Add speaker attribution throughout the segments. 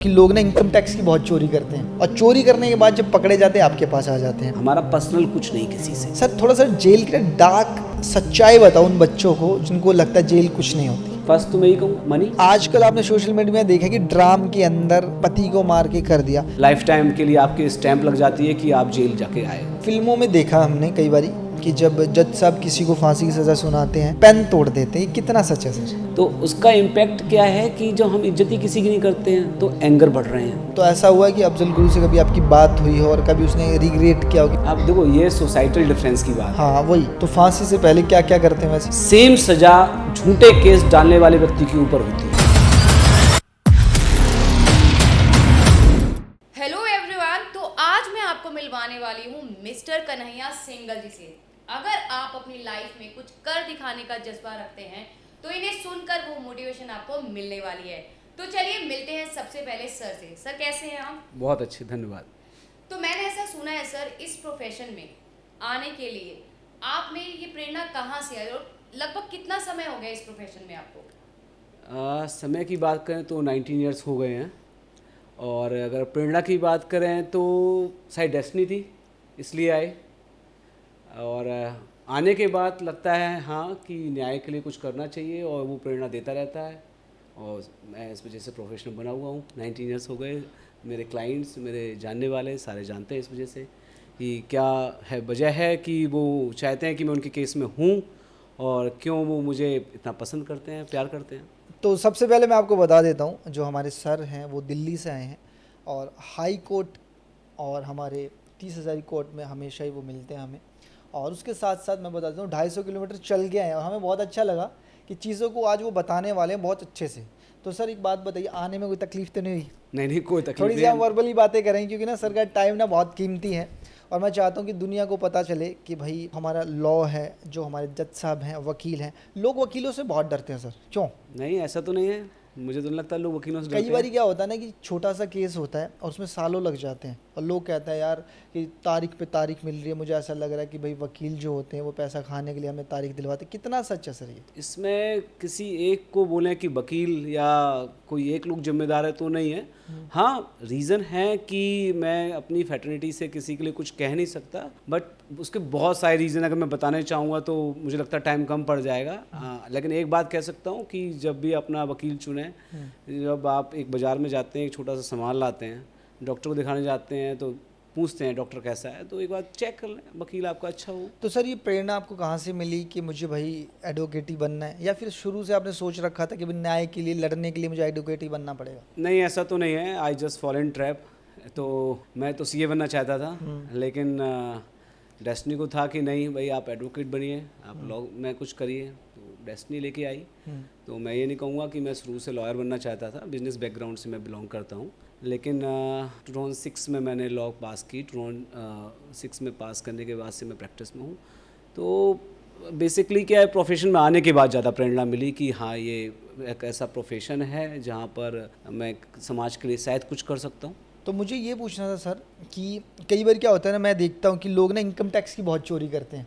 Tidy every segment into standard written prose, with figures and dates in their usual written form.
Speaker 1: कि लोग ना इनकम टैक्स की बहुत चोरी करते हैं और चोरी करने के बाद जब पकड़े जाते हैं आपके पास आ जाते हैं।
Speaker 2: हमारा पर्सनल कुछ नहीं किसी से।
Speaker 1: सर थोड़ा सा जेल की डार्क सच्चाई बताओ उन बच्चों को जिनको लगता है जेल कुछ नहीं होती।
Speaker 2: फर्स्ट तो मैं ही कहूँ मनी।
Speaker 1: आजकल आपने सोशल मीडिया में देखा कि ड्राम के अंदर पति को मार के कर दिया।
Speaker 2: लाइफ टाइम के लिए आपके स्टैंप लग जाती है कि आप जेल जाके आए।
Speaker 1: फिल्मों में देखा हमने कई बारी कि जब जज साहब किसी को फांसी की सजा सुनाते हैं पेन तोड़ देते हैं, ये कितना सच है सर?
Speaker 2: तो उसका इम्पैक्ट क्या है कि जो हम इज्जत ही किसी की नहीं करते हैं तो एंगर बढ़ रहे हैं।
Speaker 1: तो ऐसा हुआ है कि अफजल गुरु से कभी आपकी बात हुई हो और कभी उसने रिग्रेट किया हो?
Speaker 2: आप देखो ये सोसाइटल डिफरेंस की बात।
Speaker 1: हाँ वही तो, फांसी से पहले क्या क्या करते हैं वैसे?
Speaker 2: सेम सजा झूठे केस डालने वाले व्यक्ति के ऊपर होती है।
Speaker 3: हेलो एवरीवन, तो आज मैं आपको मिलवाने वाली हूँ मिस्टर कन्हैया सिंगल जी से। अगर आप अपनी लाइफ में कुछ कर दिखाने का जज्बा रखते हैं तो इन्हें सुनकर वो मोटिवेशन आपको मिलने वाली है। तो चलिए मिलते हैं सबसे पहले सर से। सर कैसे हैं आप?
Speaker 2: बहुत अच्छे, धन्यवाद।
Speaker 3: तो मैंने ऐसा सुना है सर, इस प्रोफेशन में आने के लिए आप में ये प्रेरणा कहाँ से आई और लगभग कितना समय हो गया इस प्रोफेशन में आपको?
Speaker 2: समय की बात करें तो 19 ईयर्स हो गए हैं। और अगर प्रेरणा की बात करें तो शायद डेस्टिनी थी इसलिए आए। और आने के बाद लगता है हाँ कि न्याय के लिए कुछ करना चाहिए और वो प्रेरणा देता रहता है। और मैं इस वजह से प्रोफेशनल बना हुआ हूँ। 19 ईयर्स हो गए। मेरे क्लाइंट्स, मेरे जानने वाले सारे जानते हैं इस वजह से कि क्या है वजह है कि वो चाहते हैं कि मैं उनके केस में हूँ और क्यों वो मुझे इतना पसंद करते हैं, प्यार करते हैं।
Speaker 1: तो सबसे पहले मैं आपको बता देता हूँ, जो हमारे सर हैं वो दिल्ली से आए हैं और हाई कोर्ट और हमारे 30 हज़ारी कोर्ट में हमेशा ही वो मिलते हैं हमें। और उसके साथ साथ मैं बता देता हूँ 250 किलोमीटर चल के आए हैं और हमें बहुत अच्छा लगा कि चीज़ों को आज वो बताने वाले हैं बहुत अच्छे से। तो सर एक बात बताइए, आने में कोई तकलीफ तो नहीं हुई?
Speaker 2: नहीं, कोई तकलीफ
Speaker 1: थोड़ी
Speaker 2: नहीं।
Speaker 1: सी हम वर्बली बातें करें क्योंकि ना सर का टाइम ना बहुत कीमती है और मैं चाहता हूँ कि दुनिया को पता चले कि भाई हमारा लॉ है, जो हमारे जज साहब हैं, वकील हैं। लोग वकीलों से बहुत डरते हैं सर, क्यों?
Speaker 2: नहीं, ऐसा तो नहीं है। मुझे तो नहीं लगता लोग वकीलों से डरते
Speaker 1: कई
Speaker 2: हैं।
Speaker 1: बार क्या होता है ना कि छोटा सा केस होता है और उसमें सालों लग जाते हैं और लोग कहते हैं यार कि तारीख पे तारीख मिल रही है, मुझे ऐसा लग रहा है कि भाई वकील जो होते हैं वो पैसा खाने के लिए हमें तारीख दिलवाते हैं। कितना सच है सर ये?
Speaker 2: इसमें किसी एक को बोलें कि वकील या कोई एक लोग जिम्मेदार है तो नहीं है। हाँ, रीज़न है कि मैं अपनी फैटर्निटी से किसी के लिए कुछ कह नहीं सकता, बट उसके बहुत सारे रीज़न अगर मैं बताने चाहूँगा तो मुझे लगता है टाइम कम पड़ जाएगा। लेकिन एक बात कह सकता हूँ कि जब भी अपना वकील चुनें, जब आप एक बाज़ार में जाते हैं, एक छोटा सा सामान लाते हैं, डॉक्टर को दिखाने जाते हैं तो पूछते हैं डॉक्टर कैसा है, तो एक बार चेक कर लें वकील आपका अच्छा हो।
Speaker 1: तो सर ये प्रेरणा आपको कहाँ से मिली कि मुझे भाई एडवोकेट ही बनना है, या फिर शुरू से आपने सोच रखा था कि भाई न्याय के लिए लड़ने के लिए मुझे एडवोकेट ही बनना पड़ेगा?
Speaker 2: नहीं, ऐसा तो नहीं है। I just fall in trap. तो मैं तो सीए बनना चाहता था, लेकिन डेस्टिनी को था कि नहीं भाई आप एडवोकेट बनिए, आप लॉ में कुछ करिए, तो डेस्टिनी लेके आई। तो मैं ये नहीं कहूँगा कि मैं शुरू से लॉयर बनना चाहता था, बिजनेस बैकग्राउंड से मैं बिलोंग करता हूँ। लेकिन 2006 में मैंने लॉ पास की। 2006 में पास करने के बाद से मैं प्रैक्टिस में हूँ। तो बेसिकली क्या है, प्रोफेशन में आने के बाद ज़्यादा प्रेरणा मिली कि हाँ ये एक ऐसा प्रोफेशन है जहाँ पर मैं समाज के लिए शायद कुछ कर सकता हूँ।
Speaker 1: तो मुझे ये पूछना था सर कि कई बार क्या होता है ना, मैं देखता हूँ कि लोग ना इनकम टैक्स की बहुत चोरी करते हैं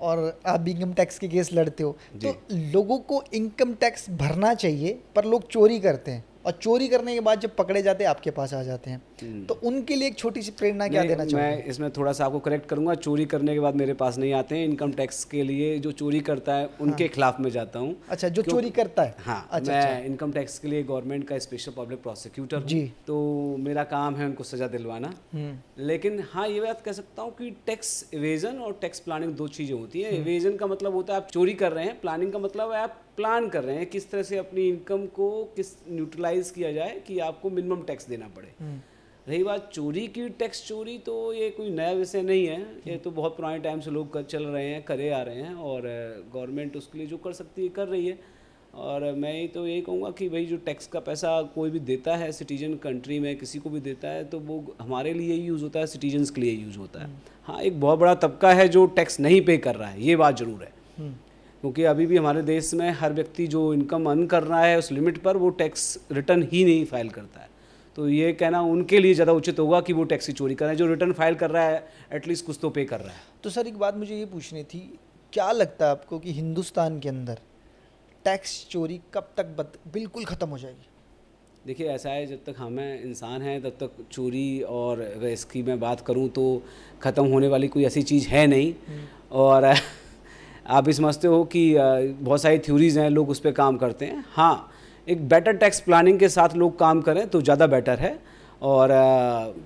Speaker 1: और आप भी इनकम टैक्स के केस लड़ते हो। तो लोगों को इनकम टैक्स भरना चाहिए पर लोग चोरी करते हैं और चोरी करने के बाद जब पकड़े जाते हैं आपके पास आ जाते हैं। तो उनके लिए एक छोटी सी प्रेरणा क्या देना चाहिए?
Speaker 2: मैं इसमें थोड़ा सा आपको करेक्ट करूंगा। चोरी करने के बाद मेरे पास नहीं आते हैं। इनकम टैक्स के लिए जो चोरी करता है उनके खिलाफ में जाता हूँ।
Speaker 1: अच्छा, जो चोरी करता है।
Speaker 2: हाँ,
Speaker 1: अच्छा,
Speaker 2: मैं इनकम टैक्स के लिए गवर्नमेंट का स्पेशल पब्लिक प्रोसिक्यूटर हूँ, तो मेरा काम है उनको सजा दिलवाना। लेकिन हाँ, ये बात कह सकता हूँ कि टैक्स इवेजन और टैक्स प्लानिंग दो चीज़ें होती हैं। इवेजन का मतलब होता है आप चोरी कर रहे हैं, प्लानिंग का मतलब है आप प्लान कर रहे हैं किस तरह से अपनी इनकम को किस न्यूट्रलाइज किया जाए कि आपको मिनिमम टैक्स देना पड़े। रही बात चोरी की, टैक्स चोरी, तो ये कोई नया विषय नहीं है। ये तो बहुत पुराने टाइम से लोग चल रहे हैं, करे आ रहे हैं और गवर्नमेंट उसके लिए जो कर सकती है कर रही है। और मैं तो यही कहूँगा कि भाई जो टैक्स का पैसा कोई भी देता है सिटीजन कंट्री में, किसी को भी देता है, तो वो हमारे लिए ही यूज़ होता है, सिटीजन्स के लिए यूज़ होता है। हाँ, एक बहुत बड़ा तबका है जो टैक्स नहीं पे कर रहा है, ये बात ज़रूर है। क्योंकि अभी भी हमारे देश में हर व्यक्ति जो इनकम अर्न कर रहा है उस लिमिट पर वो टैक्स रिटर्न ही नहीं फाइल करता है। तो ये कहना उनके लिए ज़्यादा उचित होगा कि वो टैक्स की चोरी कर रहे हैं। जो रिटर्न फाइल कर रहा है एटलीस्ट कुछ तो पे कर रहा है।
Speaker 1: तो सर एक बात मुझे ये पूछनी थी, क्या लगता है आपको कि हिंदुस्तान के अंदर टैक्स चोरी कब तक बिल्कुल ख़त्म हो जाएगी?
Speaker 2: देखिए ऐसा है, जब तक हमें इंसान हैं तब तक चोरी, और अगर इसकी मैं बात करूं तो ख़त्म होने वाली कोई ऐसी चीज़ है नहीं। और आप भी समझते हो कि बहुत सारी थ्योरीज़ हैं, लोग उस पर काम करते हैं। हाँ, एक बेटर टैक्स प्लानिंग के साथ लोग काम करें तो ज़्यादा बेटर है। और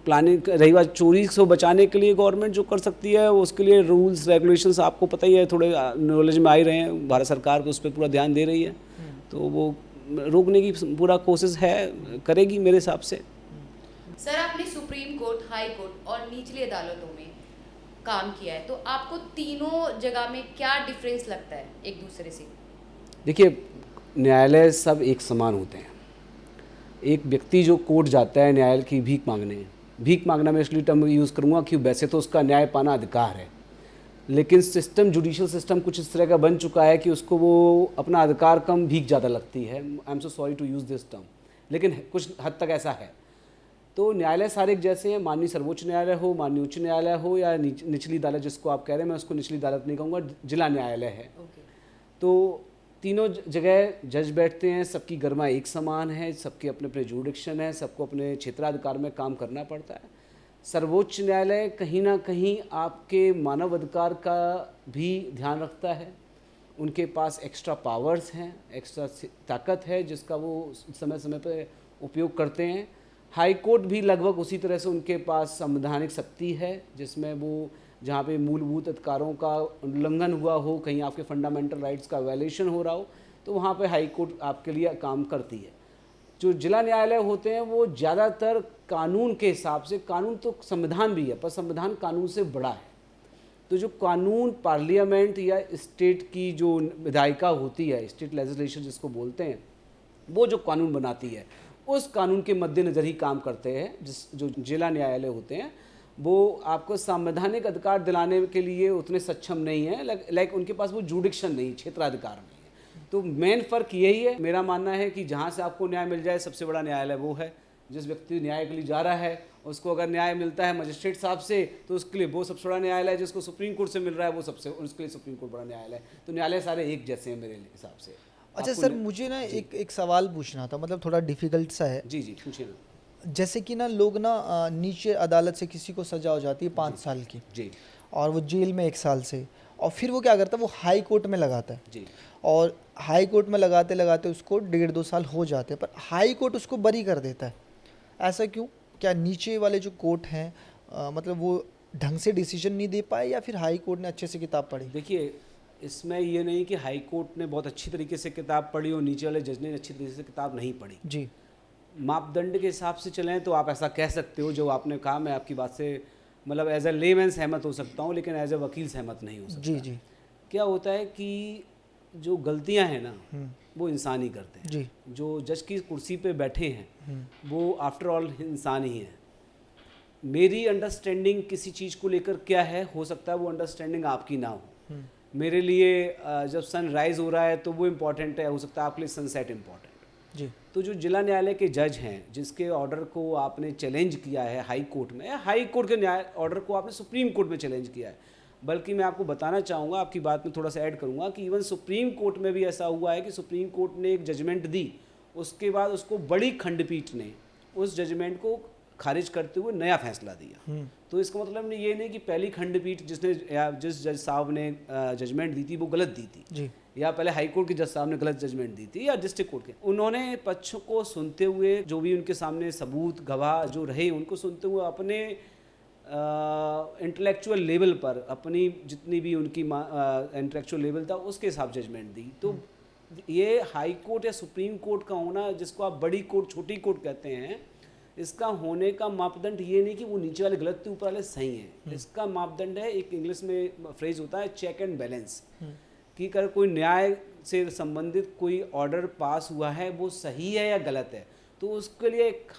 Speaker 2: प्लानिंग रही बात चोरी से बचाने के लिए, गवर्नमेंट जो कर सकती है उसके लिए रूल्स रेगुलेशंस आपको पता ही है, थोड़े नॉलेज में आ ही रहे हैं। भारत सरकार को उस पर पूरा ध्यान दे रही है, तो वो रोकने की पूरा कोशिश है, करेगी मेरे हिसाब से।
Speaker 3: सर, आपने सुप्रीम कोर्ट, हाई कोर्ट और निचली अदालतों में काम किया है, तो आपको तीनों जगह में क्या डिफरेंस लगता है एक दूसरे से?
Speaker 2: देखिए, न्यायालय सब एक समान होते हैं। एक व्यक्ति जो कोर्ट जाता है न्यायालय की भीख मांगने, भीख मांगना मैं इसलिए टर्म यूज़ करूँगा कि वैसे तो उसका न्याय पाना अधिकार है, लेकिन सिस्टम, जुडिशियल सिस्टम कुछ इस तरह का बन चुका है कि उसको वो अपना अधिकार कम, भीख ज़्यादा लगती है। I am so sorry to use this term, लेकिन कुछ हद तक ऐसा है। तो न्यायालय सारे एक जैसे हैं, माननीय सर्वोच्च न्यायालय हो, माननीय उच्च न्यायालय हो, या निचली अदालत जिसको आप कह रहे हैं, मैं उसको निचली अदालत नहीं कहूँगा, जिला न्यायालय है। तो तीनों जगह जज बैठते हैं, सबकी गरिमा एक समान है, सबके अपने अपने जुडिक्शन है, सबको अपने क्षेत्राधिकार में काम करना पड़ता है। सर्वोच्च न्यायालय कहीं ना कहीं आपके मानव अधिकार का भी ध्यान रखता है। उनके पास एक्स्ट्रा पावर्स हैं, एक्स्ट्रा ताकत है, जिसका वो समय समय पर उपयोग करते हैं। हाई कोर्ट भी लगभग उसी तरह से उनके पास संवैधानिक शक्ति है, जिसमें वो जहाँ पे मूलभूत अधिकारों का उल्लंघन हुआ हो, कहीं आपके फंडामेंटल राइट्स का वायलेशन हो रहा हो, तो वहाँ पे हाई कोर्ट आपके लिए काम करती है। जो जिला न्यायालय होते हैं वो ज़्यादातर कानून के हिसाब से, कानून तो संविधान भी है पर संविधान कानून से बड़ा है, तो जो कानून पार्लियामेंट या स्टेट की जो विधायिका होती है, स्टेट लेजिस्लेशन जिसको बोलते हैं, वो जो कानून बनाती है उस कानून के मद्देनज़र ही काम करते हैं। जो जिला न्यायालय होते हैं वो आपको संवैधानिक अधिकार दिलाने के लिए उतने सक्षम नहीं है, लाइक उनके पास वो जुडिक्शन नहीं, क्षेत्राधिकार नहीं है। तो मेन फ़र्क यही है, मेरा मानना है कि जहाँ से आपको न्याय मिल जाए, सबसे बड़ा न्यायालय वो है। जिस व्यक्ति न्याय के लिए जा रहा है उसको अगर न्याय मिलता है मजिस्ट्रेट साहब से, तो उसके लिए वो सबसे बड़ा न्यायालय है। जिसको सुप्रीम कोर्ट से मिल रहा है वो उसके लिए सुप्रीम कोर्ट बड़ा न्यायालय है। तो न्यायालय सारे एक जैसे हैं मेरे हिसाब से।
Speaker 1: अच्छा सर, मुझे ना एक सवाल पूछना था, मतलब थोड़ा डिफिकल्ट सा है।
Speaker 2: जी पूछिए ना।
Speaker 1: जैसे कि ना लोग ना नीचे अदालत से किसी को सजा हो जाती है 5 साल की
Speaker 2: जी,
Speaker 1: और वो जेल में 1 साल से, और फिर वो क्या करता है, वो हाई कोर्ट में लगाता है
Speaker 2: जी,
Speaker 1: और हाई कोर्ट में लगाते लगाते उसको 1.5-2 साल हो जाते हैं, पर हाई कोर्ट उसको बरी कर देता है। ऐसा क्यों? क्या नीचे वाले जो कोर्ट हैं मतलब वो ढंग से डिसीजन नहीं दे पाए, या फिर हाई कोर्ट ने अच्छे से किताब पढ़ी?
Speaker 2: देखिए इसमें ये नहीं कि हाई कोर्ट ने बहुत अच्छी तरीके से किताब पढ़ी और नीचे वाले जज ने अच्छी तरीके से किताब नहीं पढ़ी।
Speaker 1: जी,
Speaker 2: मापदंड के हिसाब से चलें तो आप ऐसा कह सकते हो। जो आपने कहा, मैं आपकी बात से मतलब एज अ लेमैन सहमत हो सकता हूँ, लेकिन एज अ वकील सहमत नहीं हो सकता।
Speaker 1: जी जी
Speaker 2: क्या होता है कि जो गलतियां हैं ना वो इंसान ही करते हैं।
Speaker 1: जी।
Speaker 2: जो जज की कुर्सी पे बैठे हैं वो आफ्टर ऑल इंसान ही है। मेरी अंडरस्टैंडिंग किसी चीज़ को लेकर क्या है, हो सकता है वो अंडरस्टैंडिंग आपकी ना हो। मेरे लिए जब सन राइज हो रहा है तो वो इम्पॉर्टेंट है, हो सकता है आपके लिए सनसेट इम्पॉर्टेंट।
Speaker 1: जी,
Speaker 2: तो जो जिला न्यायालय के जज हैं जिसके ऑर्डर को आपने चैलेंज किया है हाई कोर्ट में, या हाई कोर्ट के न्याय ऑर्डर को आपने सुप्रीम कोर्ट में चैलेंज किया है, बल्कि मैं आपको बताना चाहूँगा, आपकी बात में थोड़ा सा ऐड करूँगा कि इवन सुप्रीम कोर्ट में भी ऐसा हुआ है कि सुप्रीम कोर्ट ने एक जजमेंट दी, उसके बाद उसको बड़ी खंडपीठ ने उस जजमेंट को खारिज करते हुए नया फैसला दिया। तो इसका मतलब ये नहीं कि पहली खंडपीठ जिसने या जिस जज साहब ने जजमेंट दी थी वो गलत दी थी
Speaker 1: जी,
Speaker 2: या पहले हाई कोर्ट के जज साहब ने गलत जजमेंट दी थी, या डिस्ट्रिक्ट कोर्ट के। उन्होंने पक्ष को सुनते हुए, जो भी उनके सामने सबूत गवाह जो रहे उनको सुनते हुए, अपने इंटेलेक्चुअल लेवल पर, अपनी जितनी भी उनकी इंटेलेक्चुअल लेवल था उसके हिसाब जजमेंट दी। तो ये हाई कोर्ट या सुप्रीम कोर्ट का होना, जिसको आप बड़ी कोर्ट छोटी कोर्ट कहते हैं, इसका होने का मापदंड ये नहीं कि वो नीचे वाले गलत थे ऊपर वाले सही हैं। इसका मापदंड है, एक इंग्लिश में फ्रेज होता है चेक एंड बैलेंस, कि अगर कोई न्याय से संबंधित कोई ऑर्डर पास हुआ है वो सही है या गलत है, तो उसके लिए एक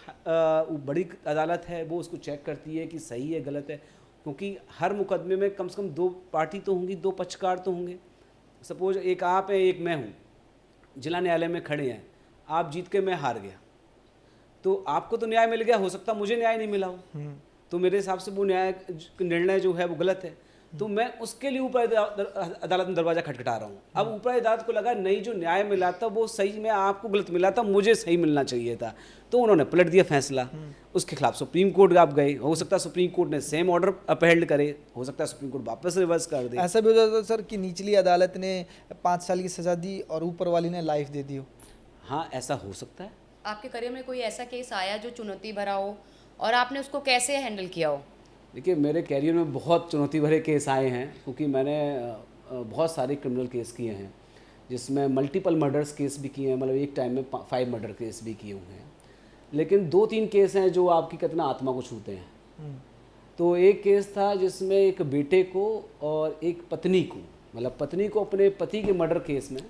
Speaker 2: बड़ी अदालत है वो उसको चेक करती है कि सही है गलत है। क्योंकि हर मुकदमे में कम से कम 2 पार्टी तो होंगी, 2 पक्षकार तो होंगे। सपोज एक आप हैं एक मैं हूँ, जिला न्यायालय में खड़े हैं, आप जीत के मैं हार गया, तो आपको तो न्याय मिल गया, हो सकता मुझे न्याय नहीं मिला हो, तो मेरे हिसाब से वो न्याय निर्णय जो है वो गलत है। तो मैं उसके लिए ऊपर अदालत में दरवाजा खटखटा रहा हूँ। अब ऊपर अदालत को लगा नहीं, जो न्याय मिला था वो सही में आपको गलत मिला था, मुझे सही मिलना चाहिए था, तो उन्होंने पलट दिया फैसला। उसके खिलाफ सुप्रीम कोर्ट आप गए, हो सकता है सुप्रीम कोर्ट ने सेम ऑर्डर अपहेल्ड करे, हो सकता है सुप्रीम कोर्ट वापस रिवर्स कर दे।
Speaker 1: ऐसा भी हो जाता है सर कि निचली अदालत ने 5 साल की सज़ा दी और ऊपर वाली ने लाइफ दे दी हो।
Speaker 2: हाँ, ऐसा हो सकता है।
Speaker 3: आपके करियर में कोई ऐसा केस आया जो चुनौती भरा हो और आपने उसको कैसे हैंडल किया हो?
Speaker 2: देखिए, मेरे कैरियर में बहुत चुनौती भरे केस आए हैं, क्योंकि मैंने बहुत सारे क्रिमिनल केस किए हैं, जिसमें मल्टीपल मर्डर्स केस भी किए हैं, मतलब एक टाइम में 5 मर्डर केस भी किए हुए हैं। लेकिन 2-3 केस हैं जो आपकी कितना आत्मा को छूते हैं। तो एक केस था जिसमें एक बेटे को और एक पत्नी को, मतलब पत्नी को अपने पति के मर्डर केस में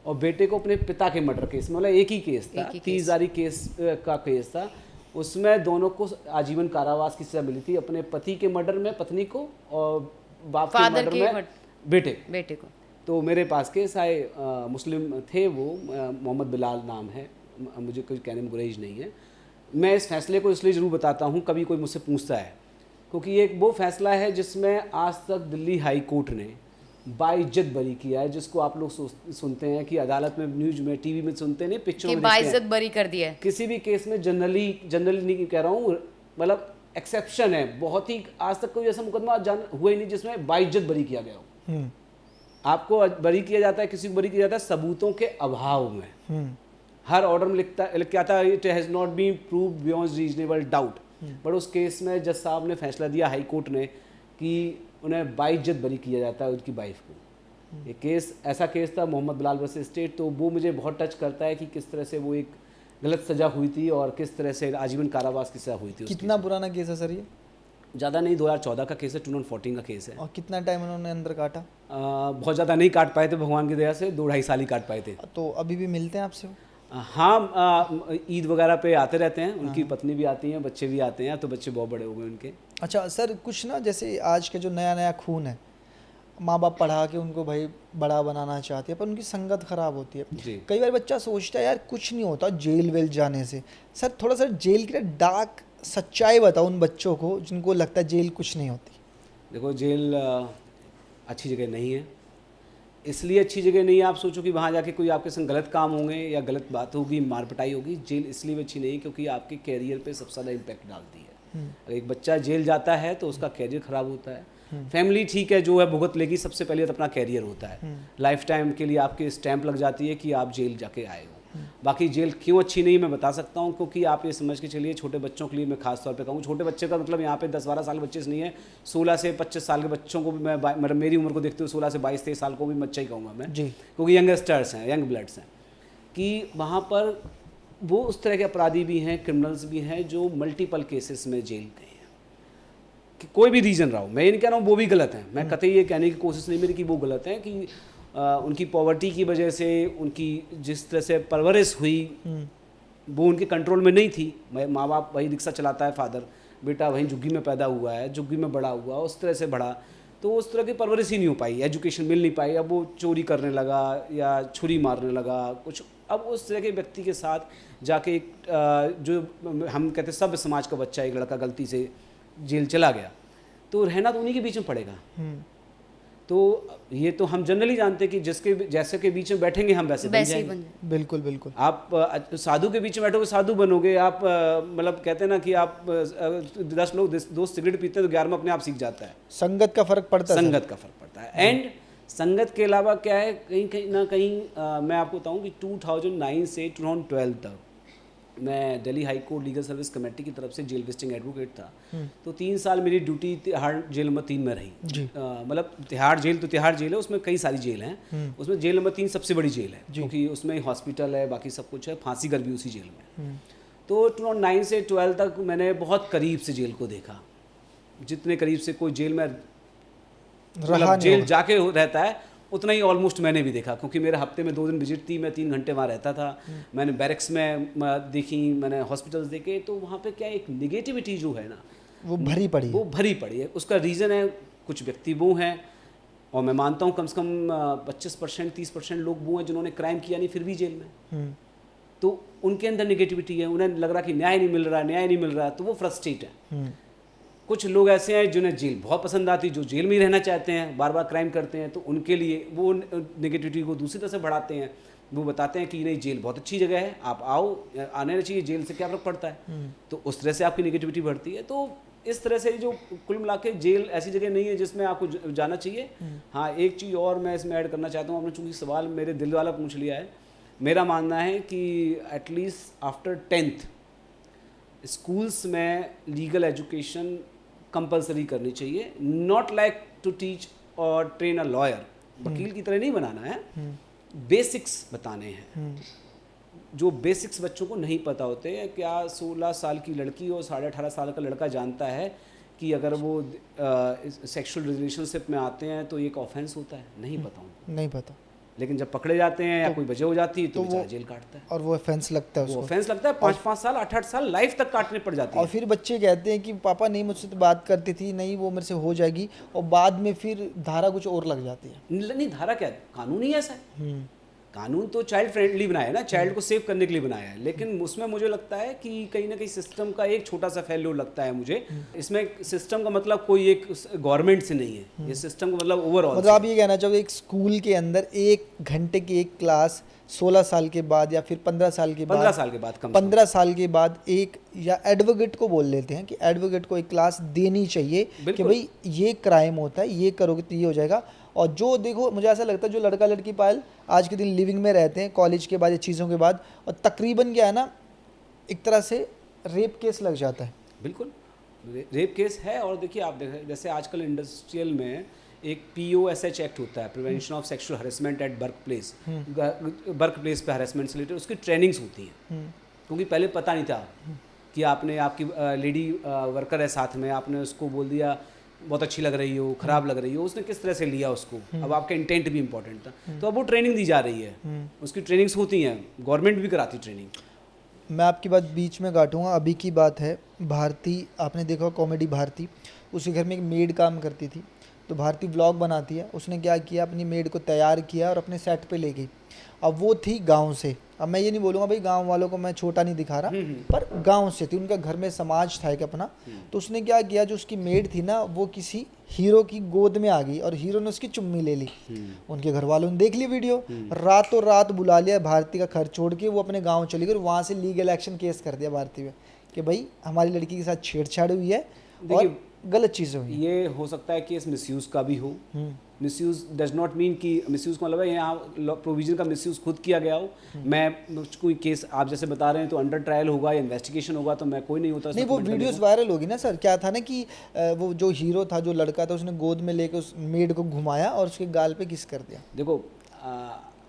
Speaker 2: और बेटे को अपने पिता के मर्डर केस में, मतलब एक ही केस था, 30 जारी केस का केस था। उसमें दोनों को आजीवन कारावास की सजा मिली थी, अपने पति के मर्डर में पत्नी को और बाप के मर्डर में बेटे को। तो मेरे पास केस आए, मुस्लिम थे वो, मोहम्मद बिलाल नाम है, मुझे कोई कहने में गुरेज नहीं है। मैं इस फैसले को इसलिए ज़रूर बताता हूँ, कभी कोई मुझसे पूछता है, क्योंकि एक वो फैसला है जिसमें आज तक दिल्ली हाई कोर्ट ने बाइज्जत बरी किया है, जिसको आप लोग सुनते हैं कि अदालत में, न्यूज में, टीवी में सुनते नहीं, पिक्चरों में
Speaker 3: बाइज्जत बरी कर दिया है।
Speaker 2: किसी भी केस में जनरली नहीं कह रहा हूँ, मतलब एक्सेप्शन है, बहुत ही आज तक कोई ऐसा मुकदमा हुआ ही नहीं जिसमें बाइज्जत बरी किया गया हो। आपको बरी किया जाता है, किसी को बरी किया जाता है सबूतों के अभाव में। हर ऑर्डर में लिख के आता है it has not been proved beyond reasonable doubt. But उस केस में जज साहब ने फैसला दिया हाई कोर्ट ने कि उन्हें बाइज्जत बरी किया जाता है उनकी वाइफ को। एक केस, ऐसा केस था मोहम्मद बिलाल वर्सेस स्टेट, तो वो मुझे बहुत टच करता है कि किस तरह से वो एक गलत सज़ा हुई थी और किस तरह से आजीवन कारावास की सज़ा हुई थी।
Speaker 1: कितना पुराना केस है सर ये?
Speaker 2: ज़्यादा नहीं, 2014 का केस है, 2014 का केस है।
Speaker 1: और कितना टाइम उन्होंने अंदर काटा?
Speaker 2: बहुत ज़्यादा नहीं काट पाए थे, भगवान की दया से 2-2.5 साल ही काट पाए थे।
Speaker 1: तो अभी भी मिलते हैं आपसे?
Speaker 2: हाँ, ईद वगैरह पे आते रहते हैं, उनकी पत्नी भी आती हैं, बच्चे भी आते हैं, तो बच्चे बहुत बड़े हो गए उनके।
Speaker 1: अच्छा सर, कुछ ना जैसे आज के जो नया खून है, माँ बाप पढ़ा के उनको भाई बड़ा बनाना चाहते हैं, पर उनकी संगत खराब होती है। कई बार बच्चा सोचता है यार कुछ नहीं होता जेल वेल जाने से। सर थोड़ा सा जेल की डार्क सच्चाई बताओ उन बच्चों को जिनको लगता है जेल कुछ नहीं होती।
Speaker 2: देखो, जेल अच्छी जगह नहीं है, इसलिए अच्छी जगह नहीं है आप सोचो कि वहाँ जाके कोई आपके संग गलत काम होंगे या गलत बात होगी, मार पिटाई होगी। जेल इसलिए अच्छी नहीं है क्योंकि आपके कैरियर पे सबसे ज़्यादा इम्पैक्ट डालती है। अगर एक बच्चा जेल जाता है तो उसका कैरियर ख़राब होता है। फैमिली ठीक है जो है भुगत लेगी, सबसे पहले तो अपना कैरियर होता है, लाइफ टाइम के लिए आपके स्टैंप लग जाती है कि आप जेल जाके आए हो। बाकी जेल क्यों अच्छी नहीं मैं बता सकता हूँ, क्योंकि आप ये समझ के चलिए, छोटे बच्चों के लिए मैं खास तौर पे कहूँ, छोटे बच्चे का मतलब यहाँ पे 10-12 साल के बच्चे से नहीं है, 16 से 25 साल के बच्चों को भी मैं, मतलब मेरी उम्र को देखते हुए 16 से 22-23 साल को भी बच्चा ही कहूँगा मैं जी, क्योंकि यंगस्टर्स हैं, यंग ब्लड्स हैं, कि वहाँ पर वो उस तरह के अपराधी भी हैं, क्रिमिनल्स भी हैं जो मल्टीपल केसेस में जेल गए हैं, कि कोई भी रीज़न रहा हो। मैं ये नहीं कह रहा हूँ वो भी गलत है, मैं कतई ये कहने की कोशिश नहीं मेरी कि वो गलत है, कि उनकी पॉवर्टी की वजह से, उनकी जिस तरह से परवरिश हुई वो उनके कंट्रोल में नहीं थी। माँ बाप वही रिक्शा चलाता है फादर, बेटा वहीं झुग्गी में पैदा हुआ है, झुग्गी में बड़ा हुआ, उस तरह से बढ़ा, तो उस तरह की परवरिश ही नहीं हो पाई, एजुकेशन मिल नहीं पाई। अब वो चोरी करने लगा या छुरी मारने लगा कुछ। अब उस तरह के व्यक्ति के साथ जाके जो हम कहते हैं सभ्य समाज का बच्चा, एक लड़का गलती से जेल चला गया, तो रहना तो उन्हीं के बीच में पड़ेगा। तो ये तो हम जनरली जानते हैं कि जिसके जैसे के बीच में बैठेंगे हम वैसे बन जाएंगे।
Speaker 1: बिल्कुल बिल्कुल।
Speaker 2: आप साधु के बीच में बैठोगे साधु बनोगे। आप मतलब कहते हैं ना कि आप 10 लोग दोस्त सिगरेट पीते हैं तो 11वां अपने आप सीख जाता है।
Speaker 1: संगत का फर्क पड़ता है। संगत
Speaker 2: का फर्क पड़ता है। एंड संगत के अलावा क्या है, कहीं ना कहीं मैं आपको बताऊँ कि 2009 से 2012 तक मैं Delhi high court legal service committee की तरफ से जेल विजिटिंग एडवोकेट था। तो 3 साल मेरी ड्यूटी तिहाड़ जेल नंबर 3 में रही। मतलब तिहाड़ जेल तो तिहाड़ जेल है, उसमें कई सारी जेल हैं। उसमें जेल नंबर 3 सबसे बड़ी जेल है, क्योंकि उसमें हॉस्पिटल है, बाकी सब कुछ है, फांसी घर भी उसी जेल में। तो 2009 से 12 तक मैंने बहुत करीब से जेल को देखा, जितने करीब से कोई जेल में मतलब जेल जाके रहता है उतना ही ऑलमोस्ट मैंने भी देखा, क्योंकि मेरे हफ्ते में 2 दिन विजिट थी, मैं 3 घंटे वहाँ रहता था। मैंने बैरक्स में देखी, मैंने हॉस्पिटल्स देखे, तो वहाँ पे क्या एक निगेटिविटी जो है ना
Speaker 1: वो भरी पड़ी है।
Speaker 2: उसका रीज़न है कुछ व्यक्ति वो हैं, और मैं मानता हूँ कम से कम 25% 30% लोग वो हैं जिन्होंने क्राइम किया नहीं फिर भी जेल में। तो उनके अंदर निगेटिविटी है, उन्हें लग रहा कि न्याय नहीं मिल रहा, तो वो फ्रस्ट्रेट है। कुछ लोग ऐसे हैं जिन्हें जेल बहुत पसंद आती है, जो जेल में ही रहना चाहते हैं, बार बार क्राइम करते हैं, तो उनके लिए वो नेगेटिविटी को दूसरी तरह से बढ़ाते हैं। वो बताते हैं कि नहीं जेल बहुत अच्छी जगह है, आप आओ, आने चाहिए, जेल से क्या फर्क पड़ता है। तो उस तरह से आपकी नेगेटिविटी बढ़ती है। तो इस तरह से जो कुल मिला के जेल ऐसी जगह नहीं है जिसमें आपको जाना चाहिए। हाँ, एक चीज़ और मैं इसमें ऐड करना चाहता हूँ, आपने चूँकि सवाल मेरे दिल वाला पूछ लिया है। मेरा मानना है कि एटलीस्ट आफ्टर 10th स्कूल्स में लीगल एजुकेशन कंपलसरी करनी चाहिए। नॉट लाइक टू टीच और ट्रेन अ लॉयर, वकील की तरह नहीं बनाना है, बेसिक्स बताने हैं जो बेसिक्स बच्चों को नहीं पता होते हैं। क्या 16 साल की लड़की और 18.5 साल का लड़का जानता है कि अगर वो सेक्सुअल रिलेशनशिप में आते हैं तो ये एक ऑफेंस होता है? नहीं पता उनको, नहीं पता। लेकिन जब पकड़े जाते हैं या कोई वजह हो जाती है तो वो जेल काटता है,
Speaker 1: और वो ऑफेंस लगता है उसको।
Speaker 2: वो ऑफेंस लगता है, 5-5 साल 8-8 साल लाइफ तक काटने पड़ जाती है।
Speaker 1: और फिर बच्चे कहते हैं कि पापा नहीं मुझसे तो बात करती थी, नहीं वो मेरे से हो जाएगी, और बाद में फिर धारा कुछ और लग जाती है।
Speaker 2: नहीं, धारा क्या है, कानून ही ऐसा है। कानून तो चाइल्ड फ्रेंडली बनाया है ना, चाइल्ड को सेव करने के लिए बनाया है। लेकिन उसमें मुझे लगता है कि कहीं ना कहीं सिस्टम का एक छोटा सा फेल्योर लगता है मुझे। इसमें सिस्टम का मतलब कोई एक गवर्नमेंट से नहीं है, ये सिस्टम का मतलब ओवरऑल।
Speaker 1: मतलब आप ये कहना चाहोगे एक स्कूल के अंदर 1 घंटे की एक क्लास 16 साल के बाद या फिर 15 साल के बाद,
Speaker 2: 15 साल के बाद,
Speaker 1: 15 साल के बाद एक, या एडवोकेट को बोल लेते हैं कि एडवोकेट को एक क्लास देनी चाहिए कि भाई ये क्राइम होता है, ये करोगे तो ये हो जाएगा। और जो देखो मुझे ऐसा लगता है जो लड़का लड़की पायल आज के दिन लिविंग में रहते हैं कॉलेज के बाद या चीज़ों के बाद, और तकरीबन क्या है ना, एक तरह से रेप केस लग जाता है।
Speaker 2: बिल्कुल रेप केस है। और देखिए आप देखें, जैसे आजकल इंडस्ट्रियल में एक POSH एक्ट होता है, prevention of sexual harassment at work place. Work place पे हरेसमेंट से रिलेटेड उसकी ट्रेनिंग्स होती हैं, क्योंकि पहले पता नहीं था कि आपने आपकी लेडी वर्कर है साथ में, आपने उसको बोल दिया बहुत अच्छी लग रही हो, खराब लग रही हो, उसने किस तरह से लिया उसको। अब आपका इंटेंट भी इंपॉर्टेंट था, तो अब वो ट्रेनिंग दी जा रही है, उसकी ट्रेनिंग्स होती हैं, गवर्नमेंट भी कराती ट्रेनिंग।
Speaker 1: मैं आपकी बात बीच में काटूंगा। अभी की बात है, भारती, आपने देखा कॉमेडी भारती, उसके घर में एक मेड काम करती थी, तो भारती व्लॉग बनाती है। उसने क्या किया, अपनी मेड को तैयार किया और अपने सेट पे ले गई। अब वो थी गांव से, अब मैं ये नहीं बोलूँगा भाई गांव वालों को मैं छोटा नहीं दिखा रहा, पर गांव से थी, उनका घर में समाज था एक अपना। तो उसने क्या किया, जो उसकी मेड थी ना वो किसी हीरो की गोद में आ गई और हीरो ने उसकी चुम्मी ले ली। उनके घर वालों ने देख ली वीडियो, रातों रात बुला लिया, भारती का घर छोड़ के वो अपने गाँव चली गई और वहाँ से लीगल एक्शन केस कर दिया भारती में कि भाई हमारी लड़की के साथ छेड़छाड़ हुई है और गलत चीज़ें हुई।
Speaker 2: ये हो सकता है कि इस मिसयूज़ का भी हो। मिसयूज़ डज नॉट मीन कि मिसयूज़ का मतलब है यहाँ प्रोविजन का मिसयूज़ खुद किया गया हो। मैं कोई केस आप जैसे बता रहे हैं तो अंडर ट्रायल होगा या इन्वेस्टिगेशन होगा, तो मैं कोई नहीं होता।
Speaker 1: नहीं, वो वीडियोस वायरल होगी ना सर। क्या था ना कि वो जो हीरो था, जो लड़का था, उसने गोद में लेकर उस मेड को घुमाया और उसके गाल पे किस कर दिया।
Speaker 2: देखो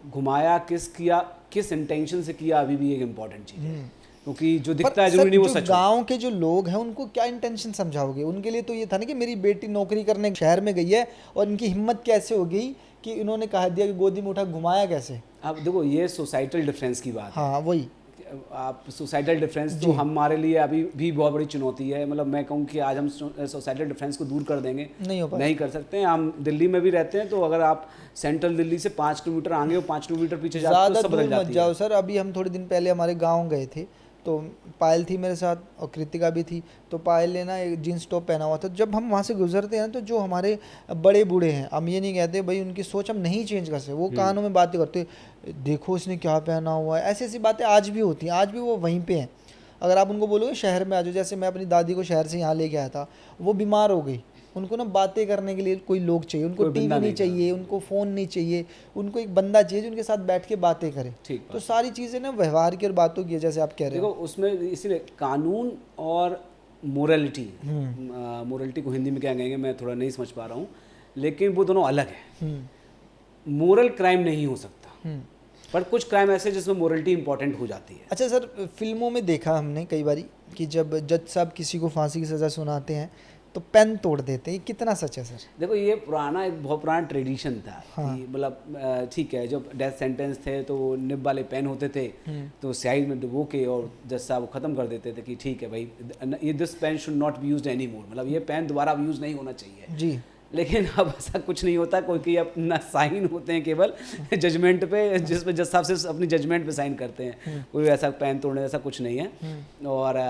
Speaker 2: घुमाया किस किया, किस इंटेंशन से किया, अभी भी एक इम्पॉर्टेंट चीज़ है, क्योंकि जो दिखता है जरूरी नहीं वो सच।
Speaker 1: गांव के जो लोग हैं उनको क्या इंटेंशन समझाओगे? उनके लिए तो ये था ना कि मेरी बेटी नौकरी करने शहर में गई है और इनकी हिम्मत कैसे हो गई कि इन्होंने कहा दिया कि गोदी में उठा, घुमाया कैसे?
Speaker 2: अब देखो ये सोसाइटल डिफरेंस की बात है।
Speaker 1: हाँ वही,
Speaker 2: आप सोसाइटल डिफरेंस तो हमारे लिए अभी भी बहुत बड़ी चुनौती है। मतलब मैं कहूँ कि आज हम सोसाइटल डिफरेंस को दूर कर देंगे, नहीं कर सकते हैं। हम दिल्ली में भी रहते हैं, तो अगर आप सेंट्रल दिल्ली से 5 किलोमीटर आगे और 5 किलोमीटर पीछे जाते तो सब बदल जाती है।
Speaker 1: जाओ सर, अभी हम थोड़े दिन पहले हमारे गाँव गए थे, तो पायल थी मेरे साथ और कृतिका भी थी। तो पायल ने ना एक जीन्स टॉप पहना हुआ था। जब हम वहाँ से गुजरते हैं तो जो हमारे बड़े बूढ़े हैं, हम ये नहीं कहते भाई उनकी सोच हम नहीं चेंज कर सकते, वो कानों में बातें करते, देखो इसने क्या पहना हुआ है, ऐसी ऐसी बातें आज भी होती हैं, आज भी वो वहीं पे हैं। अगर आप उनको बोलोगे शहर में आ जाओ, जैसे मैं अपनी दादी को शहर से यहाँ लेके आया था, वो बीमार हो गई, उनको ना बातें करने के लिए कोई लोग चाहिए, उनको टीवी नहीं चाहिए, उनको फ़ोन नहीं चाहिए, उनको एक बंदा चाहिए जो उनके साथ बैठ के बातें करे। तो सारी चीज़ें ना व्यवहार की और बातों की, जैसे आप कह रहे हो।
Speaker 2: देखो उसमें इसीलिए कानून और मोरलिटी, मोरलिटी को हिंदी में क्या कहेंगे मैं थोड़ा नहीं समझ पा रहा हूँ, लेकिन वो दोनों अलग है। मोरल क्राइम नहीं हो सकता, पर कुछ क्राइम ऐसे जिसमें मोरलिटी इंपॉर्टेंट हो जाती है।
Speaker 1: अच्छा सर, फिल्मों में देखा हमने कई बारी कि जब जज साहब किसी को फांसी की सज़ा सुनाते हैं तो पेन तोड़ देते हैं, कितना सच है सर?
Speaker 2: देखो ये पुराना, एक बहुत पुराना ट्रेडिशन था। हाँ। कि मतलब ठीक है, जब डेथ सेंटेंस थे तो निब वाले पेन होते थे, तो स्याही में डुबो के और जज साहब ख़त्म कर देते थे कि ठीक है भाई ये this pen should not be used any more, मतलब ये पेन दोबारा यूज़ नहीं होना चाहिए
Speaker 1: जी।
Speaker 2: लेकिन अब ऐसा कुछ नहीं होता, क्योंकि अपना साइन होते हैं केवल जजमेंट पे, जिसमें जज साहब से अपनी जजमेंट पे साइन करते हैं, कोई ऐसा पेन तोड़ने ऐसा कुछ नहीं है। और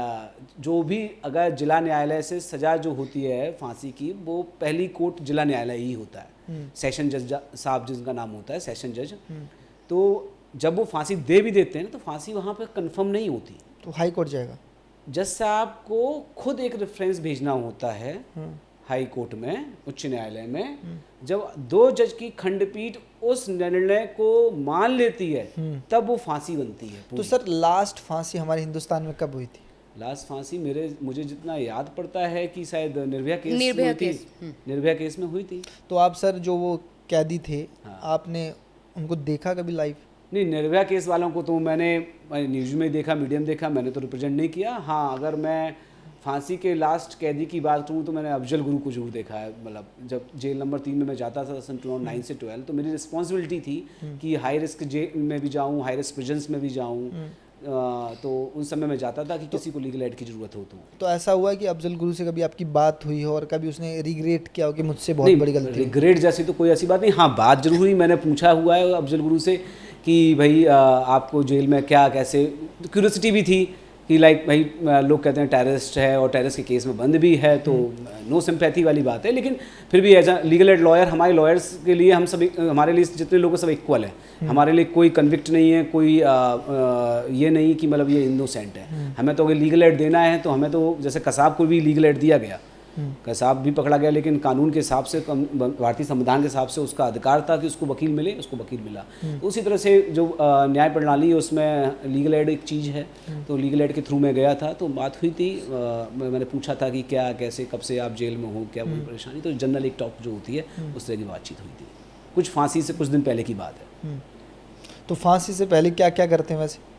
Speaker 2: जो भी अगर जिला न्यायालय से सज़ा जो होती है फांसी की, वो पहली कोर्ट जिला न्यायालय ही होता है, सेशन जज साहब जिनका नाम होता है सेशन जज। तो जब वो फांसी दे भी देते हैं ना, तो फांसी वहाँ पर कन्फर्म नहीं होती,
Speaker 1: तो हाई कोर्ट जाएगा।
Speaker 2: जज साहब को खुद एक रेफरेंस भेजना होता है हाई कोर्ट में, उच्च न्यायालय में। जब 2 जज की खंडपीठ उस निर्णय को मान लेती है, तब वो फांसी बनती है।
Speaker 1: तो सर लास्ट फांसी हमारे हिंदुस्तान में कब हुई थी?
Speaker 2: लास्ट फांसी मुझे जितना याद पड़ता है कि शायद निर्भया केस निर्भया केस में हुई थी।
Speaker 1: तो आप सर जो वो कैदी थे,
Speaker 2: हाँ।
Speaker 1: आपने उनको देखा कभी लाइव?
Speaker 2: नहीं, निर्भया केस वालों को तो मैंने न्यूज़ में देखा, मीडियम देखा, मैंने तो रिप्रेजेंट नहीं किया। हाँ, अगर मैं फांसी के लास्ट कैदी की बात करूँ तो मैंने अफजल गुरु को जरूर देखा है। मतलब जब जेल नंबर 3 में मैं जाता था सन 9 से 12, तो मेरी रिस्पॉन्सिबिलिटी थी कि हाई रिस्क जेल में भी जाऊँ, हाई रिस्क प्रिजन्स में भी जाऊँ। तो उन समय में जाता था कि किसी को लीगल एड की ज़रूरत हो तो
Speaker 1: ऐसा हुआ है कि अफजल गुरु से कभी आपकी बात हुई हो और कभी उसने रिग्रेट किया हो कि मुझसे बहुत बड़ी गलती?
Speaker 2: रिग्रेट जैसी तो कोई ऐसी बात नहीं। हाँ, बात जरूर हुई, मैंने पूछा हुआ है अफजल गुरु से कि भाई आपको जेल में क्या कैसे, क्यूरियोसिटी भी थी कि लाइक भाई लोग कहते हैं टेररिस्ट है और टेररिस्ट के केस में बंद भी है, तो नो सिंपैथी वाली बात है। लेकिन फिर भी as a legal aid lawyer, हमारे लॉयर्स के लिए हम सभी, हमारे लिए जितने लोग सब इक्वल है। हमारे लिए कोई कन्विक्ट नहीं है, कोई ये नहीं कि मतलब ये इनोसेंट है। हमें तो अगर लीगल एड देना है तो हमें तो, जैसे कसाब को भी लीगल एड दिया गया, कसाब भी पकड़ा गया, लेकिन कानून के हिसाब से, भारतीय संविधान के हिसाब से उसका अधिकार था कि उसको वकील मिले, उसको वकील मिला। तो उसी तरह से जो न्याय प्रणाली है उसमें लीगल एड एक चीज़ है, तो लीगल एड के थ्रू मैं गया था, तो बात हुई थी। मैंने पूछा था कि क्या, कैसे, कब से आप जेल में हो, क्या कोई परेशानी, तो जनरल एक टॉक जो होती है उस तरह की बातचीत हुई थी। कुछ फांसी से कुछ दिन पहले की बात है।
Speaker 1: तो फांसी से पहले क्या क्या करते हैं वैसे?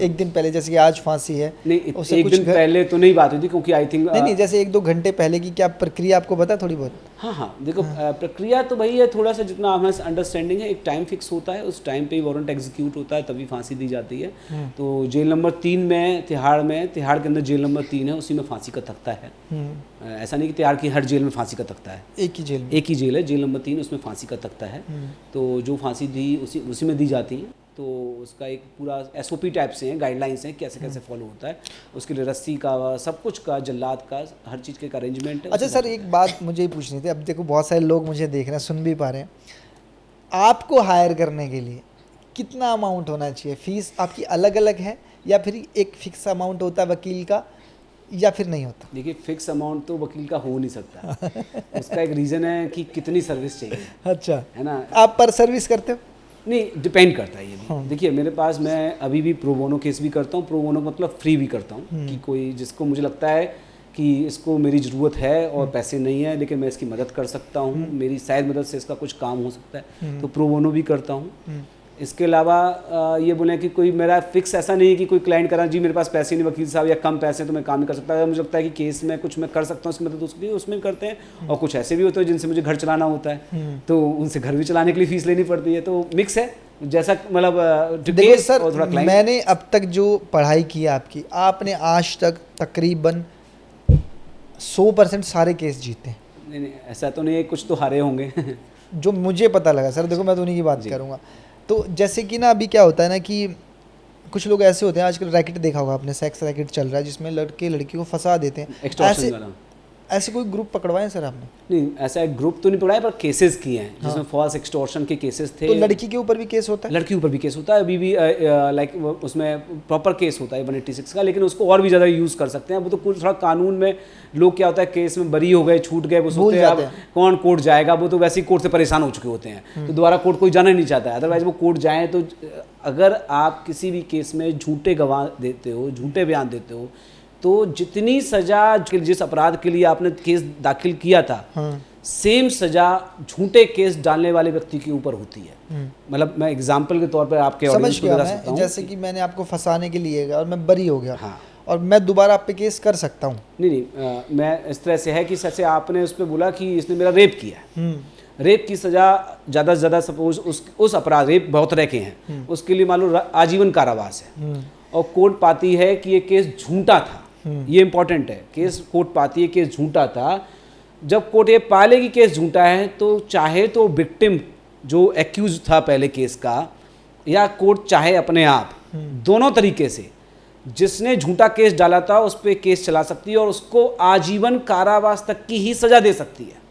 Speaker 1: एक दिन पहले, जैसे कि आज फांसी है,
Speaker 2: नहीं, एक दिन पहले तो नहीं बात हुई थी, क्योंकि आई थिंक
Speaker 1: नहीं, जैसे 1-2 घंटे पहले की क्या प्रक्रिया आपको पता थोड़ी बहुत?
Speaker 2: हाँ, देखो प्रक्रिया तो वही है, थोड़ा सा जितना हमें अंडरस्टैंडिंग है, एक टाइम फिक्स होता है, उस टाइम पे ही वारंट एग्जीक्यूट होता है, तभी फांसी दी जाती है। तो जेल नंबर 3 में, तिहाड़ के अंदर जेल नंबर 3 है, उसी में फांसी का तख्ता है। ऐसा नहीं कि तिहाड़ की हर जेल में फांसी का तख्ता है, एक ही जेल है, जेल नंबर 3, उसमें फांसी का तख्ता है। तो जो फांसी दी उसी में दी जाती है। तो उसका एक पूरा SOP टाइप से है, गाइडलाइंस हैं कैसे कैसे फॉलो होता है, उसके लिए रस्सी का, सब कुछ का, जल्लाद का, हर चीज़ के अरेंजमेंट है।
Speaker 1: अच्छा सर, एक बात मुझे ही पूछनी थी। अब देखो बहुत सारे लोग मुझे देख रहे हैं, सुन भी पा रहे हैं, आपको हायर करने के लिए कितना अमाउंट होना चाहिए? फीस आपकी अलग अलग है या फिर एक फिक्स अमाउंट होता है वकील का, या फिर नहीं होता?
Speaker 2: देखिए, फिक्स अमाउंट तो वकील का हो नहीं सकता। उसका एक रीज़न है कि कितनी सर्विस चाहिए।
Speaker 1: अच्छा,
Speaker 2: है ना?
Speaker 1: आप पर सर्विस करते हो?
Speaker 2: नहीं, डिपेंड करता है ये भी। देखिए, मेरे पास, मैं अभी भी प्रो बोनो केस भी करता हूँ। प्रो बोनो मतलब फ्री भी करता हूँ, कि कोई जिसको मुझे लगता है कि इसको मेरी ज़रूरत है और पैसे नहीं है, लेकिन मैं इसकी मदद कर सकता हूँ, मेरी शायद मदद से इसका कुछ काम हो सकता है, तो प्रो बोनो भी करता हूँ। इसके अलावा ये बोलें कि कोई मेरा फिक्स ऐसा नहीं है कि कोई क्लाइंट करा जी मेरे पास पैसे नहीं वकील साहब, या कम पैसे तो मैं काम नहीं कर सकता। मुझे लगता है कि केस में कुछ मैं कर सकता हूँ, उसकी मदद उसके लिए उसमें करते हैं। और कुछ ऐसे भी होते हैं जिनसे मुझे घर चलाना होता है, तो उनसे घर भी चलाने के लिए फीस लेनी पड़ती है। तो मिक्स है, जैसा मतलब
Speaker 1: देखो सर, मैंने अब तक जो पढ़ाई की है आपकी, आपने आज तक तकरीबन 100% सारे केस जीते हैं।
Speaker 2: नहीं, ऐसा तो नहीं है, कुछ तो हारे होंगे।
Speaker 1: जो मुझे पता लगा सर, देखो मैं तो उन्हीं की बात करूँगा। तो जैसे कि ना अभी क्या होता है ना कि कुछ लोग ऐसे होते हैं, आजकल रैकेट देखा होगा आपने, सेक्स रैकेट चल रहा है जिसमें लड़के लड़की को फंसा देते हैं। ऐसे कोई ग्रुप पकड़वाए सर आपने?
Speaker 2: नहीं, ऐसा एक ग्रुप तो नहीं पकड़ाया, पर केसेस किए हैं जिसमें फॉल्स एक्सटॉर्शन के केसेस थे।
Speaker 1: तो लड़की के ऊपर भी केस होता है?
Speaker 2: लड़की ऊपर भी केस होता है, अभी भी लाइक उसमें प्रॉपर केस होता है 186 का, लेकिन उसको और भी ज़्यादा यूज़ कर सकते हैं। वो तो कुछ थोड़ा कानून में लोग क्या होता है, केस में बरी हो गए, छूट गए, वो सोचते हैं अब कौन कोर्ट जाएगा, वो तो वैसे ही कोर्ट से परेशान हो चुके होते हैं, तो दोबारा कोर्ट कोई जाना नहीं चाहता है। अदरवाइज वो कोर्ट जाएँ तो अगर आप किसी भी केस में झूठे गवाह देते हो, झूठे बयान देते हो, तो जितनी सजा जिस अपराध के लिए आपने केस दाखिल किया था, सेम सजा झूठे केस डालने वाले व्यक्ति के ऊपर होती है। मतलब मैं एग्जांपल के तौर पर आपके ऑडियंस को बता सकता हूं,
Speaker 1: जैसे कि मैंने आपको फंसाने के लिए गया और मैं बरी हो गया, हाँ, और मैं दोबारा आप पे केस कर सकता हूँ?
Speaker 2: नहीं, मैं इस तरह से है कि जैसे आपने उस पर बोला कि इसने मेरा रेप किया है, रेप की सजा ज़्यादा से ज़्यादा सपोज उस अपराध, रेप बहुत तरह के हैं, उसके लिए मान लो आजीवन कारावास है, और कोर्ट पाती है कि ये केस झूठा था, ये इंपॉर्टेंट है, केस कोर्ट पाती है केस झूठा था, जब कोर्ट ये पाले कि केस झूठा है तो चाहे तो विक्टिम जो एक्यूज था पहले केस का, या कोर्ट चाहे अपने आप, दोनों तरीके से जिसने झूठा केस डाला था उस पर केस चला सकती है और उसको आजीवन कारावास तक की ही सजा दे सकती है।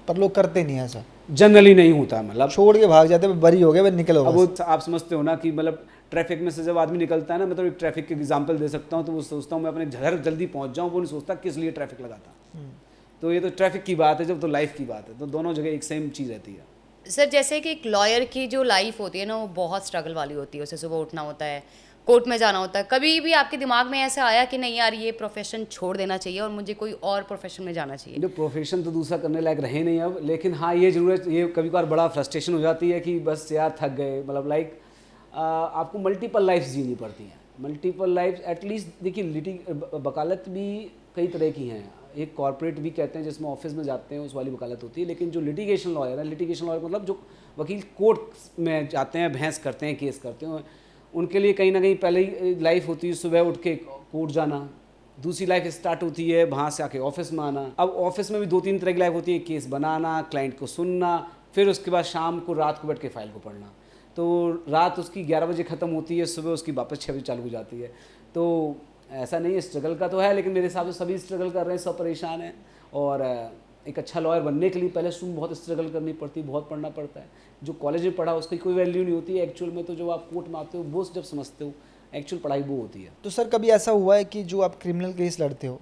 Speaker 1: पर लोग करते नहीं ऐसा,
Speaker 2: जनरली नहीं होता, मतलब
Speaker 1: छोड़ के भाग जाते, बरी हो गए, बस निकलो।
Speaker 2: अब वो आप समझते हो ना कि मतलब ट्रैफिक में से जब आदमी निकलता है ना, मतलब एक ट्रैफिक के एग्जांपल दे सकता हूँ, तो वो सोचता हूँ मैं अपने घर जल्दी पहुँच जाऊँ, वो नहीं सोचता किस लिए ट्रैफिक लगाता। तो ये तो ट्रैफिक की बात है, जब तो लाइफ की बात है, तो दोनों जगह एक सेम चीज़ रहती है।
Speaker 3: सर जैसे कि एक लॉयर की जो लाइफ होती है ना, वो बहुत स्ट्रगल वाली होती है। उसे सुबह उठना होता है, कोर्ट में जाना होता है। कभी भी आपके दिमाग में ऐसा आया कि नहीं यार ये प्रोफेशन छोड़ देना चाहिए और मुझे कोई और प्रोफेशन में जाना चाहिए?
Speaker 2: जो प्रोफेशन तो दूसरा करने लायक रहे नहीं अब, लेकिन हाँ ये जरूर है, ये कभी कभार बड़ा फ्रस्ट्रेशन हो जाती है कि बस यार थक गए, मतलब लाइक आपको मल्टीपल लाइफ जीनी पड़ती हैं। मल्टीपल लाइफ एटलीस्ट देखिए, वकालत भी कई तरह की हैं। एक कॉर्पोरेट भी कहते हैं जिसमें ऑफिस में जाते हैं, उस वाली वकालत होती है। लेकिन जो लिटिगेशन लॉयर है, लिटिगेशन लॉयर मतलब जो वकील कोर्ट में जाते हैं, बहस करते हैं, केस करते हैं, उनके लिए कहीं ना कहीं पहले ही लाइफ होती है सुबह उठ के कोर्ट जाना, दूसरी लाइफ स्टार्ट होती है वहाँ से आके ऑफिस में आना। अब ऑफिस में भी 2-3 तरह की लाइफ होती है, केस बनाना, क्लाइंट को सुनना, फिर उसके बाद शाम को रात को बैठ के फाइल को पढ़ना। तो रात उसकी 11 बजे ख़त्म होती है, सुबह उसकी वापस 6 बजे चालू हो जाती है। तो ऐसा नहीं है, स्ट्रगल का तो है, लेकिन मेरे हिसाब से सभी स्ट्रगल कर रहे हैं, सब परेशान हैं। और एक अच्छा लॉयर बनने के लिए पहले शुरू बहुत स्ट्रगल करनी पड़ती है, बहुत पढ़ना पड़ता है। जो कॉलेज में पढ़ा उसकी कोई वैल्यू नहीं होती है एक्चुअल में, तो जो आप कोर्ट में आते हो वो जब समझते हो एक्चुअल पढ़ाई वो होती है।
Speaker 1: तो सर कभी ऐसा हुआ है कि जो आप क्रिमिनल केस लड़ते हो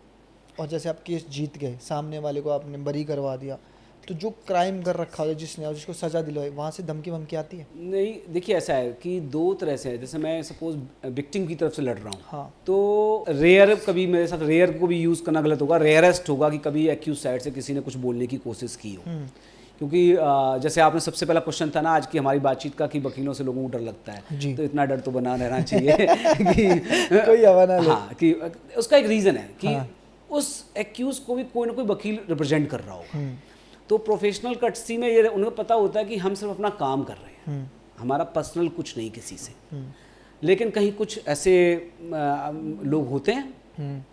Speaker 1: और जैसे आप केस जीत गए, सामने वाले को आपने बरी करवा दिया, तो जो क्राइम कर रखा हो जिसने और जिसको सज़ा दिलवाई, वहाँ से धमकी वमकी आती है?
Speaker 2: नहीं, देखिए ऐसा है कि 2 तरह से है। जैसे मैं सपोज विक्टिम की तरफ से लड़ रहा हूँ,
Speaker 1: हाँ,
Speaker 2: तो रेयर, कभी मेरे साथ रेयर को भी यूज़ करना गलत होगा, रेयरेस्ट होगा कि कभी एक्यूज साइड से किसी ने कुछ बोलने की कोशिश की हो। क्योंकि जैसे आपने सबसे पहला क्वेश्चन था ना आज की हमारी बातचीत का कि वकीलों से लोगों को डर लगता है
Speaker 1: जी।
Speaker 2: तो इतना डर तो बना रहना चाहिए कि
Speaker 1: कोई हवा ना ले।
Speaker 2: हाँ, कि उसका एक रीज़न है कि
Speaker 1: हाँ।
Speaker 2: उस एक्यूज को भी कोई ना कोई वकील रिप्रेजेंट कर रहा होगा। तो प्रोफेशनल कटसी में ये उन्हें पता होता है कि हम सिर्फ अपना काम कर रहे हैं, हमारा पर्सनल कुछ नहीं किसी से। लेकिन कहीं कुछ ऐसे लोग होते हैं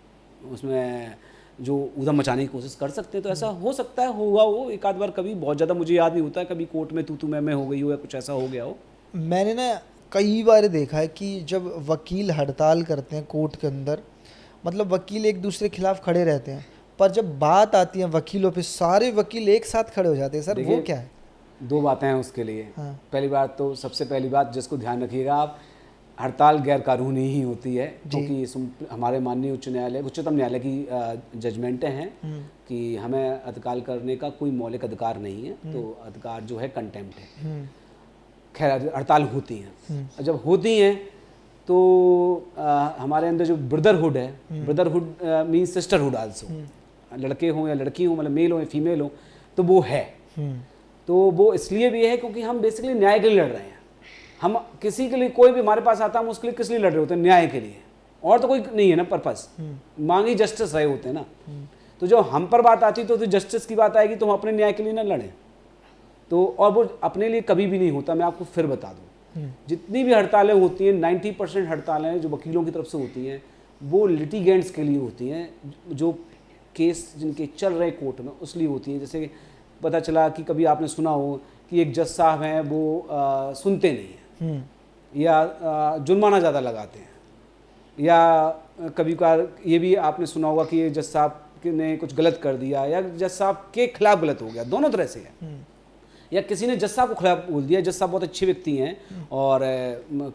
Speaker 2: उसमें जो उधम मचाने की कोशिश कर सकते हैं, तो ऐसा हो सकता है, होगा वो एक आध बार कभी, बहुत ज़्यादा मुझे याद नहीं होता है, कभी कोर्ट में तू मैं हो गई हो या कुछ ऐसा हो गया हो।
Speaker 1: मैंने ना कई बार देखा है कि जब वकील हड़ताल करते हैं कोर्ट के अंदर, मतलब वकील एक दूसरे के खिलाफ खड़े रहते हैं, पर जब बात आती है वकीलों पे सारे वकील एक साथ खड़े हो जाते हैं। सर वो क्या है?
Speaker 2: 2 बातें हैं उसके लिए।
Speaker 1: हाँ।
Speaker 2: पहली बात तो सबसे पहली बात जिसको ध्यान रखिएगा आप, हड़ताल गैर कानूनी ही होती है, क्योंकि हमारे माननीय उच्चतम न्यायालय की जजमेंटें हैं कि हमें हड़ताल करने का कोई मौलिक अधिकार नहीं है, तो अधिकार जो है कंटेम्प्ट है। खैर हड़ताल होती हैं, जब होती हैं तो हमारे अंदर जो ब्रदरहुड है, ब्रदरहुड मीन्स सिस्टरहुड आल्सो, लड़के हों या लड़की हों, मतलब मेल हो या फीमेल हो, तो वो है। तो वो इसलिए भी है क्योंकि हम बेसिकली न्याय के लिए लड़ रहे हैं। हम किसी के लिए, कोई भी हमारे पास आता है हम उसके लिए किस लिए लड़ रहे होते हैं? न्याय के लिए, और तो कोई नहीं है ना पर्पस, मांगी जस्टिस रहे होते हैं ना। तो जब हम पर बात आती तो जस्टिस की बात आएगी तो हम अपने न्याय के लिए ना लड़ें, तो और वो अपने लिए कभी भी नहीं होता। मैं आपको फिर बता दूं, जितनी भी हड़तालें होती हैं 90% हड़तालें जो वकीलों की तरफ से होती हैं वो लिटिगेंट्स के लिए होती हैं, जो केस जिनके चल रहे कोर्ट में उस लिए होती हैं। जैसे पता चला कि कभी आपने सुना हो कि एक जज साहब हैं वो सुनते नहीं हैं, या जुर्माना ज़्यादा लगाते हैं, या कभी कभार ये भी आपने सुना होगा कि ये जज साहब ने कुछ गलत कर दिया या जज साहब के खिलाफ गलत हो गया, दोनों तरह से है। या किसी ने जज साहब को खिलाफ बोल दिया, जज साहब बहुत अच्छे व्यक्ति हैं और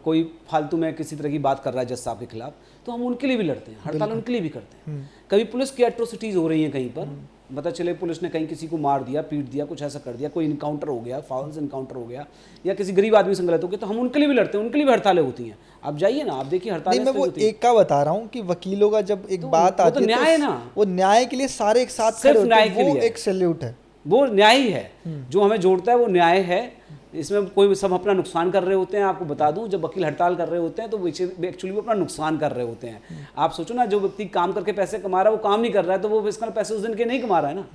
Speaker 2: कोई फालतू में किसी तरह की बात कर रहा है जज साहब के खिलाफ, तो हम उनके लिए भी लड़ते हैं, हड़ताल उनके लिए भी करते हैं। कभी पुलिस की एट्रोसिटीज़ हो रही हैं कहीं पर, पता चले पुलिस ने कहीं किसी को मार दिया, पीट दिया, कुछ ऐसा कर दिया, कोई इनकाउंटर हो गया, फाउल्स इनकाउंटर हो गया, या किसी गरीब आदमी से गलत हो गया, तो हम उनके लिए भी लड़ते हैं, उनके लिए भी हड़तालें होती हैं। आप जाइए ना, आप देखिए हड़ताल।
Speaker 1: मैं वो एक का बता रहा हूँ कि वकीलों का जब एक बात आती है,
Speaker 2: न्याय है ना,
Speaker 1: वो न्याय के लिए सारे एक साथ खड़े होते हैं, वो एक सैल्यूट है,
Speaker 2: वो न्याय ही है जो हमें जोड़ता है, वो न्याय है। इसमें कोई सब अपना नुकसान कर रहे होते हैं। आपको बता दूं, जब वकील हड़ताल कर रहे होते हैं तो एक्चुअली वो अपना नुकसान कर रहे होते हैं। आप सोचो ना, जो व्यक्ति काम करके पैसे कमा रहा है वो काम नहीं कर रहा है, तो वो इसका पैसे उस दिन के नहीं कमा रहा है ना,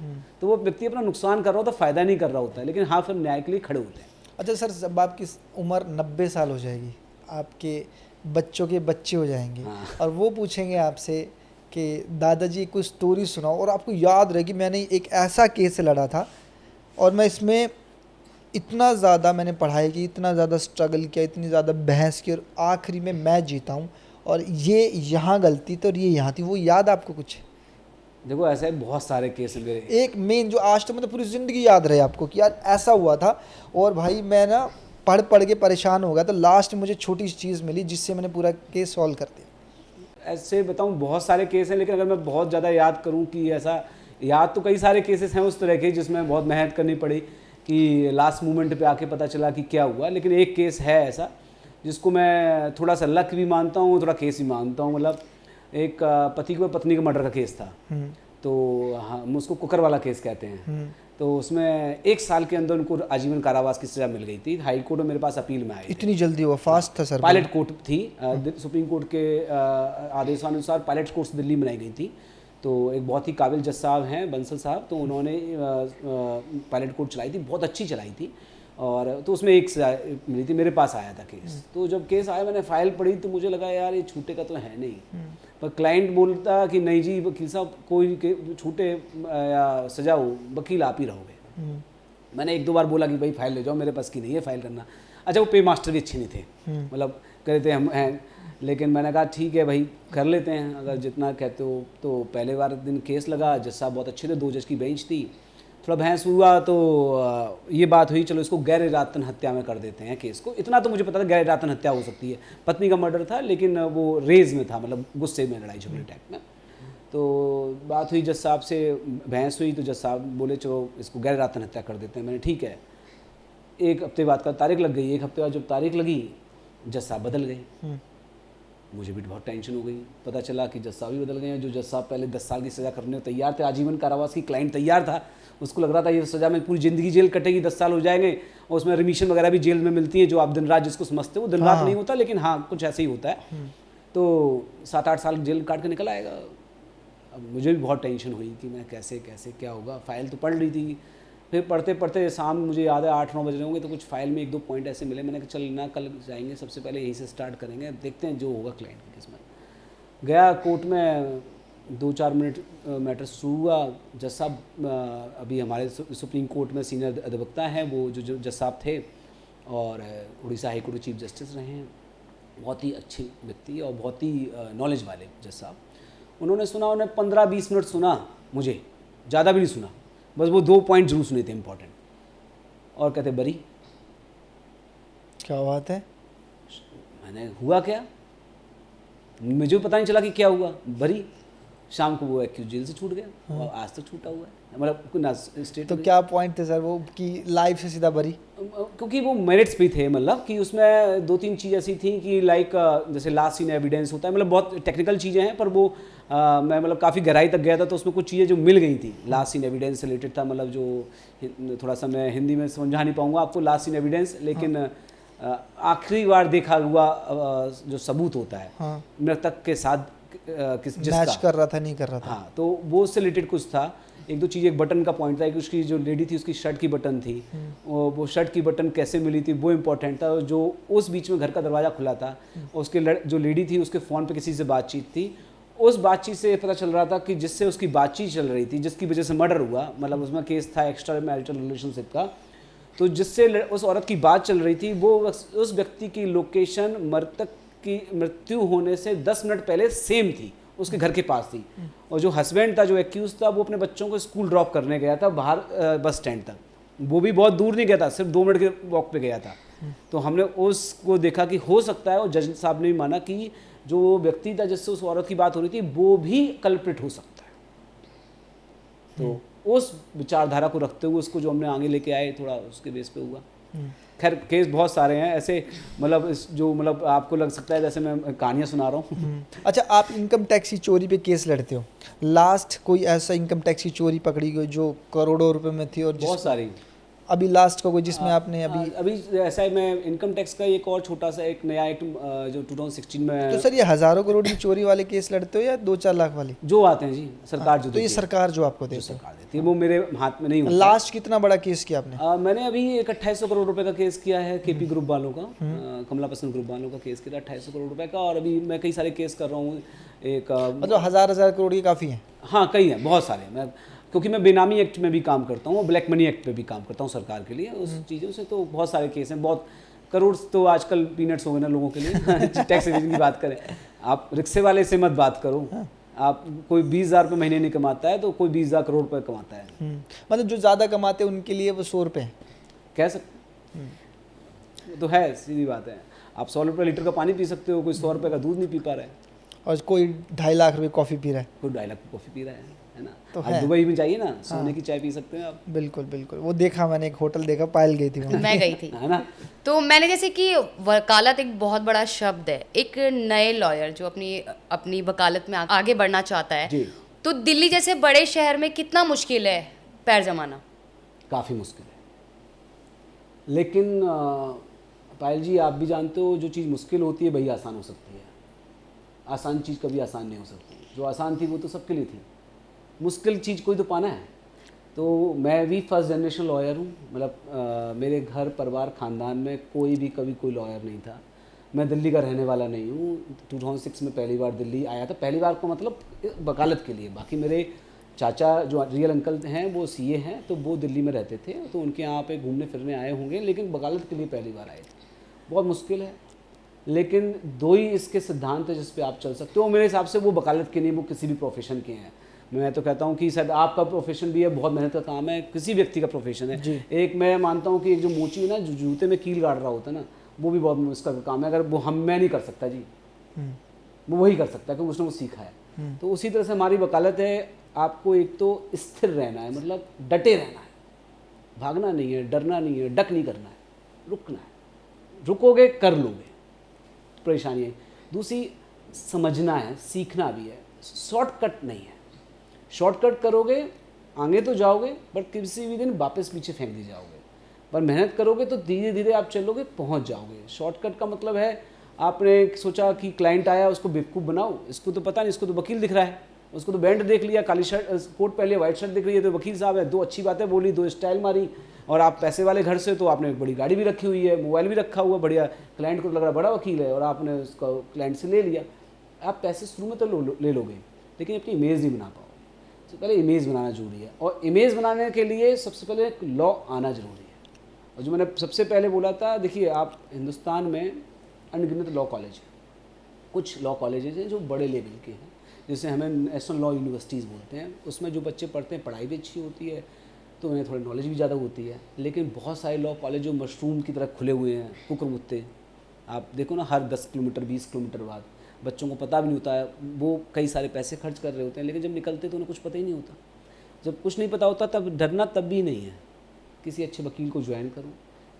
Speaker 2: तो वो व्यक्ति अपना नुकसान कर रहा होता है, फायदा नहीं कर रहा होता है, लेकिन हाँ फिर न्याय के लिए खड़े होते हैं।
Speaker 1: अच्छा सर, जब आपकी उम्र 90 साल हो जाएगी, आपके बच्चों के बच्चे हो जाएंगे, और वो पूछेंगे आपसे कि दादाजी कोई स्टोरी सुनाओ और आपको याद रहेगी मैंने एक ऐसा केस लड़ा था और मैं इसमें इतना ज़्यादा मैंने पढ़ाई की, इतना ज़्यादा स्ट्रगल किया, इतनी ज़्यादा बहस की और आखिरी में मैं जीता हूँ और ये यहाँ गलती थी और ये यहाँ थी, वो याद आपको कुछ?
Speaker 2: देखो ऐसे बहुत सारे केस हैं मेरे।
Speaker 1: एक मेन जो आज तक मतलब पूरी ज़िंदगी याद रहे आपको कि यार ऐसा हुआ था और भाई मैं ना पढ़ पढ़ के परेशान हो गया, तो लास्ट में मुझे छोटी सी चीज़ मिली जिससे मैंने पूरा केस सॉल्व कर दिया।
Speaker 2: ऐसे बताऊं बहुत सारे केस हैं, लेकिन अगर मैं बहुत ज़्यादा याद करूं कि ऐसा याद तो कई सारे केसेस हैं उस तरह के जिसमें बहुत मेहनत करनी पड़ी कि लास्ट मोमेंट पे आके पता चला कि क्या हुआ। लेकिन एक केस है ऐसा जिसको मैं थोड़ा सा लक भी मानता हूँ, थोड़ा केस भी मानता हूँ। मतलब एक पति को पत्नी का मर्डर का केस था, तो हम उसको कुकर वाला केस कहते हैं। तो उसमें 1 साल के अंदर उनको आजीवन कारावास की सज़ा मिल गई थी। हाई कोर्ट में मेरे पास अपील में आई।
Speaker 1: इतनी जल्दी हुआ? फास्ट था सर?
Speaker 2: पायलट कोर्ट थी, सुप्रीम कोर्ट के आदेशानुसार पायलट कोर्ट दिल्ली में बनाई गई थी। तो एक बहुत ही काबिल जज साहब हैं बंसल साहब, तो उन्होंने पायलट कोर्ट चलाई थी, बहुत अच्छी चलाई थी। और तो उसमें एक सजा मिली थी, मेरे पास आया था केस। तो जब केस आया मैंने फाइल पढ़ी तो मुझे लगा यार ये छूटे का तो है नहीं, पर क्लाइंट बोलता कि नहीं जी वकील साहब कोई छूटे या सजा हो वकील आप ही रहोगे। मैंने 1-2 बार बोला कि भाई फाइल ले जाओ, मेरे पास की नहीं है फाइल करना। अच्छा वो पे मास्टर भी अच्छे नहीं थे, मतलब कह रहे थे हम हैं, लेकिन मैंने कहा ठीक है भाई कर लेते हैं अगर जितना कहते हो। तो पहले बार दिन केस लगा, जज साहब बहुत अच्छे थे, 2 जज की बेंच थी। थोड़ा बहस हुआ तो ये बात हुई चलो इसको गैर इरादतन हत्या में कर देते हैं केस को। इतना तो मुझे पता था गैर इरादतन हत्या हो सकती है, पत्नी का मर्डर था लेकिन वो रेज में था, मतलब गुस्से में लड़ाई झगड़े टाइप में। तो बात हुई जज साहब से, बहस हुई तो जज साहब बोले चलो इसको गैर इरादतन हत्या कर देते हैं। मैंने ठीक है। 1 हफ्ते बाद का तारीख लग गई, 1 हफ्ते बाद जब तारीख लगी जज साहब बदल गए। मुझे भी बहुत टेंशन हो गई, पता चला कि जज साहब भी बदल गए हैं। जो जज साहब पहले 10 साल की सज़ा करने को तैयार थे, आजीवन कारावास की क्लाइंट तैयार था, उसको लग रहा था ये सज़ा में पूरी ज़िंदगी जेल कटेगी, 10 साल हो जाएंगे। और उसमें रिमिशन वगैरह भी जेल में मिलती है, जो आप दिन रात जिसको समझते हो, दिन रात नहीं होता लेकिन हाँ कुछ ऐसे ही होता है। तो 7-8 साल जेल काट के निकल आएगा। अब मुझे भी बहुत टेंशन हुई कि मैं कैसे कैसे क्या होगा। फाइल तो पढ़ रही थी, फिर पढ़ते पढ़ते शाम मुझे याद है 8-9 बज रहे होंगे, तो कुछ फाइल में 1-2 पॉइंट ऐसे मिले। मैंने कहा चल ना कल जाएंगे, सबसे पहले यहीं से स्टार्ट करेंगे, देखते हैं जो होगा क्लाइंट की किस्मत। गया कोर्ट में, 2-4 मिनट मैटर शुरू हुआ। जज साहब अभी हमारे सुप्रीम कोर्ट में सीनियर अधिवक्ता हैं, वो जो जज साहब थे और उड़ीसा हाई कोर्ट के चीफ जस्टिस रहे हैं, बहुत ही अच्छे व्यक्ति और बहुत ही नॉलेज वाले जज साहब। उन्होंने सुना, उन्होंने 15-20 मिनट सुना, मुझे ज़्यादा भी नहीं सुना, बस वो 2 पॉइंट जरूर सुने थे इम्पोर्टेंट, और कहते बरी।
Speaker 1: क्या बात है? मैंने
Speaker 2: हुआ क्या, मुझे पता नहीं चला कि क्या हुआ। बरी। शाम को वो एक्यूज जेल से छूट गया और आज तक छूटा हुआ है, मतलब ना स्टेट।
Speaker 1: तो क्या पॉइंट थे सर वो कि लाइफ से सीधा बरी?
Speaker 2: क्योंकि वो मेरिट्स पे थे, मतलब कि उसमें 2-3 चीज़ ऐसी थी कि लाइक जैसे लास्ट सीन एविडेंस होता है, मतलब बहुत टेक्निकल चीज़ें हैं, पर वो मैं मतलब काफ़ी गहराई तक गया था, तो उसमें कुछ चीज़ें जो मिल गई थी लास्ट सीन एविडेंस से रिलेटेड था। मतलब जो थोड़ा सा मैं हिंदी में समझा नहीं पाऊँगा आपको लास्ट सीन एविडेंस, लेकिन आखिरी बार देखा हुआ जो सबूत होता है मृतक के साथ
Speaker 1: मैच कर रहा था नहीं कर रहा था,
Speaker 2: हाँ, तो वो उससे रिलेटेड कुछ था। 1-2 चीज़, एक बटन का पॉइंट था कि उसकी जो लेडी थी उसकी शर्ट की बटन थी, वो शर्ट की बटन कैसे मिली थी वो इम्पोर्टेंट था। जो उस बीच में घर का दरवाज़ा खुला था, उसके जो लेडी थी उसके फ़ोन पे किसी से बातचीत थी, उस बातचीत से पता चल रहा था कि जिससे उसकी बातचीत चल रही थी, जिसकी वजह से मर्डर हुआ, मतलब उसमें केस था एक्स्ट्रा मैरिटल रिलेशनशिप का, तो जिससे उस औरत की बात चल रही थी वो उस व्यक्ति की लोकेशन मृतक की मृत्यु होने से 10 मिनट पहले सेम थी, उसके घर के पास थी। और जो हस्बैंड था, जो एक्यूज था, वो अपने बच्चों को स्कूल ड्रॉप करने गया था बाहर बस स्टैंड तक, वो भी बहुत दूर नहीं गया था, सिर्फ 2 मिनट के वॉक पे गया था। तो हमने उसको देखा कि हो सकता है, और जज साहब ने भी माना कि जो व्यक्ति था जिससे उस औरत की बात हो रही थी वो भी कल्प्रिट हो सकता है। तो उस विचारधारा को रखते हुए उसको जो हमने आगे लेके आए, थोड़ा उसके बेस पे हुआ। खैर केस बहुत सारे हैं ऐसे, मतलब जो मतलब आपको लग सकता है जैसे मैं कहानियाँ सुना रहा हूँ।
Speaker 1: अच्छा, आप इनकम टैक्स की चोरी पे केस लड़ते हो, लास्ट कोई ऐसा इनकम टैक्स की चोरी पकड़ी गई जो करोड़ों रुपए में थी? और
Speaker 2: बहुत सारी
Speaker 1: अभी लास्ट का कोई जिसमें आपने
Speaker 2: अभी ऐसा है, मैं इनकम टैक्स का एक और छोटा सा एक नया एक्ट जो 2016 में,
Speaker 1: तो सर ये हज़ारों करोड़ की चोरी वाले केस लड़ते हो या 2-4 लाख वाले
Speaker 2: जो आते हैं जी सरकार जो
Speaker 1: तो ये
Speaker 2: देती है,
Speaker 1: सरकार जो आपको
Speaker 2: जो
Speaker 1: देती है।
Speaker 2: सरकार देती है वो मेरे हाथ में नहीं होता।
Speaker 1: लास्ट कितना बड़ा केस किया आपने?
Speaker 2: मैंने अभी एक 2800 करोड़ रुपए का केस किया है केपी ग्रुप वालों का, कमला पसंद ग्रुप वालों का केस किया 2800 करोड़ रुपए का, और अभी मैं कई सारे केस कर रहा हूँ। एक
Speaker 1: मतलब हज़ार करोड़ की काफ़ी है।
Speaker 2: हाँ कई हैं, बहुत सारे। मैं क्योंकि मैं बेनामी एक्ट में भी काम करता हूँ, ब्लैक मनी एक्ट पे भी काम करता हूँ सरकार के लिए, उस चीज़ों से तो बहुत सारे केस हैं। बहुत करोड़ तो आजकल पीनट्स हो गए ना लोगों के लिए टैक्स एवेजन की बात करें, आप रिक्शे वाले से मत बात करो। आप कोई 20,000 रुपये महीने नहीं कमाता है तो कोई 20,000 करोड़ रुपये कमाता है।
Speaker 1: मतलब जो ज़्यादा कमाते हैं उनके लिए वो 100 रुपये है,
Speaker 2: कह सकते वो तो है, सीधी बात है। आप 100 रुपये लीटर का पानी पी सकते हो, कोई 100 रुपये का दूध नहीं पी पा रहा है,
Speaker 1: और कोई 2.5 लाख रुपए कॉफ़ी पी रहा है।
Speaker 2: कोई 2.5 लाख की कॉफ़ी पी रहा है ना।
Speaker 1: तो
Speaker 2: आप दुबई में जाइए ना, सोने की चाय पी सकते हैं आप।
Speaker 1: बिल्कुल बिल्कुल, वो देखा मैंने, एक होटल देखा, पायल गई थी वहाँ।
Speaker 3: मैं गई थी
Speaker 2: है ना।
Speaker 3: तो मैंने जैसे कि वकालत एक बहुत बड़ा शब्द है, एक नए लॉयर जो अपनी वकालत में आगे बढ़ना चाहता है,
Speaker 2: जी
Speaker 3: तो दिल्ली जैसे बड़े शहर में कितना मुश्किल है पैर जमाना?
Speaker 2: काफ़ी मुश्किल है, लेकिन पायल जी आप भी जानते हो जो चीज़ मुश्किल होती है वही आसान हो सकती है। आसान चीज़ कभी आसान नहीं हो सकती, जो आसान थी वो तो सबके लिए थी, मुश्किल चीज़ कोई तो पाना है। तो मैं भी फर्स्ट जनरेशन लॉयर हूँ, मतलब मेरे घर परिवार ख़ानदान में कोई भी कभी कोई लॉयर नहीं था। मैं दिल्ली का रहने वाला नहीं हूँ, 2006 में पहली बार दिल्ली आया था, पहली बार को मतलब वकालत के लिए। बाकी मेरे चाचा जो रियल अंकल हैं वो सीए हैं, तो वो दिल्ली में रहते थे, तो उनके यहाँ पे घूमने फिरने आए होंगे, लेकिन वकालत के लिए पहली बार आए थे। बहुत मुश्किल है, लेकिन दो ही इसके सिद्धांत है जिस पे आप चल सकते हो। मेरे हिसाब से वो वकालत के नहीं, वो किसी भी प्रोफेशन के हैं। मैं तो कहता हूँ कि शायद आपका प्रोफेशन भी है, बहुत मेहनत का काम है, किसी व्यक्ति का प्रोफेशन है। एक मैं मानता हूँ कि एक जो मोची है ना, जो जूते में कील गाड़ रहा होता है ना, वो भी बहुत मुश्किल का काम है। अगर वो मैं नहीं कर सकता जी, वो वही कर सकता है क्योंकि उसने वो सीखा है। तो उसी तरह से हमारी वकालत है, आपको एक तो स्थिर रहना है, मतलब डटे रहना है, भागना नहीं है, डरना नहीं है, डक नहीं करना है, रुकना है। रुकोगे कर लोगे, परेशानी है। दूसरी समझना है, सीखना भी है, शॉर्टकट नहीं है। शॉर्टकट करोगे आगे तो जाओगे, बट किसी भी दिन वापस पीछे फेंक दी जाओगे। पर मेहनत करोगे तो धीरे धीरे आप चलोगे, पहुंच जाओगे। शॉर्टकट का मतलब है आपने सोचा कि क्लाइंट आया उसको बेवकूफ़ बनाओ, इसको तो पता नहीं, इसको तो वकील दिख रहा है, उसको तो बैंड देख लिया, काली शर्ट कोट पहले वाइट शर्ट दिख रही है तो वकील साहब है, दो अच्छी बातें बोली, दो स्टाइल मारी, और आप पैसे वाले घर से तो आपने एक बड़ी गाड़ी भी रखी हुई है, मोबाइल भी रखा हुआ बढ़िया, क्लाइंट को लग रहा बड़ा वकील है और आपने उसका क्लाइंट से ले लिया। आप पैसे शुरू में तो ले लोगे, लेकिन अपनी इमेज नहीं बना पाओगे। तो पहले इमेज बनाना जरूरी है, और इमेज बनाने के लिए सबसे पहले एक लॉ आना जरूरी है। और जो मैंने सबसे पहले बोला था, देखिए आप हिंदुस्तान में अनगिनत लॉ कॉलेज हैं, कुछ लॉ कॉलेजेज हैं जो बड़े लेवल के हैं, जैसे हमें नेशनल लॉ यूनिवर्सिटीज़ बोलते हैं। उसमें जो बच्चे पढ़ते हैं पढ़ाई भी अच्छी होती है, तो उन्हें थोड़ी नॉलेज भी ज़्यादा होती है। लेकिन बहुत सारे लॉ कॉलेज जो मशरूम की तरह खुले हुए हैं, कुकुरमुत्ते, आप देखो ना, हर 10 किलोमीटर 20 किलोमीटर बाद बच्चों को पता भी नहीं होता है, वो कई सारे पैसे खर्च कर रहे होते हैं, लेकिन जब निकलते तो उन्हें कुछ पता ही नहीं होता। जब कुछ नहीं पता होता तब डरना तब भी नहीं है। किसी अच्छे वकील को ज्वाइन करो,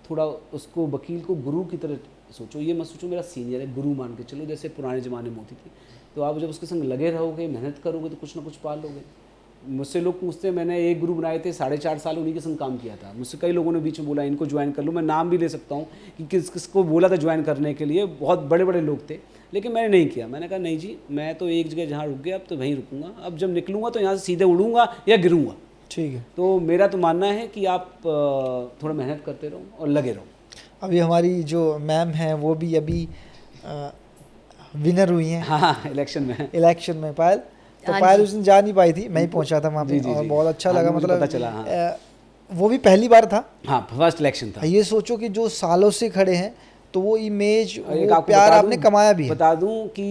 Speaker 2: थोड़ा उसको वकील को गुरु की तरह सोचो, ये मत सोचो मेरा सीनियर है, गुरु मान के चलो, जैसे पुराने ज़माने में होती थी। तो आप जब उसके संग लगे रहोगे, मेहनत करोगे, तो कुछ ना कुछ पा लोगे। मुझसे लोग पूछते हैं, मैंने एक गुरु बनाए थे, 4.5 साल उन्हीं के संग काम किया था। मुझसे कई लोगों ने बीच में बोला इनको ज्वाइन कर लो, मैं नाम भी ले सकता हूँ कि किसको बोला था ज्वाइन करने के लिए, बहुत बड़े बड़े लोग थे, लेकिन मैंने नहीं किया। मैंने कहा नहीं जी, मैं तो एक जगह जहाँ रुक गया अब तो वहीं रुकूंगा, अब जब निकलूँगा तो यहाँ से सीधे उड़ूंगा या गिरूँगा।
Speaker 1: ठीक है।
Speaker 2: तो मेरा तो मानना है कि आप थोड़ा मेहनत करते रहो और लगे रहो।
Speaker 1: अभी हमारी जो मैम हैं वो भी अभी विनर हुई हैं।
Speaker 2: हाँ, इलेक्शन में
Speaker 1: पायल, तो पायल उस दिन जा नहीं पाई थी, मैं ही पहुंचा था वहाँ पे, और बहुत अच्छा लगा,
Speaker 2: मुझे
Speaker 1: मतलब
Speaker 2: पता चला। हाँ।
Speaker 1: वो भी पहली बार था।
Speaker 2: हाँ, फर्स्ट इलेक्शन था।
Speaker 1: ये सोचो कि जो सालों से खड़े हैं, तो वो इमेज, वो प्यार आपने कमाया भी है।
Speaker 2: बता दूं कि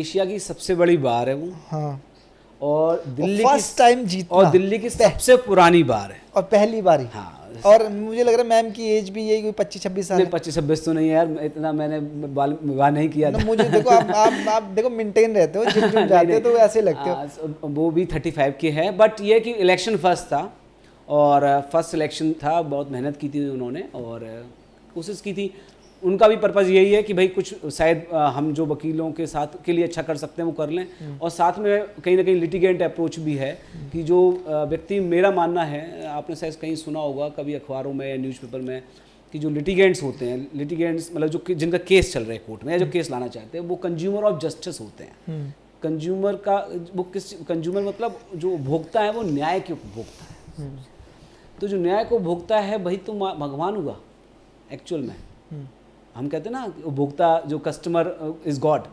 Speaker 2: एशिया की सबसे बड़ी बार है वो। हाँ। और दिल्ली
Speaker 1: फर्स्ट टाइम जीतना,
Speaker 2: और दिल्ली की सबसे पुरानी बार है,
Speaker 1: और पहली बार ही।
Speaker 2: हाँ।
Speaker 1: और मुझे लग रहा है मैम की एज भी यही कोई 25-26 साल।
Speaker 2: 25-26 तो नहीं यार, इतना मैंने विवाह नहीं किया था।
Speaker 1: मुझे देखो आप देखो मेंटेन रहते हो, जिम जाते हो तो ऐसे लगते हो।
Speaker 2: वो भी 35 के है, बट ये कि इलेक्शन फर्स्ट था, और फर्स्ट इलेक्शन था, बहुत मेहनत की थी उन्होंने और कोशिश की थी। उनका भी पर्पज़ यही है कि भाई कुछ शायद हम जो वकीलों के साथ के लिए अच्छा कर सकते हैं वो कर लें, और साथ में कहीं ना कहीं लिटिगेंट अप्रोच भी है कि जो व्यक्ति, मेरा मानना है, आपने शायद कहीं सुना होगा कभी अखबारों में या न्यूज़पेपर में कि जो लिटिगेंट्स होते हैं, लिटिगेंट्स मतलब जो जिनका केस चल रहा है कोर्ट में या जो केस लाना चाहते हैं, वो कंज्यूमर ऑफ जस्टिस होते हैं। कंज्यूमर का वो किस कंज्यूमर मतलब जो उपभोक्ता है वो न्याय के उपभोक्ता है। तो जो न्याय को उपभोक्ता है वही तो भगवान हुआ एक्चुअल में। हम कहते हैं ना उपभोक्ता जो कस्टमर इज गॉड,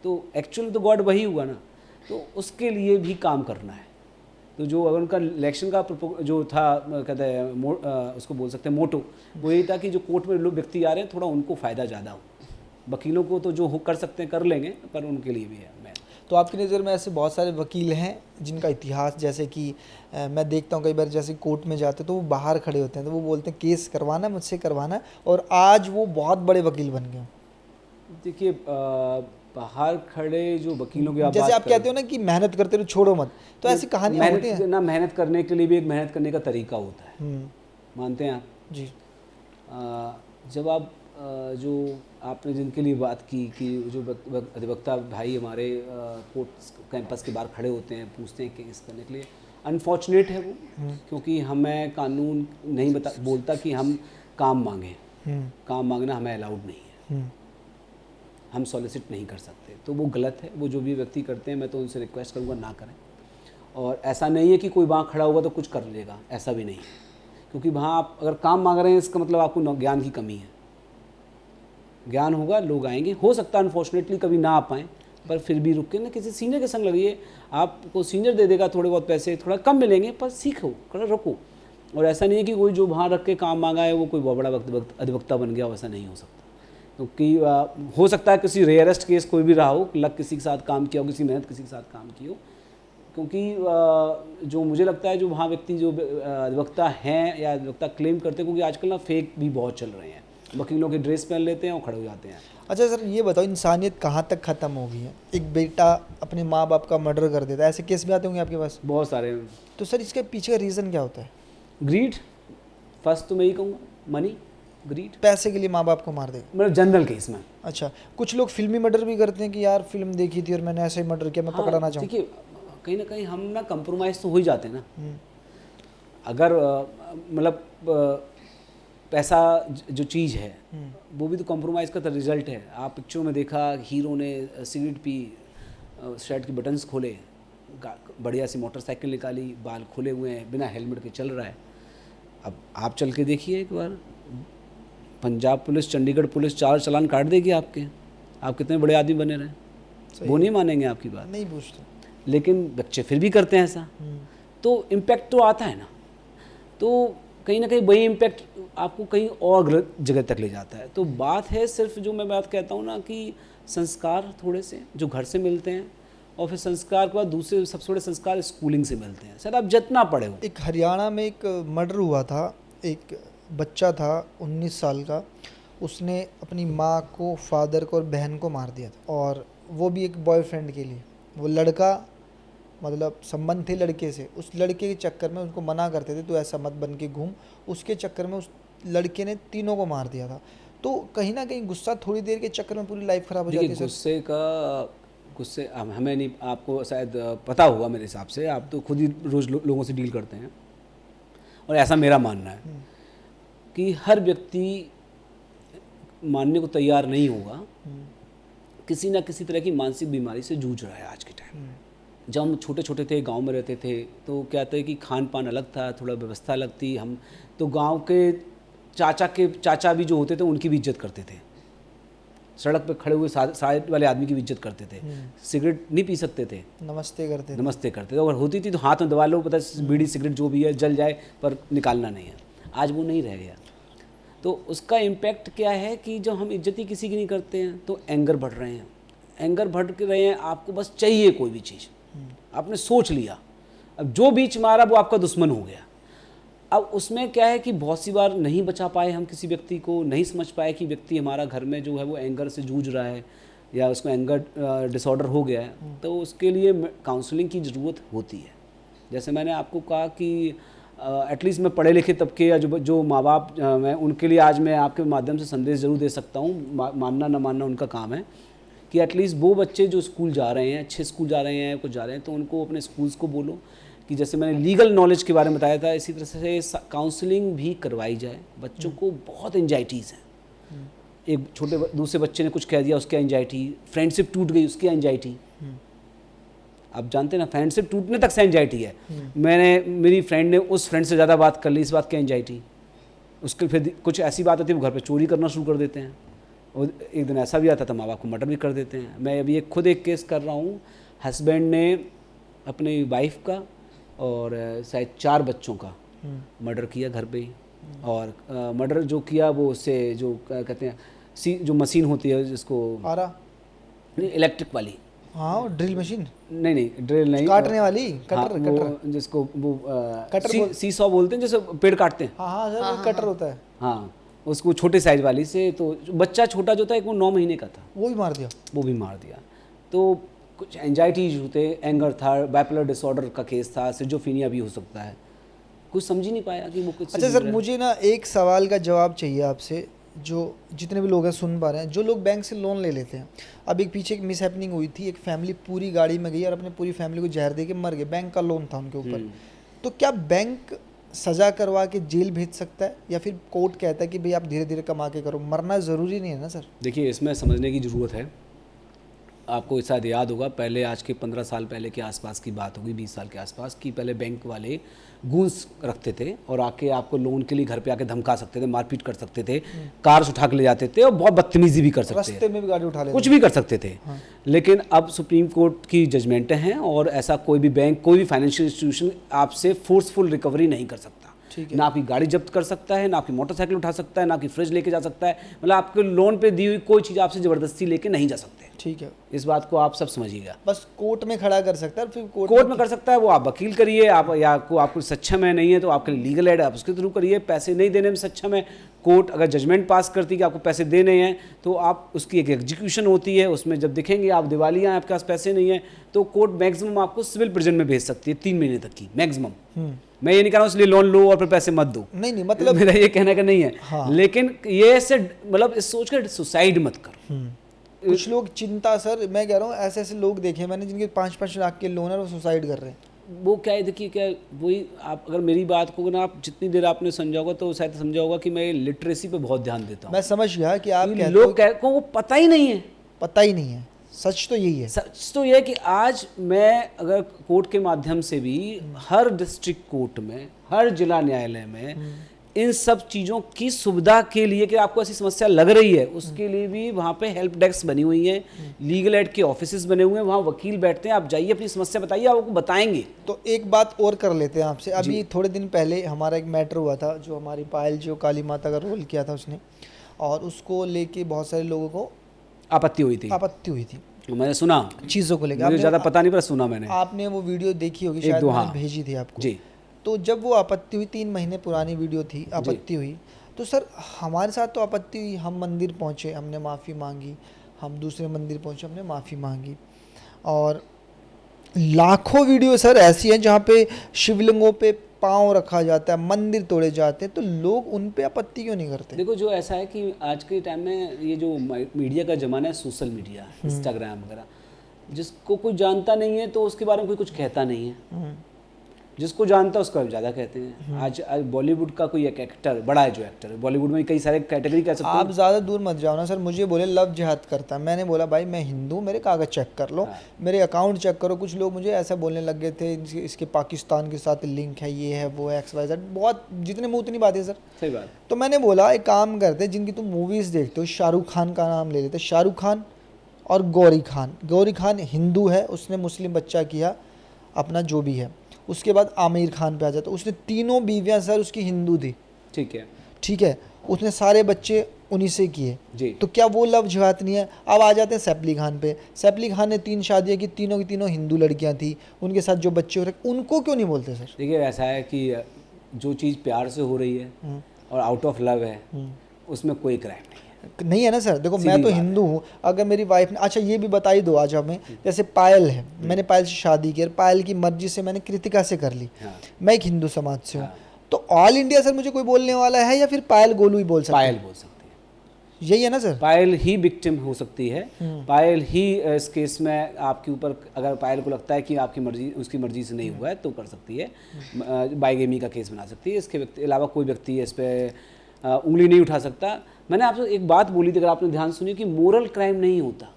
Speaker 2: तो एक्चुअल तो गॉड वही हुआ ना। तो उसके लिए भी काम करना है। तो जो अगर उनका इलेक्शन का जो था कहते हैं उसको बोल सकते हैं मोटो, वो यही था कि जो कोर्ट में लोग व्यक्ति आ रहे हैं थोड़ा उनको फ़ायदा ज़्यादा हो। वकीलों को तो जो कर सकते हैं कर लेंगे, पर उनके लिए भी है।
Speaker 1: तो आपकी नज़र में ऐसे बहुत सारे वकील हैं जिनका इतिहास, जैसे कि मैं देखता हूँ कई बार जैसे कोर्ट में जाते तो वो बाहर खड़े होते हैं, तो वो बोलते हैं केस करवाना मुझसे करवाना, और आज वो बहुत बड़े वकील बन गए।
Speaker 2: देखिए बाहर खड़े जो वकीलों की
Speaker 1: जैसे आप कहते हो ना कि मेहनत करते रहो छोड़ो मत, तो ऐसी कहानियाँ होती हैं
Speaker 2: ना। मेहनत करने के लिए भी एक मेहनत करने का तरीका होता है, मानते हैं आप
Speaker 1: जी।
Speaker 2: जब आप जो आपने जिनके लिए बात की कि जो अधिवक्ता भाई हमारे कोर्ट कैंपस के बाहर खड़े होते हैं, पूछते हैं केस करने के लिए, अनफॉर्चुनेट है वो, क्योंकि हमें कानून नहीं बोलता कि हम काम मांगें। काम मांगना हमें अलाउड नहीं है, हम सॉलिसिट नहीं कर सकते, तो वो गलत है। वो जो भी व्यक्ति करते हैं मैं तो उनसे रिक्वेस्ट करूँगा ना करें। और ऐसा नहीं है कि कोई वहाँ खड़ा होगा तो कुछ कर लेगा, ऐसा भी नहीं है। क्योंकि वहाँ आप अगर काम मांग रहे हैं इसका मतलब आपको ज्ञान की कमी है। ज्ञान होगा, लोग आएंगे। हो सकता है अनफॉर्चुनेटली कभी ना आ पाएँ, पर फिर भी रुक के ना किसी सीनियर के संग लगिए। आपको सीनियर दे देगा थोड़े बहुत पैसे, थोड़ा कम मिलेंगे, पर सीखो, थोड़ा रुको। और ऐसा नहीं है कि कोई जो वहाँ रख के काम मांगा है वो कोई बहुत बड़ा अधिवक्ता बन गया, वैसा नहीं हो सकता। क्योंकि हो सकता है किसी रेयरेस्ट केस कोई भी रहा हो, लक किसी के साथ काम किया हो, किसी मेहनत किसी के साथ काम की हो। क्योंकि जो मुझे लगता है जो वहाँ व्यक्ति जो अधिवक्ता हैं या अधिवक्ता क्लेम करते हैं, क्योंकि आजकल ना फेक भी बहुत चल रहे हैं, वकीलों की ड्रेस पहन लेते हैं और खड़े हो जाते हैं।
Speaker 1: अच्छा सर, ये बताओ इंसानियत कहाँ तक ख़त्म हो गई है? एक बेटा अपने माँ बाप का मर्डर कर देता है, ऐसे केस भी आते होंगे आपके पास?
Speaker 2: बहुत सारे।
Speaker 1: तो सर इसके पीछे का रीज़न क्या होता है?
Speaker 2: ग्रीड, फर्स्ट तो मैं यही कहूँगा, मनी, ग्रीड।
Speaker 1: पैसे के लिए माँ बाप को मार देगा,
Speaker 2: मतलब जनरल केस में।
Speaker 1: अच्छा, कुछ लोग फिल्मी मर्डर भी करते हैं कि यार फिल्म देखी थी और मैंने ऐसे ही मर्डर किया, मैं पकड़ाना चाहूँ।
Speaker 2: देखिए कहीं ना कहीं हम ना कंप्रोमाइज़ तो हो ही जाते हैं ना। अगर मतलब पैसा जो चीज़ है वो भी तो कंप्रोमाइज़ का रिजल्ट है। आप पिक्चरों में देखा हीरो ने सिगरेट पी, शर्ट के बटन्स खोले, बढ़िया सी मोटरसाइकिल निकाली, बाल खुले हुए हैं, बिना हेलमेट के चल रहा है। अब आप चल के देखिए एक बार, पंजाब पुलिस, चंडीगढ़ पुलिस 4 चालान काट देगी आपके, आप कितने बड़े आदमी बने रहे, वो नहीं मानेंगे आपकी बात,
Speaker 1: नहीं पूछते।
Speaker 2: लेकिन बच्चे फिर भी करते हैं ऐसा। तो इम्पैक्ट तो आता है ना। तो कहीं ना कहीं वही इम्पैक्ट आपको कहीं और गलत जगह तक ले जाता है। तो बात है सिर्फ जो मैं बात कहता हूँ ना कि संस्कार थोड़े से जो घर से मिलते हैं, और फिर संस्कार के बाद दूसरे सबसे बड़े संस्कार स्कूलिंग से मिलते हैं। सर आप जितना पढ़े हो।
Speaker 1: एक हरियाणा में एक मर्डर हुआ था, एक बच्चा था 19 साल का, उसने अपनी माँ को, फादर को और बहन को मार दिया था, और वो भी एक बॉयफ्रेंड के लिए। वो लड़का मतलब संबंध थे लड़के से, उस लड़के के चक्कर में उनको मना करते थे तो ऐसा मत बन के घूम, उसके चक्कर में उस लड़के ने तीनों को मार दिया था। तो कहीं ना कहीं गुस्सा थोड़ी देर के चक्कर में पूरी लाइफ ख़राब हो जाती है।
Speaker 2: गुस्से हमें नहीं, आपको शायद पता होगा मेरे हिसाब से, आप तो खुद ही रोज़ लोगों से डील करते हैं, और ऐसा मेरा मानना है कि हर व्यक्ति मानने को तैयार नहीं होगा, किसी ना किसी तरह की मानसिक बीमारी से जूझ रहा है आज के टाइम में। जब हम छोटे छोटे थे, गांव में रहते थे, तो क्या था कि खान पान अलग था, थोड़ा व्यवस्था अलग थी। हम तो गांव के चाचा भी जो होते थे उनकी भी इज्जत करते थे, सड़क पे खड़े हुए साइड वाले आदमी की भी इज्जत करते थे। सिगरेट नहीं पी सकते थे, नमस्ते करते थे। अगर होती थी तो हाथ में दबा लो, पता बीड़ी सिगरेट जो भी है जल जाए पर निकालना नहीं है। आज वो नहीं रह गया। तो उसका इम्पैक्ट क्या है कि जब हम इज्जत ही किसी की नहीं करते हैं तो एंगर बढ़ रहे हैं, एंगर बढ़ के रहे हैं। आपको बस चाहिए कोई भी चीज़, आपने सोच लिया, अब जो बीच मारा वो आपका दुश्मन हो गया। अब उसमें क्या है कि बहुत सी बार नहीं बचा पाए हम किसी व्यक्ति को, नहीं समझ पाए कि व्यक्ति हमारा घर में जो है वो एंगर से जूझ रहा है या उसको एंगर डिसऑर्डर हो गया है, तो उसके लिए काउंसलिंग की ज़रूरत होती है। जैसे मैंने आपको कहा कि एटलीस्ट मैं पढ़े लिखे तबके या जो माँ बाप मैं उनके लिए आज मैं आपके माध्यम से संदेश ज़रूर दे सकता हूँ, मानना ना मानना उनका काम है, कि एटलीस्ट वो बच्चे जो स्कूल जा रहे हैं, अच्छे स्कूल जा रहे हैं, कुछ जा रहे हैं, तो उनको अपने स्कूल्स को बोलो कि जैसे मैंने लीगल नॉलेज के बारे में बताया था, इसी तरह से काउंसलिंग भी करवाई जाए। बच्चों को बहुत एंजाइटीज़ हैं, एक छोटे दूसरे बच्चे ने कुछ कह दिया उसकी एंजाइटी, फ्रेंडशिप टूट गई उसकी एंजाइटी। आप जानते हैं ना, फ्रेंडशिप टूटने तक से एंजाइटी है। मेरी फ्रेंड ने उस फ्रेंड से ज़्यादा बात कर ली, इस बात की एंजाइटी। उसके फिर कुछ ऐसी बात होती है वो घर पे चोरी करना शुरू कर देते हैं, और एक दिन ऐसा भी आता था माँ बाप को मर्डर भी कर देते हैं। मैं अभी खुद एक केस कर रहा हूँ, हस्बैंड ने अपनी वाइफ का और शायद 4 बच्चों का मर्डर किया घर पे ही। और मर्डर जो किया वो उससे जो कहते हैं जो मशीन होती है जिसको इलेक्ट्रिक वाली,
Speaker 1: हाँ ड्रिल मशीन,
Speaker 2: नहीं ड्रिल नहीं,
Speaker 1: काटने वाली कटर,
Speaker 2: हाँ,
Speaker 1: कटर
Speaker 2: जिसको वो
Speaker 1: कटर
Speaker 2: सीसॉ बोलते हैं, जैसे पेड़ काटते हैं।
Speaker 1: हाँ सर, वो कटर होता है।
Speaker 2: हाँ, उसको छोटे साइज वाली से, तो बच्चा छोटा जो था एक वो 9 महीने का था,
Speaker 1: वो भी मार दिया।
Speaker 2: तो कुछ एंजाइटीज होते, एंगर था, बाइपोलर डिसऑर्डर का केस था, सिजोफ्रेनिया भी हो सकता है। कुछ समझ ही नहीं पाया कि वो कुछ।
Speaker 1: अच्छा सर, मुझे ना एक सवाल का जवाब चाहिए आपसे, जो जितने भी लोग हैं सुन पा रहे हैं, जो लोग बैंक से लोन ले लेते हैं। अब एक पीछे एक मिस हैपनिंग हुई थी, एक फैमिली पूरी गाड़ी में गई और अपने पूरी फैमिली को जहर दे के मर गए, बैंक का लोन था उनके ऊपर। तो क्या बैंक सज़ा करवा के जेल भेज सकता है, या फिर कोर्ट कहता है कि भाई आप धीरे धीरे कमा के करो, मरना ज़रूरी नहीं है ना सर?
Speaker 2: देखिए, इसमें समझने की ज़रूरत है। आपको शायद याद होगा, पहले आज के 15 साल पहले के आसपास की बात होगी, 20 साल के आसपास, कि पहले बैंक वाले गूंस रखते थे और आके आपको लोन के लिए घर पे आके धमका सकते थे, मारपीट कर सकते थे, कार उठा के ले जाते थे और बहुत बदतमीजी भी कर सकते थे,
Speaker 1: रास्ते में भी गाड़ी उठा लेते,
Speaker 2: कुछ भी कर सकते थे। लेकिन अब सुप्रीम कोर्ट की जजमेंटें हैं और ऐसा कोई भी बैंक, कोई भी फाइनेंशियल इंस्टीट्यूशन आपसे फोर्सफुल रिकवरी नहीं कर सकता। ना आपकी गाड़ी जब्त कर सकता है, ना आपकी मोटरसाइकिल उठा सकता है, ना आपकी फ्रिज लेके जा सकता है, मतलब आपके लोन पे दी हुई कोई चीज़ आपसे ज़बरदस्ती लेके नहीं जा सकते।
Speaker 1: ठीक है,
Speaker 2: इस बात को आप सब समझिएगा।
Speaker 1: बस कोर्ट में खड़ा कर सकता है, फिर
Speaker 2: कोर्ट में कर सकता है, वो आप वकील करिए, आप या आपको सक्षम है नहीं है तो आपके लिए लीगल एड आप उसके थ्रू करिए। पैसे नहीं देने में सक्षम है, कोर्ट अगर जजमेंट पास करती है कि आपको पैसे देने हैं, तो आप उसकी एक एग्जीक्यूशन होती है, उसमें जब दिखेंगे आप दिवालिया हैं, आपके पास पैसे नहीं है, तो कोर्ट मैक्सिमम आपको सिविल प्रिजन में भेज सकती है 3 महीने तक की मैक्सिमम। मैं ये नहीं कह रहा हूँ इसलिए लोन लो और फिर पैसे मत दो,
Speaker 1: नहीं मतलब
Speaker 2: मेरा ये कहने का नहीं है।
Speaker 1: हाँ।
Speaker 2: लेकिन ये से मतलब इस सोच कर सुसाइड मत करो।
Speaker 1: कुछ लोग चिंता, सर मैं कह रहा हूँ ऐसे ऐसे लोग देखे मैंने जिनके 5-5 लाख के लोन है, वो सुसाइड कर रहे हैं।
Speaker 2: वो क्या है, देखिए क्या वही, आप अगर मेरी बात को ना आप जितनी देर आपने समझा होगा तो शायद समझा होगा कि मैं लिटरेसी पे बहुत ध्यान देता हूँ।
Speaker 1: मैं समझ गया कि आप
Speaker 2: लोग को वो पता ही नहीं है,
Speaker 1: पता ही नहीं है। सच तो यही है,
Speaker 2: सच तो यह है कि आज मैं अगर कोर्ट के माध्यम से भी हर डिस्ट्रिक्ट कोर्ट में, हर जिला न्यायालय में इन सब चीज़ों की सुविधा के लिए कि आपको ऐसी समस्या लग रही है, उसके लिए भी वहाँ पे हेल्प डेस्क बनी हुई है, लीगल एड के ऑफिसेज बने हुए हैं, वहाँ वकील बैठते हैं, आप जाइए अपनी समस्या बताइए, आपको बताएंगे।
Speaker 1: तो एक बात और कर लेते हैं आपसे, अभी थोड़े दिन पहले हमारा एक मैटर हुआ था, जो हमारी पायल जो काली माता का रोल किया था उसने, और उसको लेके बहुत सारे लोगों को आपत्ति हुई थी।
Speaker 2: मैंने सुना
Speaker 1: चीज़ों को लेकर,
Speaker 2: मुझे ज़्यादा पता नहीं पर सुना मैंने।
Speaker 1: आपने वो वीडियो देखी होगी शायद, मैंने भेजी थी आपको
Speaker 2: जी।
Speaker 1: तो जब वो आपत्ति हुई, 3 महीने पुरानी वीडियो थी, आपत्ति हुई, तो सर हमारे साथ तो आपत्ति हुई, हम मंदिर पहुँचे, हमने माफ़ी मांगी, हम दूसरे मंदिर पहुँचे, हमने माफ़ी मांगी, और लाखों वीडियो सर ऐसी हैं जहाँ पे शिवलिंगों पे पाँव रखा जाता है, मंदिर तोड़े जाते हैं, तो लोग उन पे आपत्ति क्यों नहीं करते?
Speaker 2: देखो, जो ऐसा है कि आज के टाइम में ये जो मीडिया का ज़माना है, सोशल मीडिया, इंस्टाग्राम वगैरह, जिसको कोई जानता नहीं है तो उसके बारे में कोई कुछ कहता नहीं है, जिसको जानता है उसका ज़्यादा कहते हैं। आज बॉलीवुड का कोई एक एक्टर, बड़ा है जो एक्टर है बॉलीवुड में, कई सारे कैटेगरी कह सकते हैं।
Speaker 1: आप ज़्यादा दूर मत जाओ ना सर, मुझे बोले लव जिहाद करता है, मैंने बोला भाई मैं हिंदू, मेरे कागज़ चेक कर लो, मेरे अकाउंट चेक करो। कुछ लोग मुझे ऐसा बोलने लग गए थे, इसके पाकिस्तान के साथ लिंक है, ये है वो है, XYZ, बहुत जितने मुँह उतनी बातें सर।
Speaker 2: सही बात।
Speaker 1: तो मैंने बोला एक काम करते, जिनकी तुम मूवीज़ देखते हो, शाहरुख खान का नाम ले लेते, शाहरुख खान और गौरी खान। गौरी खान हिंदू है, उसने मुस्लिम बच्चा किया अपना जो भी है। उसके बाद आमिर खान पे आ जाता, उसने तीनों बीवियां सर उसकी हिंदू थी। ठीक है, उसने सारे बच्चे उन्हीं से किए
Speaker 2: जी।
Speaker 1: तो क्या वो लव जिहाद नहीं है? अब आ जाते हैं सैफ अली खान पे। सैफ अली खान ने 3 शादियां की, तीनों की तीनों हिंदू लड़कियां थी, उनके साथ जो बच्चे हो रहे, उनको क्यों नहीं बोलते सर?
Speaker 2: देखिए, ऐसा है कि जो चीज़ प्यार से हो रही है और आउट ऑफ लव है, उसमें कोई क्राइम
Speaker 1: नहीं है ना सर। देखो मैं तो हिंदू हूँ, अगर मेरी वाइफ ने, अच्छा ये भी बताई दो आज हमें, जैसे पायल है, मैंने पायल से शादी की और पायल की मर्जी से मैंने कृतिका से कर ली, मैं एक हिंदू समाज से हूँ, तो ऑल इंडिया सर मुझे कोई बोलने वाला है या फिर पायल गोलू ही बोल सकता है?
Speaker 2: पायल बोल सकती है।
Speaker 1: यही है ना सर?
Speaker 2: पायल ही विक्टिम हो सकती है, पायल ही इस केस में आपके ऊपर, अगर पायल को लगता है कि आपकी मर्जी उसकी मर्जी से नहीं हुआ है तो कर सकती है, बाइगेमी का केस बना सकती है। इसके अलावा कोई व्यक्ति इस पर उंगली नहीं उठा सकता। मैंने आपसे एक बात बोली थी, अगर आपने ध्यान सुनी, कि मोरल क्राइम नहीं होता,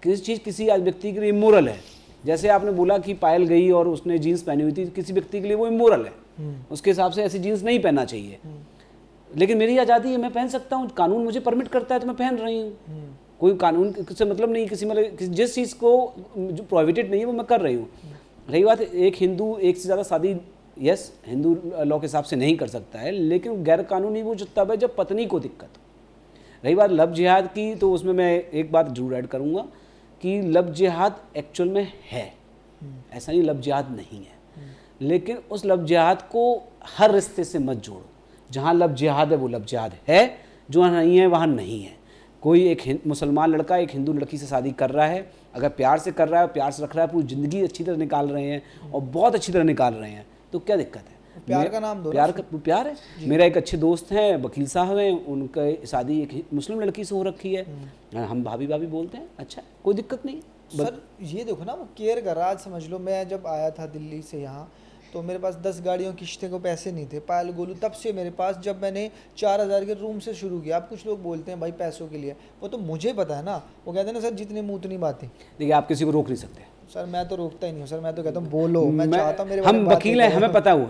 Speaker 2: किसी चीज़ किसी व्यक्ति के लिए इमोरल है। जैसे आपने बोला कि पायल गई और उसने जीन्स पहनी हुई थी, किसी व्यक्ति के लिए वो इमोरल है, उसके हिसाब से ऐसी जीन्स नहीं पहनना चाहिए। लेकिन मेरी आज़ादी है, मैं पहन सकता हूँ, कानून मुझे परमिट करता है तो मैं पहन रही हूँ। कोई कानून से मतलब नहीं, किसी मतलब जिस चीज़ को जो प्रोहिबिटेड नहीं है वो मैं कर रही हूँ। रही बात एक हिंदू एक से ज़्यादा शादी, यस, हिंदू लॉ के हिसाब से नहीं कर सकता है, लेकिन गैर कानूनी वो तब है जब पत्नी को दिक्कत हो। रही बात लव जिहाद की, तो उसमें मैं एक बात जरूर ऐड करूँगा कि लव जिहाद एक्चुअल में है, ऐसा नहीं लव जिहाद नहीं है, लेकिन उस लव जिहाद को हर रिश्ते से मत जोड़ो। जहाँ लव जिहाद है वो लव जिहाद है, जो नहीं है वहाँ नहीं है। कोई एक मुसलमान लड़का एक हिंदू लड़की से शादी कर रहा है, अगर प्यार से कर रहा है, प्यार से रख रहा है, पूरी ज़िंदगी अच्छी तरह निकाल रहे हैं और बहुत अच्छी तरह निकाल रहे हैं, तो क्या दिक्कत है?
Speaker 1: प्यार का नाम दो,
Speaker 2: प्यार है। मेरा एक अच्छे दोस्त हैं, वकील साहब हैं, उनका शादी एक मुस्लिम लड़की से हो रखी है, हम भाभी भाभी बोलते हैं, अच्छा कोई दिक्कत नहीं।
Speaker 1: सर ये देखो ना, वो केयर कर रहा। आज समझ लो मैं जब आया था दिल्ली से यहाँ, तो मेरे पास 10 गाड़ियों की किश्ते को पैसे नहीं थे। पायल गोलू तब से मेरे पास, जब मैंने 4000 के रूम से शुरू किया। अब कुछ लोग बोलते हैं भाई पैसों के लिए, वो तो मुझे पता है ना, वो कहते हैं ना सर जितने मुँह उतनी बातें।
Speaker 2: देखिए आप किसी को रोक नहीं सकते
Speaker 1: सर, मैं तो रोकता ही नहीं हूँ सर, मैं तो कहता हूँ बोलो, मैं चाहता हूँ मेरे
Speaker 2: हम वकील हैं, हमें पता हुआ,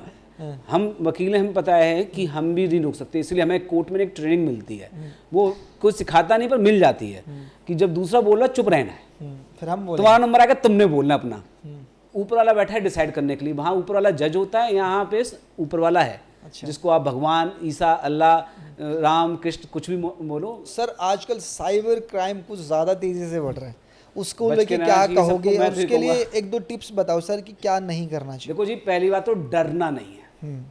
Speaker 2: हम वकील हैं, हमें पता है कि हम भी नहीं रोक सकते, इसलिए हमें कोर्ट में एक ट्रेनिंग मिलती है, वो कुछ सिखाता नहीं पर मिल जाती है कि जब दूसरा बोल रहा चुप रहना है,
Speaker 1: फिर हम
Speaker 2: तुम्हारा नंबर आएगा तुमने बोलना अपना। ऊपर वाला बैठा है डिसाइड करने के लिए, वहाँ ऊपर वाला जज होता है, यहाँ पे ऊपर वाला है। अच्छा। जिसको आप भगवान, ईसा, अल्लाह, राम, कृष्ण कुछ भी बोलो।
Speaker 1: सर आजकल साइबर क्राइम कुछ ज़्यादा तेज़ी से बढ़ रहा है, उसको लेके क्या कहोगे? और उसके लिए एक दो टिप्स बताओ सर कि क्या नहीं करना चाहिए।
Speaker 2: देखो जी, पहली बात तो डरना नहीं है।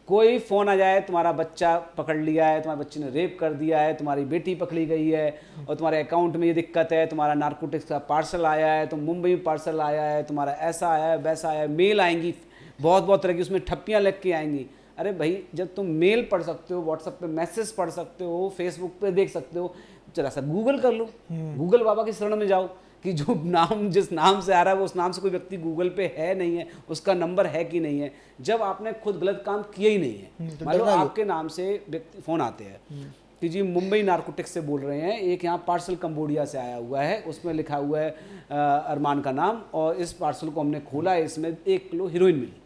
Speaker 2: कोई फ़ोन आ जाए, तुम्हारा बच्चा पकड़ लिया है, तुम्हारे बच्चे ने रेप कर दिया है, तुम्हारी बेटी पकड़ी गई है और तुम्हारे अकाउंट में ये दिक्कत है, तुम्हारा नारकोटिक्स का पार्सल आया है, तुम मुंबई में पार्सल आया है, तुम्हारा ऐसा आया है वैसा आया है, मेल आएंगी बहुत बहुत तरह की, उसमें ठप्पियाँ लग के आएंगी। अरे भाई, जब तुम मेल पढ़ सकते हो, व्हाट्सएप पे मैसेज पढ़ सकते हो, फेसबुक पे देख सकते हो, जरा सा गूगल कर लो, गूगल बाबा की शरण में जाओ कि जो नाम जिस नाम से आ रहा है वो उस नाम से कोई व्यक्ति गूगल पे है नहीं है, उसका नंबर है कि नहीं है। जब आपने खुद गलत काम किया ही नहीं है, मान लो आपके नाम से व्यक्ति फ़ोन आते हैं कि जी मुंबई नारकोटिक्स से बोल रहे हैं, एक यहाँ पार्सल कंबोडिया से आया हुआ है, उसमें लिखा हुआ है अरमान का नाम, और इस पार्सल को हमने खोला, इसमें 1 किलो हीरोइन मिली।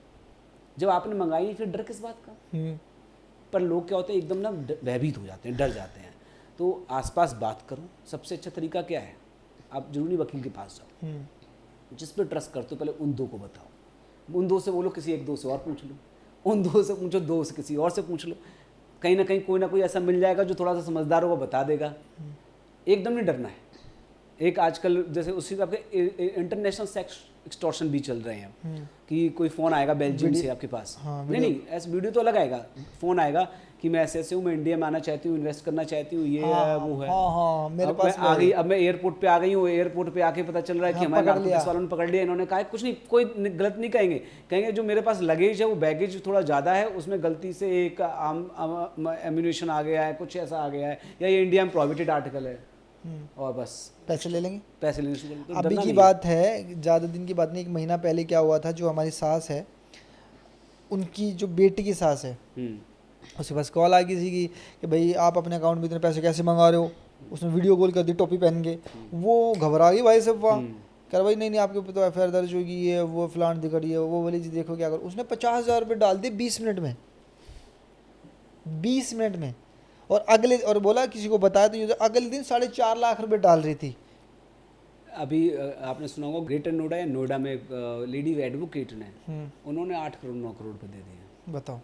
Speaker 2: जब आपने मंगाई फिर डर किस बात का? पर लोग क्या होते हैं, एकदम ना भयभीत हो जाते हैं, डर जाते हैं। तो आसपास बात करो। सबसे अच्छा तरीका क्या है? आप जरूरी वकील के पास जाओ, जिस पर ट्रस्ट करते हो, पहले उन 2 को बताओ, उन 2 से बोलो, किसी 1-2 से और पूछ लो, उन 2 से पूछो, 2 से किसी और से पूछ लो, कहीं ना कहीं कोई ना कोई ऐसा मिल जाएगा जो थोड़ा सा समझदार होगा, बता देगा। एकदम नहीं डरना है। एक आजकल जैसे उसी आपके इंटरनेशनल सेक्स एक्सटॉर्शन भी चल रहे हैं कि कोई फ़ोन आएगा बेल्जियम से आपके पास, नहीं ऐसा वीडियो तो अलग आएगा, फ़ोन आएगा कि मैं ऐसे हूँ, मैं इंडिया में आना चाहती हूँ, इन्वेस्ट करना चाहती हूँ, ये है वो है।
Speaker 1: मेरे पास
Speaker 2: आ गई, अब मैं एयरपोर्ट पे आ गई हूँ, एयरपोर्ट पे आके पता चल रहा है कि हमारे नारकोटिक्स वालों ने पकड़ लिया। इन्होंने कहा कुछ नहीं, कोई गलत नहीं कहेंगे, कहेंगे जो मेरे पास लगेज है वो बैगेज थोड़ा ज़्यादा है, उसमें गलती से एक एम्यूनेशन आ गया है, कुछ ऐसा आ गया है, या ये इंडिया में प्रोहिबिटेड आर्टिकल है, और बस
Speaker 1: पैसे ले लेंगे,
Speaker 2: पैसे लेने शुरू कर।
Speaker 1: अभी की बात है, ज़्यादा दिन की बात नहीं, 1 महीना पहले क्या हुआ था, जो हमारी सास है, उनकी जो बेटी की सास है, उसके पास कॉल आ गई थी कि भाई आप अपने अकाउंट में इतने पैसे कैसे मंगा रहे हो। उसने वीडियो कॉल कर दी टोपी पहन के, वो घबरा गई भाई सब, वहाँ कर भाई नहीं आपके ऊपर तो FIR दर्ज होगी, ये वो फलान दिखड़ी है, वो बोली जी देखो क्या करो। उसने 50,000 रुपये डाल दिए 20 मिनट में, 20 मिनट में, और बोला किसी को बताया तो अगले दिन 4.5 लाख रुपए डाल रही थी।
Speaker 2: अभी आपने सुना होगा ग्रेटर नोएडा या नोएडा में एक लेडी एडवोकेट ने, उन्होंने 8 करोड़ 9 करोड़ रुपये दे दिए।
Speaker 1: बताओ।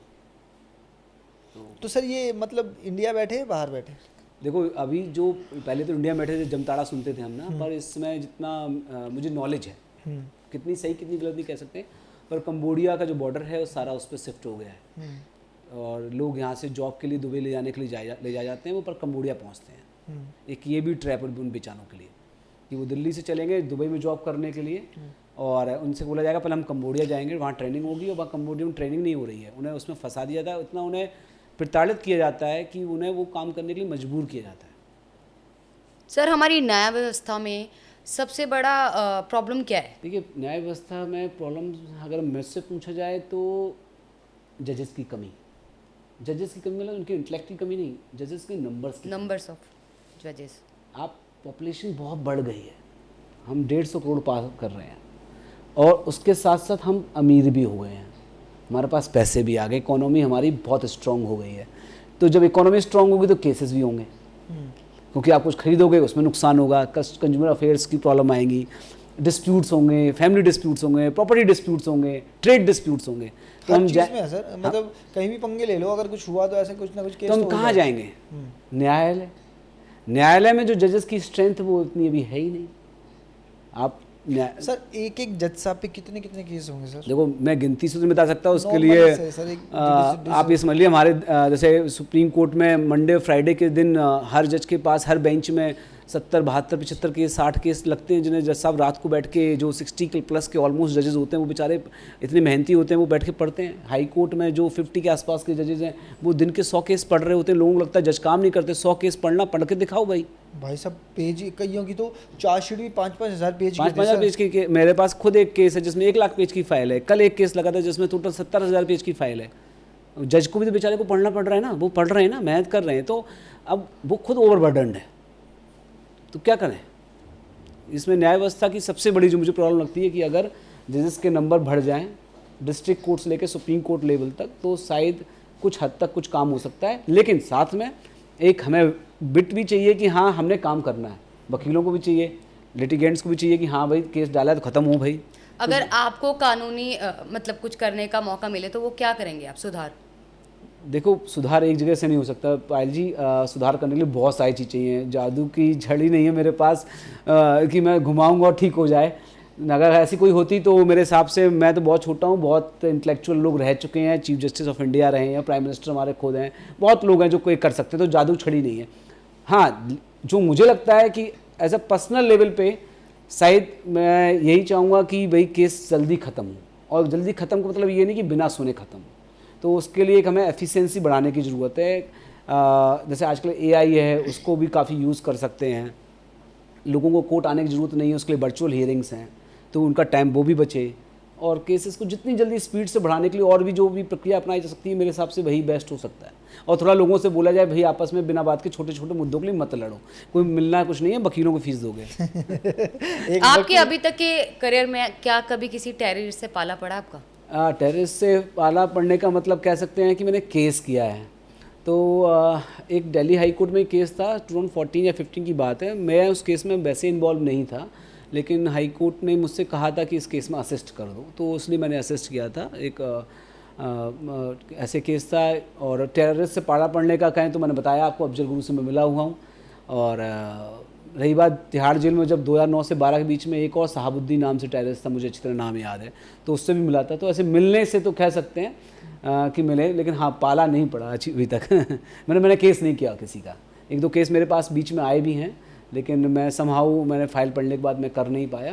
Speaker 1: तो सर ये मतलब इंडिया बैठे बाहर बैठे?
Speaker 2: देखो अभी जो पहले तो इंडिया में बैठे थे, जमताड़ा सुनते थे हम ना, पर इसमें जितना मुझे नॉलेज है, कितनी सही कितनी गलत नहीं कह सकते, पर कंबोडिया का जो बॉर्डर है वो सारा उस पर शिफ्ट हो गया है, और लोग यहाँ से जॉब के लिए दुबई ले जाने के लिए ले जाते हैं, वो पर कंबोडिया पहुँचते हैं। एक ये भी ट्रैप उन बेचारों के लिए कि वो दिल्ली से चलेंगे दुबई में जॉब करने के लिए, और उनसे बोला जाएगा पहले हम कंबोडिया जाएंगे, वहाँ ट्रेनिंग होगी, और वहाँ कंबोडिया में ट्रेनिंग नहीं हो रही है, उन्हें उसमें फंसा दिया था। इतना उन्हें प्रताड़ित किया जाता है कि उन्हें वो काम करने के लिए मजबूर किया जाता है।
Speaker 3: सर हमारी न्याय व्यवस्था में सबसे बड़ा प्रॉब्लम क्या है?
Speaker 2: देखिए, न्याय व्यवस्था में प्रॉब्लम अगर मुझसे पूछा जाए तो जजेस की कमी। जजेस की कमी मतलब उनके इंटेलेक्ट की कमी नहीं, जजेस के नंबर्स
Speaker 3: ऑफ जजेस।
Speaker 2: आप पॉपुलेशन बहुत बढ़ गई है, हम 150 करोड़ पार कर रहे हैं और उसके साथ साथ हम अमीर भी हो गए हैं, हमारे पास पैसे भी आ गए, इकोनॉमी हमारी बहुत स्ट्रांग हो गई है। तो जब इकोनॉमी स्ट्रांग होगी तो केसेस भी होंगे, क्योंकि आप कुछ खरीदोगे उसमें नुकसान होगा, कंज्यूमर अफेयर्स की प्रॉब्लम आएंगी, डिस्प्यूट्स होंगे, फैमिली डिस्प्यूट्स होंगे, प्रॉपर्टी डिस्प्यूट्स होंगे, ट्रेड डिस्प्यूट्स होंगे।
Speaker 1: तो हम में है सर, मतलब कहीं भी पंगे ले लो, अगर कुछ हुआ तो ऐसे कुछ ना कुछ केस
Speaker 2: तो हम कहाँ जाएंगे? न्यायालय। न्यायालय में जो जजेस की स्ट्रेंथ वो इतनी अभी है ही नहीं। आप
Speaker 1: सर एक जज साहब पे कितने केस होंगे सर?
Speaker 2: देखो, मैं गिनती से बता सकता हूँ, उसके लिए आप ये समझ लीजिए, हमारे जैसे सुप्रीम कोर्ट में मंडे फ्राइडे के दिन हर जज के पास हर बेंच में 70, 72, 75 केस, 60 केस लगते हैं, जिन्हें जज साहब रात को बैठ के, जो 60 प्लस के ऑलमोस्ट जजेस होते हैं, वो बेचारे इतने मेहनती होते हैं, वो बैठ के पढ़ते हैं। हाई कोर्ट में जो 50 के आसपास के जजेस हैं, वो दिन के 100 केस पढ़ रहे होते हैं। लोगों को लगता है जज काम नहीं करते, 100 केस पढ़ना, पढ़ के दिखाओ भाई
Speaker 1: साहब। पेज कईयों की तो चार्जशीट भी 5-5 हज़ार पेज की,
Speaker 2: 5-5 हज़ार पेज की। मेरे पास खुद एक केस है जिसमें 1 लाख पेज की फाइल है। कल एक केस लगा था जिसमें टोटल 70,000 पेज की फाइल है। जज को भी तो बेचारे को पढ़ना पड़ रहा है ना, वो पढ़ रहे हैं ना, मेहनत कर रहे हैं, तो अब वो खुद ओवरबर्डन्ड है, तो क्या करें? इसमें न्याय व्यवस्था की सबसे बड़ी जो मुझे प्रॉब्लम लगती है कि अगर जजेस के नंबर बढ़ जाएं डिस्ट्रिक्ट कोर्ट से लेकर सुप्रीम कोर्ट लेवल तक, तो शायद कुछ हद तक कुछ काम हो सकता है। लेकिन साथ में एक हमें बिट भी चाहिए कि हाँ, हमने काम करना है। वकीलों को भी चाहिए, लिटिगेंट्स को भी चाहिए कि हाँ भाई, केस डाला है तो ख़त्म हो भाई।
Speaker 3: अगर आपको कानूनी मतलब कुछ करने का मौका मिले तो वो क्या करेंगे आप? सुधार?
Speaker 2: देखो, सुधार एक जगह से नहीं हो सकता पायल जी। सुधार करने के लिए बहुत सारी चीज़ चाहिए। जादू की झड़ी नहीं है मेरे पास कि मैं घुमाऊंगा और ठीक हो जाए। अगर ऐसी कोई होती तो मेरे हिसाब से, मैं तो बहुत छोटा हूँ, बहुत इंटेलेक्चुअल लोग रह चुके हैं, चीफ जस्टिस ऑफ इंडिया रहे हैं, प्राइम मिनिस्टर हमारे खुद हैं, बहुत लोग हैं जो कोई कर सकते हैं, तो जादू छड़ी नहीं है। हाँ, जो मुझे लगता है कि एज अ पर्सनल लेवल पे शायद मैं यही चाहूँगा कि भाई केस जल्दी ख़त्म हो, और जल्दी ख़त्म का मतलब ये नहीं कि बिना सुने ख़त्म हो। तो उसके लिए एक हमें एफिशिएंसी बढ़ाने की ज़रूरत है। जैसे आजकल AI है, उसको भी काफ़ी यूज़ कर सकते हैं। लोगों को कोर्ट आने की ज़रूरत नहीं है, उसके लिए वर्चुअल हियरिंग्स हैं, तो उनका टाइम वो भी बचे। और केसेस को जितनी जल्दी स्पीड से बढ़ाने के लिए और भी जो भी प्रक्रिया अपनाई जा सकती है, मेरे हिसाब से वही बेस्ट हो सकता है। और थोड़ा लोगों से बोला जाए, भाई आपस में बिना बात के छोटे छोटे मुद्दों के लिए मत लड़ो, कोई मिलना कुछ नहीं है, वकीलों को फीस दोगे।
Speaker 3: आपके अभी तक के करियर में क्या कभी किसी टेररिस्ट से पाला पड़ा आपका?
Speaker 2: टेररिस्ट से पाला पड़ने का मतलब कह सकते हैं कि मैंने केस किया है। तो एक दिल्ली हाई कोर्ट में केस था, 2014 या 15 की बात है। मैं उस केस में वैसे इन्वॉल्व नहीं था, लेकिन हाई कोर्ट ने मुझसे कहा था कि इस केस में असिस्ट कर दो, तो इसलिए मैंने असिस्ट किया था। एक ऐसे केस था। और टेररिस्ट से पाला पड़ने का कहें तो मैंने बताया आपको, अफजल गुरु से मैं मिला हुआ हूँ। और रही बात तिहाड़ जेल में, जब 2009 से 12 के बीच में एक और शहाबुद्दीन नाम से टेररिस्ट था, मुझे अच्छी तरह नाम याद है, तो उससे भी मिला था। तो ऐसे मिलने से तो कह सकते हैं कि मिले, लेकिन हाँ, पाला नहीं पड़ा अभी तक। मैंने केस नहीं किया किसी का। 1-2 केस मेरे पास बीच में आए भी हैं, लेकिन मैं समहाउ मैंने फाइल पढ़ने के बाद मैं कर नहीं पाया।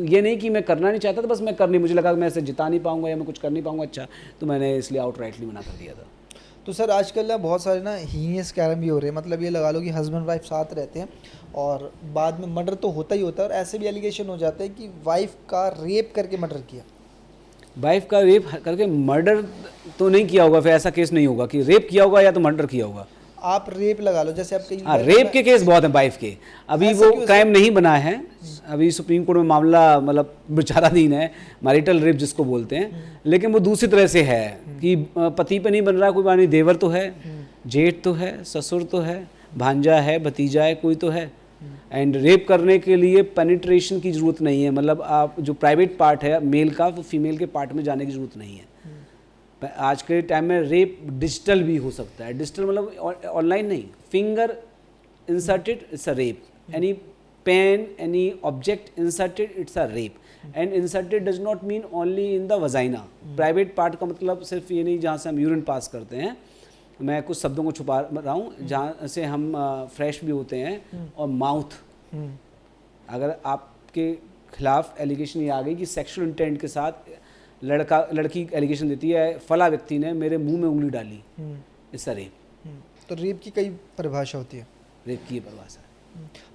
Speaker 2: ये नहीं कि मैं करना नहीं चाहता था, बस मैं कर नहीं, मुझे लगा कि मैं इसे जिता नहीं पाऊंगा या मैं कुछ कर नहीं पाऊंगा अच्छा, तो मैंने इसलिए आउटराइटली मना कर दिया था।
Speaker 1: तो सर आजकल ना बहुत सारे ना हीनियस क्राइम भी हो रहे हैं, मतलब ये लगा लो कि हस्बैंड वाइफ साथ रहते हैं और बाद में मर्डर तो होता ही होता है, और ऐसे भी एलिगेशन हो जाते हैं कि वाइफ का रेप करके मर्डर किया।
Speaker 2: वाइफ का रेप करके मर्डर तो नहीं किया होगा, फिर ऐसा केस नहीं होगा कि रेप किया होगा या तो मर्डर किया होगा।
Speaker 1: आप रेप लगा लो, जैसे आपके
Speaker 2: रेप के केस बहुत हैं वाइफ के, अभी वो क्राइम नहीं बना है। अभी सुप्रीम कोर्ट में मामला मतलब विचाराधीन है, मैरिटल रेप जिसको बोलते हैं, लेकिन वो दूसरी तरह से है कि पति पे नहीं बन रहा, कोई बात नहीं, देवर तो है, जेठ तो है, ससुर तो है, भांजा है, भतीजा है, कोई तो है। एंड रेप करने के लिए पेनिट्रेशन की ज़रूरत नहीं है, मतलब आप जो प्राइवेट पार्ट है मेल का, वो फीमेल के पार्ट में जाने की ज़रूरत नहीं है। आज के टाइम में रेप डिजिटल भी हो सकता है। डिजिटल मतलब ऑनलाइन नहीं, finger inserted it's a rape, any pen, any object inserted it's a rape. And inserted does not mean only in the vagina. Private part का मतलब सिर्फ ये नहीं जहाँ से हम यूरिन पास करते हैं, मैं कुछ शब्दों को छुपा रहा हूँ, जहाँ से हम फ्रेश भी होते हैं, और माउथ। अगर आपके खिलाफ एलिगेशन ये आ गई कि सेक्सुअल इंटेंट के साथ लड़की एलिगेशन देती है, फला व्यक्ति ने मेरे मुंह में उंगली डाली, इट्स अ रेप।
Speaker 1: तो रेप की कई परिभाषा होती है।
Speaker 2: रेप की परिभाषा।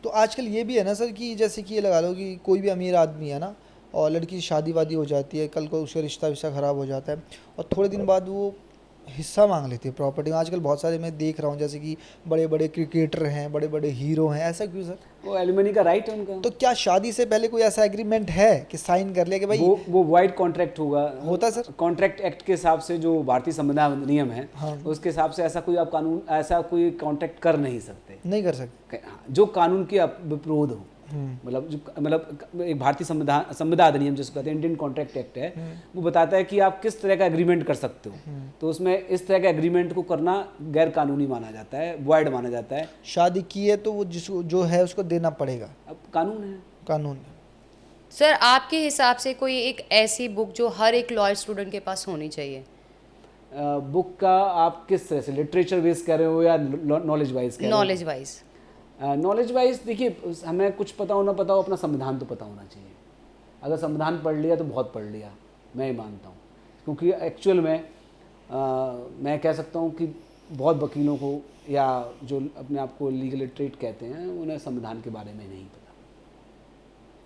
Speaker 1: तो आजकल ये भी है ना सर कि जैसे कि ये लगा लो कि कोई भी अमीर आदमी है ना और लड़की की शादी वादी हो जाती है, कल को उसका रिश्ता विश्ता ख़राब हो जाता है और थोड़े दिन बाद वो हिस्सा मांग लेती है प्रॉपर्टी में। आजकल बहुत सारे मैं देख रहा हूँ जैसे कि बड़े बड़े क्रिकेटर हैं, बड़े बड़े हीरो हैं, ऐसा क्यों सर?
Speaker 2: वो एलिमनी का राइट है उनका।
Speaker 1: तो क्या शादी से पहले कोई ऐसा एग्रीमेंट है कि साइन कर लिया कि भाई
Speaker 2: वो वाइड कॉन्ट्रैक्ट होगा,
Speaker 1: होता है सर?
Speaker 2: कॉन्ट्रैक्ट एक्ट के हिसाब से जो भारतीय संविधान नियम है,
Speaker 1: हाँ।
Speaker 2: उसके हिसाब से ऐसा कोई आप कानून, ऐसा कोई कॉन्ट्रैक्ट कर नहीं सकते।
Speaker 1: नहीं कर सकते
Speaker 2: जो कानून के विरोध हो, मतलब एक भारतीय संविदा अधिनियम जिसको कहते हैं इंडियन कॉन्ट्रैक्ट एक्ट है, वो बताता है कि आप किस तरह का एग्रीमेंट कर सकते हो। तो उसमें इस तरह का एग्रीमेंट को करना गैर कानूनी माना जाता है, वॉइड माना जाता है।
Speaker 1: शादी की है तो वो जिसको जो है उसको देना पड़ेगा,
Speaker 2: अब कानून है।
Speaker 1: कानून है।
Speaker 3: सर आपके हिसाब से कोई एक ऐसी बुक जो हर एक लॉ स्टूडेंट के पास होनी चाहिए?
Speaker 2: बुक का आप किस तरह से, लिटरेचर बेस कह रहे हो या नॉलेज वाइज कह रहे हो?
Speaker 3: Knowledge wise.
Speaker 2: नॉलेज वाइज देखिए, हमें कुछ पता हो ना पता हो, अपना संविधान तो पता होना चाहिए। अगर संविधान पढ़ लिया तो बहुत पढ़ लिया, मैं ये मानता हूँ। क्योंकि एक्चुअल में मैं कह सकता हूँ कि बहुत वकीलों को या जो अपने आप को लीगल लिटरेट कहते हैं, उन्हें संविधान के बारे में नहीं पता।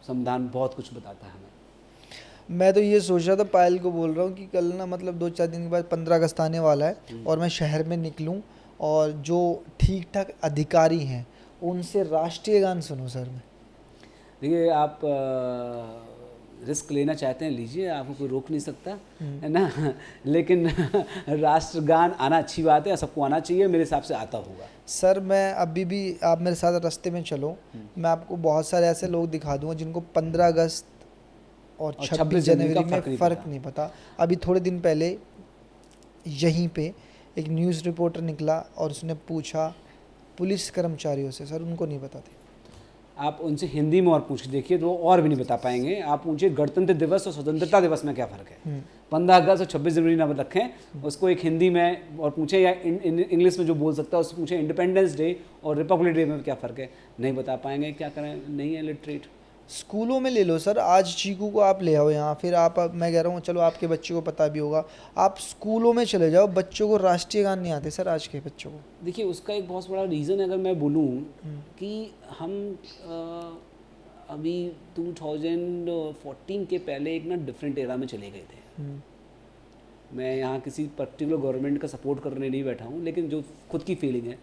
Speaker 2: संविधान बहुत कुछ बताता है हमें।
Speaker 1: मैं तो ये सोच रहा था, पायल को बोल रहा हूँ कि कल ना मतलब 2-4 दिन के बाद 15 अगस्त आने वाला है और मैं शहर में निकलूँ और जो ठीक ठाक अधिकारी हैं उनसे राष्ट्रीय गान सुनूं सर मैं।
Speaker 2: देखिए, आप रिस्क लेना चाहते हैं लीजिए, आपको कोई रोक नहीं सकता, है ना। लेकिन राष्ट्रगान आना अच्छी बात है, सबको आना चाहिए, मेरे हिसाब से आता होगा।
Speaker 1: सर मैं अभी भी, आप मेरे साथ रास्ते में चलो, मैं आपको बहुत सारे ऐसे लोग दिखा दूंगा जिनको 15 अगस्त और 26 जनवरी में फ़र्क नहीं पता। अभी थोड़े दिन पहले यहीं पे एक न्यूज़ रिपोर्टर निकला और उसने पूछा पुलिस कर्मचारियों से, सर उनको नहीं बताते।
Speaker 2: आप उनसे हिंदी में और पूछ के देखिए तो वो और भी नहीं बता पाएंगे। आप पूछिए गणतंत्र दिवस और स्वतंत्रता दिवस में क्या फ़र्क है। 15 अगस्त और 26 जनवरी ना रखें, उसको एक हिंदी में और पूछें, या इंग्लिश में जो बोल सकता है उससे पूछें इंडिपेंडेंस डे और रिपब्लिक डे में क्या फ़र्क है। नहीं बता पाएंगे, क्या करें, नहीं है लिटरेट।
Speaker 1: स्कूलों में ले लो सर, आज चीकू को आप ले आओ यहाँ, फिर आप, मैं कह रहा हूँ चलो आपके बच्चे को पता भी होगा, आप स्कूलों में चले जाओ, बच्चों को राष्ट्रीय गान नहीं आते सर आज के बच्चों को।
Speaker 2: देखिए, उसका एक बहुत बड़ा रीज़न अगर मैं बोलूँ कि हम अभी 2014 के पहले एक ना डिफरेंट एरा में चले गए थे। मैं यहाँ किसी पर्टिकुलर गवर्नमेंट का सपोर्ट करने नहीं बैठा हूँ, लेकिन जो खुद की फीलिंग है,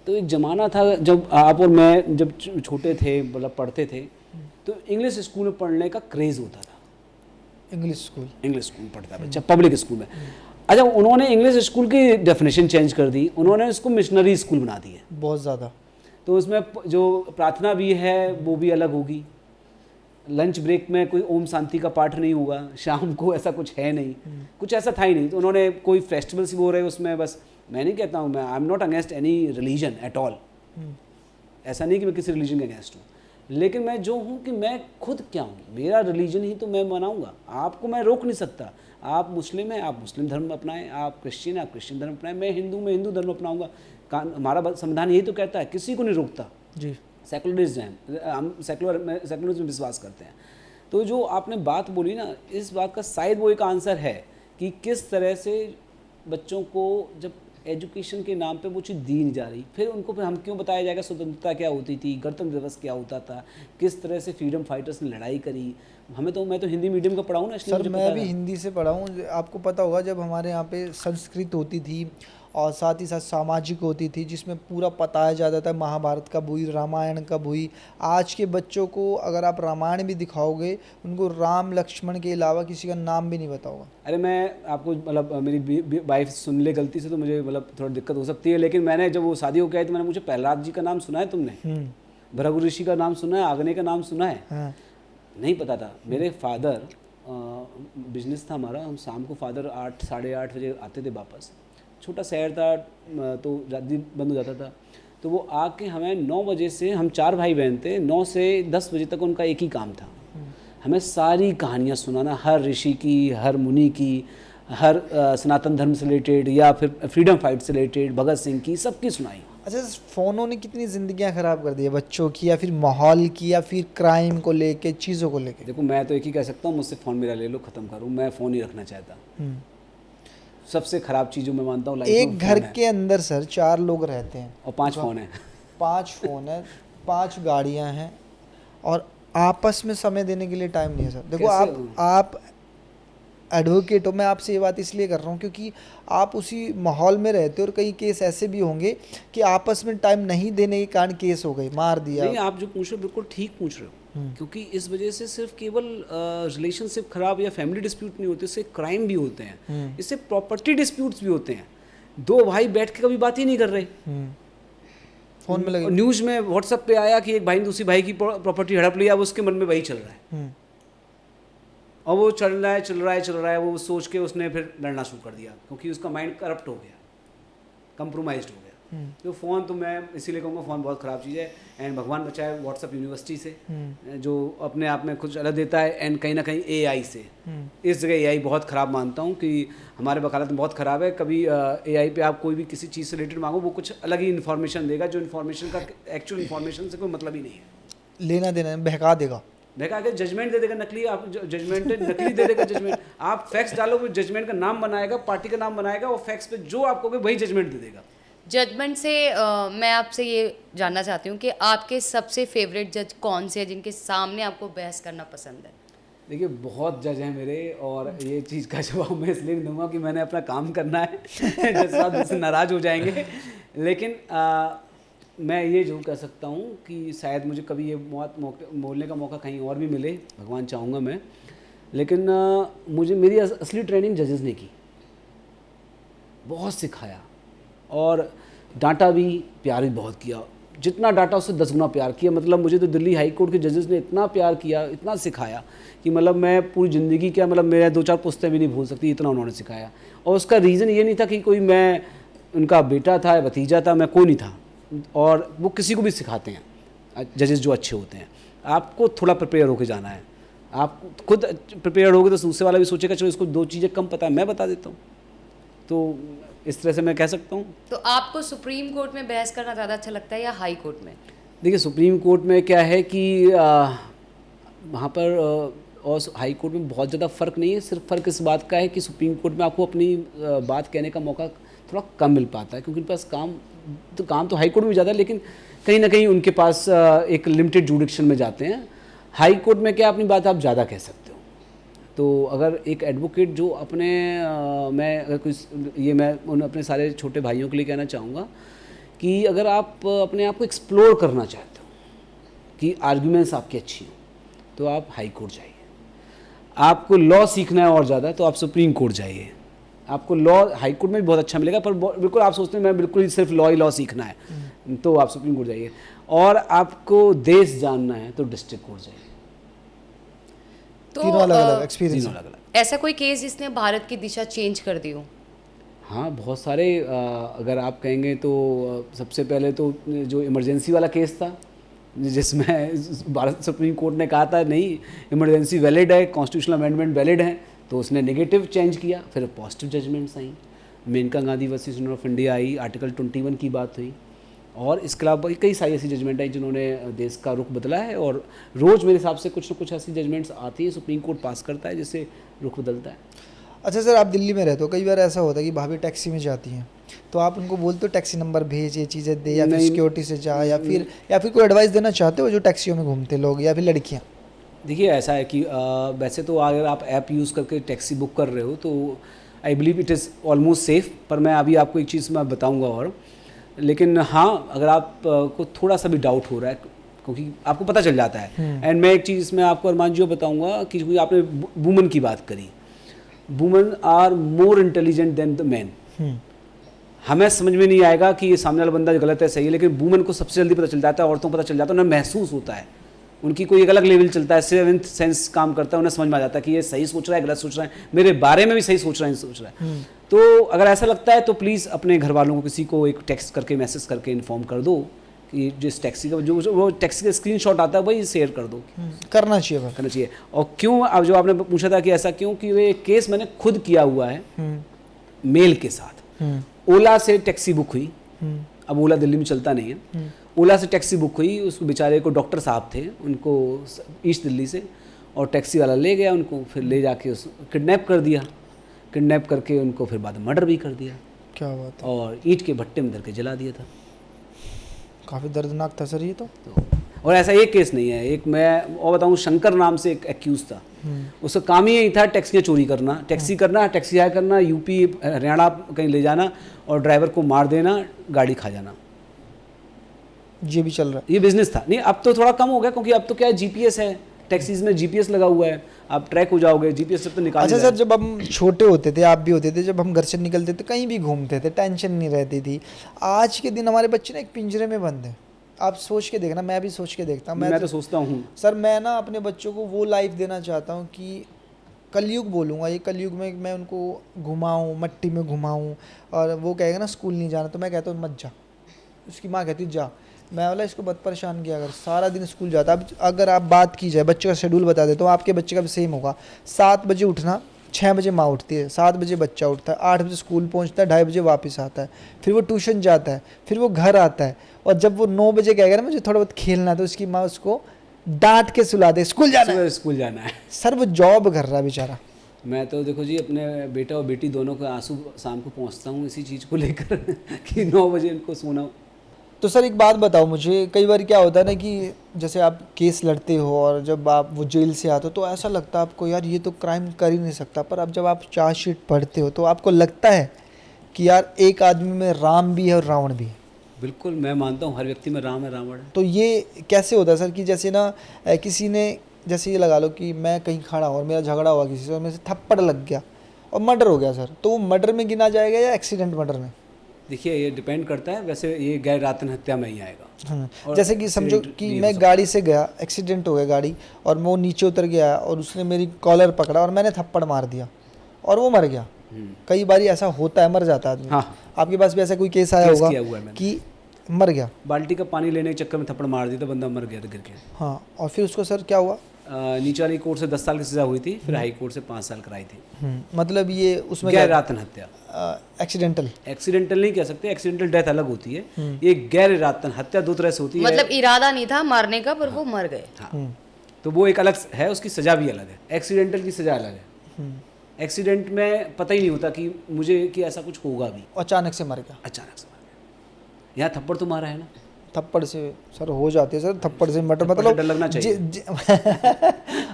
Speaker 2: तो एक ज़माना था जब आप और मैं जब छोटे थे, मतलब पढ़ते थे, तो इंग्लिश स्कूल में पढ़ने का क्रेज़ होता था।
Speaker 1: इंग्लिश स्कूल
Speaker 2: पढ़ता बच्चा पब्लिक स्कूल में। अच्छा, उन्होंने इंग्लिश स्कूल की डेफिनेशन चेंज कर दी, उन्होंने इसको मिशनरी स्कूल बना दिया
Speaker 1: बहुत ज़्यादा।
Speaker 2: तो उसमें जो प्रार्थना भी है वो भी अलग होगी, लंच ब्रेक में कोई ओम शांति का पाठ नहीं होगा, शाम को ऐसा कुछ है नहीं, कुछ ऐसा था ही नहीं। तो उन्होंने कोई फेस्टिवल्स भी हो रहे उसमें, बस मैं नहीं कहता हूँ, मैं I am not against any religion at all, ऐसा नहीं कि मैं किसी रिलीजन के अगेंस्ट हूँ, लेकिन मैं जो हूँ कि मैं खुद क्या हूँ, मेरा रिलीजन ही तो मैं मनाऊँगा, आपको मैं रोक नहीं सकता। आप मुस्लिम हैं, आप मुस्लिम धर्म अपनाएं, आप क्रिश्चियन हैं, आप क्रिश्चियन धर्म अपनाएं, मैं हिंदू, मैं हिंदू धर्म अपनाऊँगा। हमारा संविधान यही तो कहता है, किसी को नहीं रोकता
Speaker 1: जी।
Speaker 2: सेकुलरिस्ट हैं हम, सेकुलरिज्म में विश्वास करते हैं। तो जो आपने बात बोली ना, इस बात का शायद वो एक आंसर है कि किस तरह से बच्चों को जब एजुकेशन के नाम पे वो चीज़ दी नहीं जा रही, फिर उनको फिर हम क्यों बताया जाएगा स्वतंत्रता क्या होती थी, गणतंत्र दिवस क्या होता था, किस तरह से फ्रीडम फाइटर्स ने लड़ाई करी। मैं तो हिंदी मीडियम का पढ़ा हूँ ना, इसलिए
Speaker 1: सर मैं भी हिंदी से पढ़ा हूँ। आपको पता होगा जब हमारे यहाँ पे संस्कृत होती थी और साथ ही साथ सामाजिक होती थी, जिसमें पूरा बताया जाता था महाभारत कब हुई, रामायण कब हुई। आज के बच्चों को अगर आप रामायण भी दिखाओगे, उनको राम लक्ष्मण के अलावा किसी का नाम भी नहीं पता होगा।
Speaker 2: अरे मैं आपको, मतलब मेरी वाइफ सुन ले गलती से तो मुझे मतलब थोड़ा दिक्कत हो सकती है, लेकिन मैंने जब वो शादी हो गई तो मैंने, मुझे प्रहलाद जी का नाम सुना है तुमने, भृगु ऋषि का नाम सुना है, आग्नेय का नाम सुना है?
Speaker 1: हाँ।
Speaker 2: नहीं पता था। मेरे फादर, बिजनेस था हमारा, हम शाम को फादर 8 साढ़े 8 बजे आते थे वापस, छोटा शहर था तो जल्दी बंद हो जाता था, तो वो आके हमें 9 बजे से, हम 4 भाई बहन थे, 9 से 10 बजे तक उनका एक ही काम था, हमें सारी कहानियाँ सुनाना, हर ऋषि की, हर मुनि की, हर सनातन धर्म से रिलेटेड या फिर फ्रीडम फाइट से रिलेटेड, भगत सिंह की, सबकी सुनाई।
Speaker 1: अच्छा, फ़ोनों ने कितनी ज़िंदगियां ख़राब कर दी है बच्चों की, या फिर माहौल की, या फिर क्राइम को लेके, चीज़ों को लेके।
Speaker 2: देखो, मैं तो एक ही कह सकता हूँ, मुझसे फ़ोन मेरा ले लो, ख़त्म करूँ, मैं फ़ोन ही रखना चाहता। सबसे खराब चीज़ों में मानता हूँ
Speaker 1: एक घर के अंदर सर 4 लोग रहते हैं
Speaker 2: और 5 फ़ोन है।
Speaker 1: 5 फ़ोन है, 5 गाड़ियां हैं और आपस में समय देने के लिए टाइम नहीं है सर। देखो आप एडवोकेट हो, मैं आपसे ये बात इसलिए कर रहा हूँ क्योंकि आप उसी माहौल में रहते हो और कई केस ऐसे भी होंगे कि आपस में टाइम नहीं देने के कारण केस हो गई, मार दिया।
Speaker 2: नहीं, आप जो पूछ रहे हो बिल्कुल ठीक पूछ रहे हो, क्योंकि इस वजह से सिर्फ केवल रिलेशनशिप खराब या फैमिली डिस्प्यूट नहीं होते, इससे क्राइम भी होते हैं, इससे प्रॉपर्टी डिस्प्यूट्स भी होते हैं। 2 भाई बैठ के कभी बात ही नहीं कर रहे,
Speaker 1: फोन में लगे।
Speaker 2: न्यूज़ में व्हाट्सएप पे आया कि एक भाई ने दूसरी भाई की प्रॉपर्टी हड़प लिया, अब उसके मन में वही चल रहा है और वो चल रहा है, वो सोच के उसने फिर लड़ना शुरू कर दिया क्योंकि उसका माइंड करप्ट हो गया, कंप्रोमाइज्ड हो गया। तो फ़ोन तो मैं इसीलिए कहूँगा फ़ोन बहुत ख़राब चीज़ है। एंड भगवान बचाए व्हाट्सएप यूनिवर्सिटी से, जो अपने आप में कुछ अलग देता है, एंड कहीं ना कहीं एआई से। इस जगह एआई बहुत ख़राब मानता हूँ कि हमारे वकालत में बहुत ख़राब है। कभी एआई पे आप कोई भी किसी चीज़ से रिलेटेड मांगो, वो कुछ अलग ही इन्फॉर्मेशन देगा, जो इन्फॉर्मेशन का एक्चुअल इन्फॉर्मेशन से कोई मतलब ही नहीं है।
Speaker 1: लेना देना बहका देगा,
Speaker 2: देखा कि जजमेंट दे देगा नकली, आप जजमेंट नकली दे देगा जजमेंट। आप फैक्स डालोगे, जजमेंट का नाम बनाएगा, पार्टी का नाम बनाएगा, और फैक्स पे जो आप कहोगे वही जजमेंट दे देगा।
Speaker 3: जजमेंट से मैं आपसे ये जानना चाहती हूँ कि आपके सबसे फेवरेट जज कौन से हैं जिनके सामने आपको बहस करना पसंद है?
Speaker 2: देखिए, बहुत जज हैं मेरे, और ये चीज़ का जवाब मैं इसलिए नहीं दूंगा कि मैंने अपना काम करना है जज साहब मुझसे नाराज़ हो जाएंगे। लेकिन मैं ये जरूर कह सकता हूँ कि शायद मुझे कभी ये बोलने का मौका कहीं और भी मिले, भगवान चाहूँगा मैं। लेकिन मुझे मेरी असली ट्रेनिंग जजेस ने की, बहुत सिखाया और डांटा भी, प्यार भी बहुत किया। जितना डांटा उससे 10 गुना प्यार किया। मतलब मुझे तो दिल्ली हाई कोर्ट के जजेस ने इतना प्यार किया, इतना सिखाया कि मतलब मैं पूरी ज़िंदगी क्या, मतलब मेरे 2-4 पुस्तकें भी नहीं भूल सकती, इतना उन्होंने सिखाया। और उसका रीज़न ये नहीं था कि कोई मैं उनका बेटा था, भतीजा था, मैं कोई नहीं था। और वो किसी को भी सिखाते हैं जजेस जो अच्छे होते हैं। आपको थोड़ा प्रिपेयर होकर जाना है, आप खुद प्रिपेयर होगे तो दूसरे वाला भी सोचेगा चलो इसको 2 चीज़ें कम पता है, मैं बता देता हूँ। तो इस तरह से मैं कह सकता हूँ।
Speaker 3: तो आपको सुप्रीम कोर्ट में बहस करना ज़्यादा अच्छा लगता है या हाई कोर्ट में?
Speaker 2: देखिए, सुप्रीम कोर्ट में क्या है कि वहाँ पर और हाई कोर्ट में बहुत ज़्यादा फ़र्क नहीं है। सिर्फ फ़र्क इस बात का है कि सुप्रीम कोर्ट में आपको अपनी बात कहने का मौका थोड़ा कम मिल पाता है, क्योंकि उनके पास काम तो हाई कोर्ट में ज़्यादा है, लेकिन कहीं ना कहीं उनके पास एक लिमिटेड जुडिक्शन में जाते हैं। हाई कोर्ट में क्या अपनी बात आप ज़्यादा कह सकते हो। तो अगर एक एडवोकेट जो अपने मैं अगर कुछ ये मैं उन अपने सारे छोटे भाइयों के लिए कहना चाहूँगा कि अगर आप अपने आप को एक्सप्लोर करना चाहते हो कि आर्ग्यूमेंट्स आपकी अच्छी हो, तो आप हाई कोर्ट जाइए। आपको लॉ सीखना है और ज़्यादा, तो आप सुप्रीम कोर्ट जाइए। आपको लॉ हाई कोर्ट में भी बहुत अच्छा मिलेगा, पर बिल्कुल आप सोचते हैं मैं बिल्कुल सिर्फ लॉ सीखना है, तो आप सुप्रीम कोर्ट जाइए। और आपको देश जानना है तो डिस्ट्रिक्ट कोर्ट जाइए।
Speaker 1: तो तीनों अलग-अलग एक्सपीरियंस,
Speaker 2: तीनों अलग-अलग।
Speaker 3: ऐसा कोई केस जिसने भारत की दिशा चेंज कर दी हो?
Speaker 2: हाँ, बहुत सारे। अगर आप कहेंगे तो सबसे पहले तो जो इमरजेंसी वाला केस था, जिसमें भारत सुप्रीम कोर्ट ने कहा था नहीं इमरजेंसी वैलिड है, कॉन्स्टिट्यूशनल अमेंडमेंट वैलिड है, तो उसने नेगेटिव चेंज किया। फिर पॉजिटिव जजमेंट्स आई, Maneka Gandhi versus Union of India आई, आर्टिकल 21 की बात हुई, और इसके अलावा कई सारी ऐसी जजमेंट आई जिन्होंने देश का रुख बदला है। और रोज़ मेरे हिसाब से कुछ न कुछ ऐसी जजमेंट्स आती हैं, सुप्रीम कोर्ट पास करता है, जिससे रुख बदलता है।
Speaker 1: अच्छा सर, आप दिल्ली में रहते हो, कई बार ऐसा होता है कि भाभी टैक्सी में जाती हैं, तो आप उनको बोलते हो टैक्सी नंबर भेज, ये चीज़ें दे, या फिर सिक्योरिटी से जा, या फिर कोई एडवाइस देना चाहते हो जो टैक्सियों में घूमते लोग या फिर लड़कियाँ?
Speaker 2: देखिए, ऐसा है कि वैसे तो अगर आप ऐप यूज़ करके टैक्सी बुक कर रहे हो तो I believe it is almost safe. पर मैं अभी आपको एक चीज़ मैं बताऊंगा और, लेकिन हाँ, अगर आप को थोड़ा सा भी डाउट हो रहा है, क्योंकि आपको पता चल जाता है। एंड मैं एक चीज़ इसमें आपको अरमान जी बताऊंगा कि क्योंकि आपने वुमेन की बात करी, women are more intelligent than the man. हमें समझ में नहीं आएगा कि ये सामने वाला बंदा गलत है सही है, लेकिन वुमेन को सबसे जल्दी पता चल जाता है, औरतों को पता चल जाता है, उन्हें महसूस होता है, उनकी कोई एक अलग लेवल चलता है, 7th सेंस काम करता है, उन्हें समझ में आ जाता है कि ये सही सोच रहा है, गलत सोच रहा है, मेरे बारे में भी सही सोच रहा है, सोच रहा है। तो अगर ऐसा लगता है तो प्लीज़ अपने घर वालों को किसी को एक टेक्स्ट करके, मैसेज करके इन्फॉर्म कर दो कि जिस टैक्सी का जो वो टैक्सी का स्क्रीनशॉट आता है वही शेयर कर दो।
Speaker 1: करना चाहिए।
Speaker 2: और क्यों, अब जो आपने पूछा था कि ऐसा क्यों, कि ये केस मैंने खुद किया हुआ है मेल के साथ। ओला से टैक्सी बुक हुई, अब ओला दिल्ली में चलता नहीं है, ओला से टैक्सी बुक हुई, उस बेचारे को डॉक्टर साहब थे, उनको ईस्ट दिल्ली से, और टैक्सी वाला ले गया उनको, फिर ले जाके किडनैप कर दिया। किडनैप करके उनको फिर बाद में मर्डर भी कर दिया
Speaker 1: क्या बात है,
Speaker 2: और ईंट के भट्टे में धर के जला दिया था।
Speaker 1: काफ़ी दर्दनाक था सर ये तो।
Speaker 2: और ऐसा एक केस नहीं है, एक मैं और बताऊं, शंकर नाम से एक एक्यूज था, उसका काम ही यही था टैक्सियाँ चोरी करना, टैक्सी करना, टैक्सी हायर करना, यूपी हरियाणा कहीं ले जाना और ड्राइवर को मार देना, गाड़ी खा जाना।
Speaker 1: ये भी चल रहा है।
Speaker 2: ये बिजनेस था। नहीं, अब तो थोड़ा कम हो गया, क्योंकि अब तो क्या है, जीपीएस है, टैक्सीज में जीपीएस लगा हुआ है, आप ट्रैक हो जाओगे, जीपीएस से तो निकाल।
Speaker 1: अच्छा सर, जब हम छोटे होते थे, आप भी होते थे, जब हम घर से निकलते थे कहीं भी घूमते थे, टेंशन नहीं रहती थी। आज के दिन हमारे बच्चे ना एक पिंजरे में बंद है। आप सोच के देखना, मैं भी सोच के देखता हूँ।
Speaker 2: मैं तो सोचता हूँ
Speaker 1: सर, मैं ना अपने बच्चों को वो लाइफ देना चाहता हूँ कि कलयुग बोलूँगा, ये कलयुग में मैं उनको घुमाऊँ, मट्टी में घुमाऊँ, और वो कहेगा ना स्कूल नहीं जाना, तो मैं कहता हूँ मत जा। उसकी माँ कहती जा। मैं बोला इसको बहुत परेशान किया, अगर सारा दिन स्कूल जाता। अब अगर आप बात की जाए, बच्चे का शेड्यूल बता देता हूँ, आपके बच्चे का भी सेम होगा। 7 बजे उठना, 6 बजे माँ उठती है, 7 बजे बच्चा उठता है, 8 बजे स्कूल पहुँचता है, 2:30 बजे वापस आता है, फिर वो ट्यूशन जाता है, फिर वो घर आता है, और जब वो 9 बजे कहेगा ना मुझे थोड़ा बहुत खेलना है, तो उसकी माँ उसको डांट के सुला दे, स्कूल जाना है।
Speaker 2: स्कूल जाना है।
Speaker 1: सर वो जॉब कर रहा है बेचारा।
Speaker 2: मैं तो देखो जी, अपने बेटा और बेटी दोनों के आंसू शाम को पहुँचता हूँ इसी चीज़ को लेकर कि 9 बजे इनको सोना।
Speaker 1: तो सर एक बात बताओ मुझे, कई बार क्या होता है ना कि जैसे आप केस लड़ते हो और जब आप वो जेल से आते हो तो ऐसा लगता है आपको यार ये तो क्राइम कर ही नहीं सकता, पर अब जब आप चार्जशीट पढ़ते हो तो आपको लगता है कि यार एक आदमी में राम भी है और रावण भी है।
Speaker 2: बिल्कुल, मैं मानता हूँ हर व्यक्ति में राम है, रावण है।
Speaker 1: तो ये कैसे होता है सर कि जैसे ना किसी ने, जैसे ये लगा लो कि मैं कहीं खड़ा हूँ और मेरा झगड़ा हुआ किसी से और मेरे से थप्पड़ लग गया और मर्डर हो गया सर, तो वो मर्डर में गिना जाएगा या एक्सीडेंट मर्डर में?
Speaker 2: देखिए, ये डिपेंड करता है, वैसे ये गैर आत्महत्या में ही आएगा। और
Speaker 1: जैसे कि समझो
Speaker 2: accident
Speaker 1: कि
Speaker 2: भी हो
Speaker 1: मैं
Speaker 2: सकता
Speaker 1: गाड़ी से गया, एक्सीडेंट हो गया गाड़ी, और वो नीचे उतर गया और उसने मेरी कॉलर पकड़ा और मैंने थप्पड़ मार दिया और वो मर गया। कई बार ऐसा होता है, मर जाता है आदमी।
Speaker 2: हाँ।
Speaker 1: आपके पास भी ऐसा कोई केस आया
Speaker 2: केस
Speaker 1: होगा
Speaker 2: किया हुआ है मैंने।
Speaker 1: कि मर गया?
Speaker 2: बाल्टी का पानी लेने के चक्कर में थप्पड़ मार दिया था, बंदा मर गया था गिर के।
Speaker 1: हाँ, और फिर उसको सर क्या हुआ?
Speaker 2: नीचे वाली कोर्ट से 10 साल की सजा हुई थी, फिर हाई कोर्ट से 5 साल कराई थी।
Speaker 1: मतलब ये उसमें
Speaker 2: गैर आत्महत्या,
Speaker 1: एक्सीडेंटल?
Speaker 2: एक्सीडेंटल नहीं कह सकते, एक्सीडेंटल डेथ अलग होती है, ये गैर आत्महत्या 2 तरह से होती है।
Speaker 3: मतलब इरादा नहीं था मारने का, पर वो मर गए।
Speaker 2: हाँ, तो वो एक अलग है, उसकी सजा भी अलग है। एक्सीडेंटल की सजा अलग है। एक्सीडेंट में पता ही नहीं होता कि मुझे कि ऐसा कुछ होगा भी,
Speaker 1: अचानक से मर गया।
Speaker 2: अचानक से मर गया। यहाँ थप्पड़ तो मारा है ना,
Speaker 1: थप्पड़ से सर हो जाती है सर, थप्पड़ से मर्डर
Speaker 2: थप्पड़ से
Speaker 1: मतलब
Speaker 2: डर लगना चाहिए।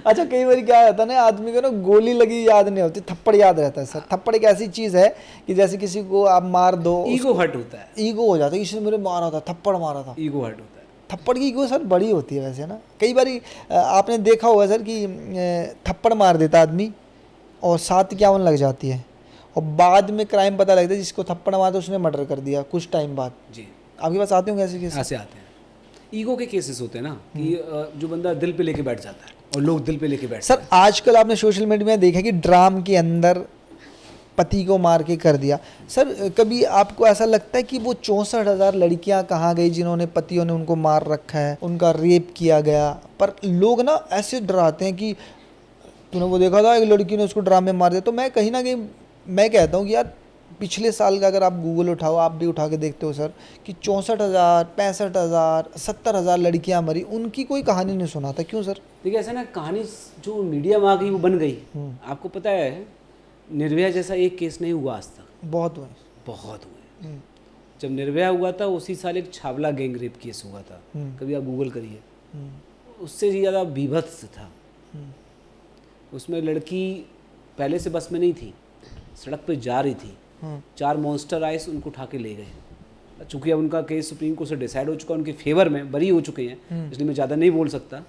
Speaker 1: अच्छा, कई बार क्या होता है ना, आदमी को ना गोली लगी याद नहीं होती, थप्पड़ याद रहता है सर। थप्पड़ एक ऐसी चीज़ है कि जैसे किसी को आप मार दो,
Speaker 2: ईगो हर्ट होता है,
Speaker 1: ईगो हो जाता है, इसने मेरे मारा था, थप्पड़ मारा था।
Speaker 2: ईगो हर्ट होता है।
Speaker 1: थप्पड़ की ईगो सर बड़ी होती है वैसे ना। कई बार आपने देखा होगा सर कि थप्पड़ मार देता आदमी और 751 लग जाती है, और बाद में क्राइम पता लगता है जिसको थप्पड़ मारा था उसने मर्डर कर दिया कुछ टाइम बाद।
Speaker 2: जी,
Speaker 1: आपके पास आते होंगे ऐसे केस?
Speaker 2: ऐसे आते हैं। ईगो के केसेस होते हैं ना कि जो बंदा दिल पे लेके बैठ जाता है, और लोग दिल पे लेके बैठते
Speaker 1: सर आजकल आपने सोशल मीडिया में देखा कि ड्राम के अंदर पति को मार के कर दिया। सर कभी आपको ऐसा लगता है कि वो 64,000 लड़कियां कहाँ गई जिन्होंने पतियों ने उनको मार रखा है, उनका रेप किया गया? पर लोग ना ऐसे डराते हैं कि तूने वो देखा था एक लड़की ने उसको ड्राम में मार दिया। तो मैं कहीं ना कहीं मैं कहता हूँ कि यार पिछले साल का अगर आप गूगल उठाओ, आप भी उठा के देखते हो सर, कि 64,000, 65,000, 70,000 लड़कियां मरी, उनकी कोई कहानी नहीं सुनाता। क्यों सर?
Speaker 2: देखिए, ऐसा ना, कहानी जो मीडिया में आ गई वो बन गई। आपको पता है, निर्भया जैसा एक केस नहीं हुआ आज तक।
Speaker 1: बहुत हुए,
Speaker 2: बहुत हुए। जब निर्भया हुआ था उसी साल एक छावला गैंग रेप केस हुआ था, कभी आप गूगल करिए, उससे ज़्यादा बीभत्स था। उसमें लड़की पहले से बस में नहीं थी, सड़क पे जा रही थी, 4 मॉन्स्टर आए, उनको उठा के ले गए। चूँकि अब उनका केस सुप्रीम कोर्ट से डिसाइड हो चुका, उनके फेवर में बरी हो चुके हैं, इसलिए मैं ज़्यादा नहीं बोल सकता।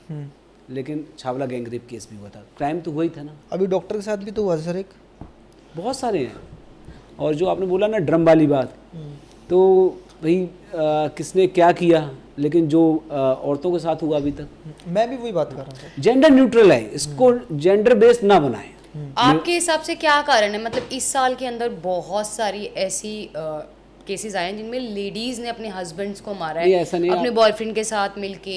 Speaker 2: लेकिन छावला गैंग रेप केस भी हुआ था, क्राइम तो हुआ ही था ना।
Speaker 1: अभी डॉक्टर के साथ भी तो हुआ सर एक,
Speaker 2: बहुत सारे हैं। और जो आपने बोला ना ड्रम वाली बात, तो भाई किसने क्या किया, लेकिन जो औरतों के साथ हुआ अभी तक,
Speaker 1: मैं भी वही बात कर रहा हूँ।
Speaker 2: जेंडर न्यूट्रल है, इसको जेंडर बेस्ड ना बनाए।
Speaker 3: आपके हिसाब से क्या कारण है? मतलब इस साल के अंदर बहुत सारी ऐसी केसेस आए हैं जिनमें लेडीज ने अपने हस्बैंड्स को मारा
Speaker 2: नहीं,
Speaker 3: है,
Speaker 2: ऐसा नहीं,
Speaker 3: अपने बॉयफ्रेंड के साथ मिलके।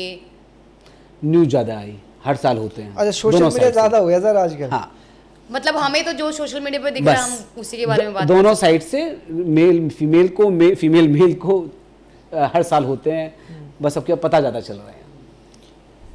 Speaker 2: न्यूज ज़्यादा आई, हर साल होते हैं।
Speaker 1: अच्छा, सोशल मीडिया ज़्यादा हो गया सर आजकल।
Speaker 2: हाँ,
Speaker 3: मतलब हमें तो जो सोशल मीडिया पे दिख रहा है हम उसी के बारे में बात
Speaker 2: दोनों साइड से मेल फीमेल को, फीमेल मेल को हर साल होते हैं, बस अब क्या पता ज़्यादा चल रहा है।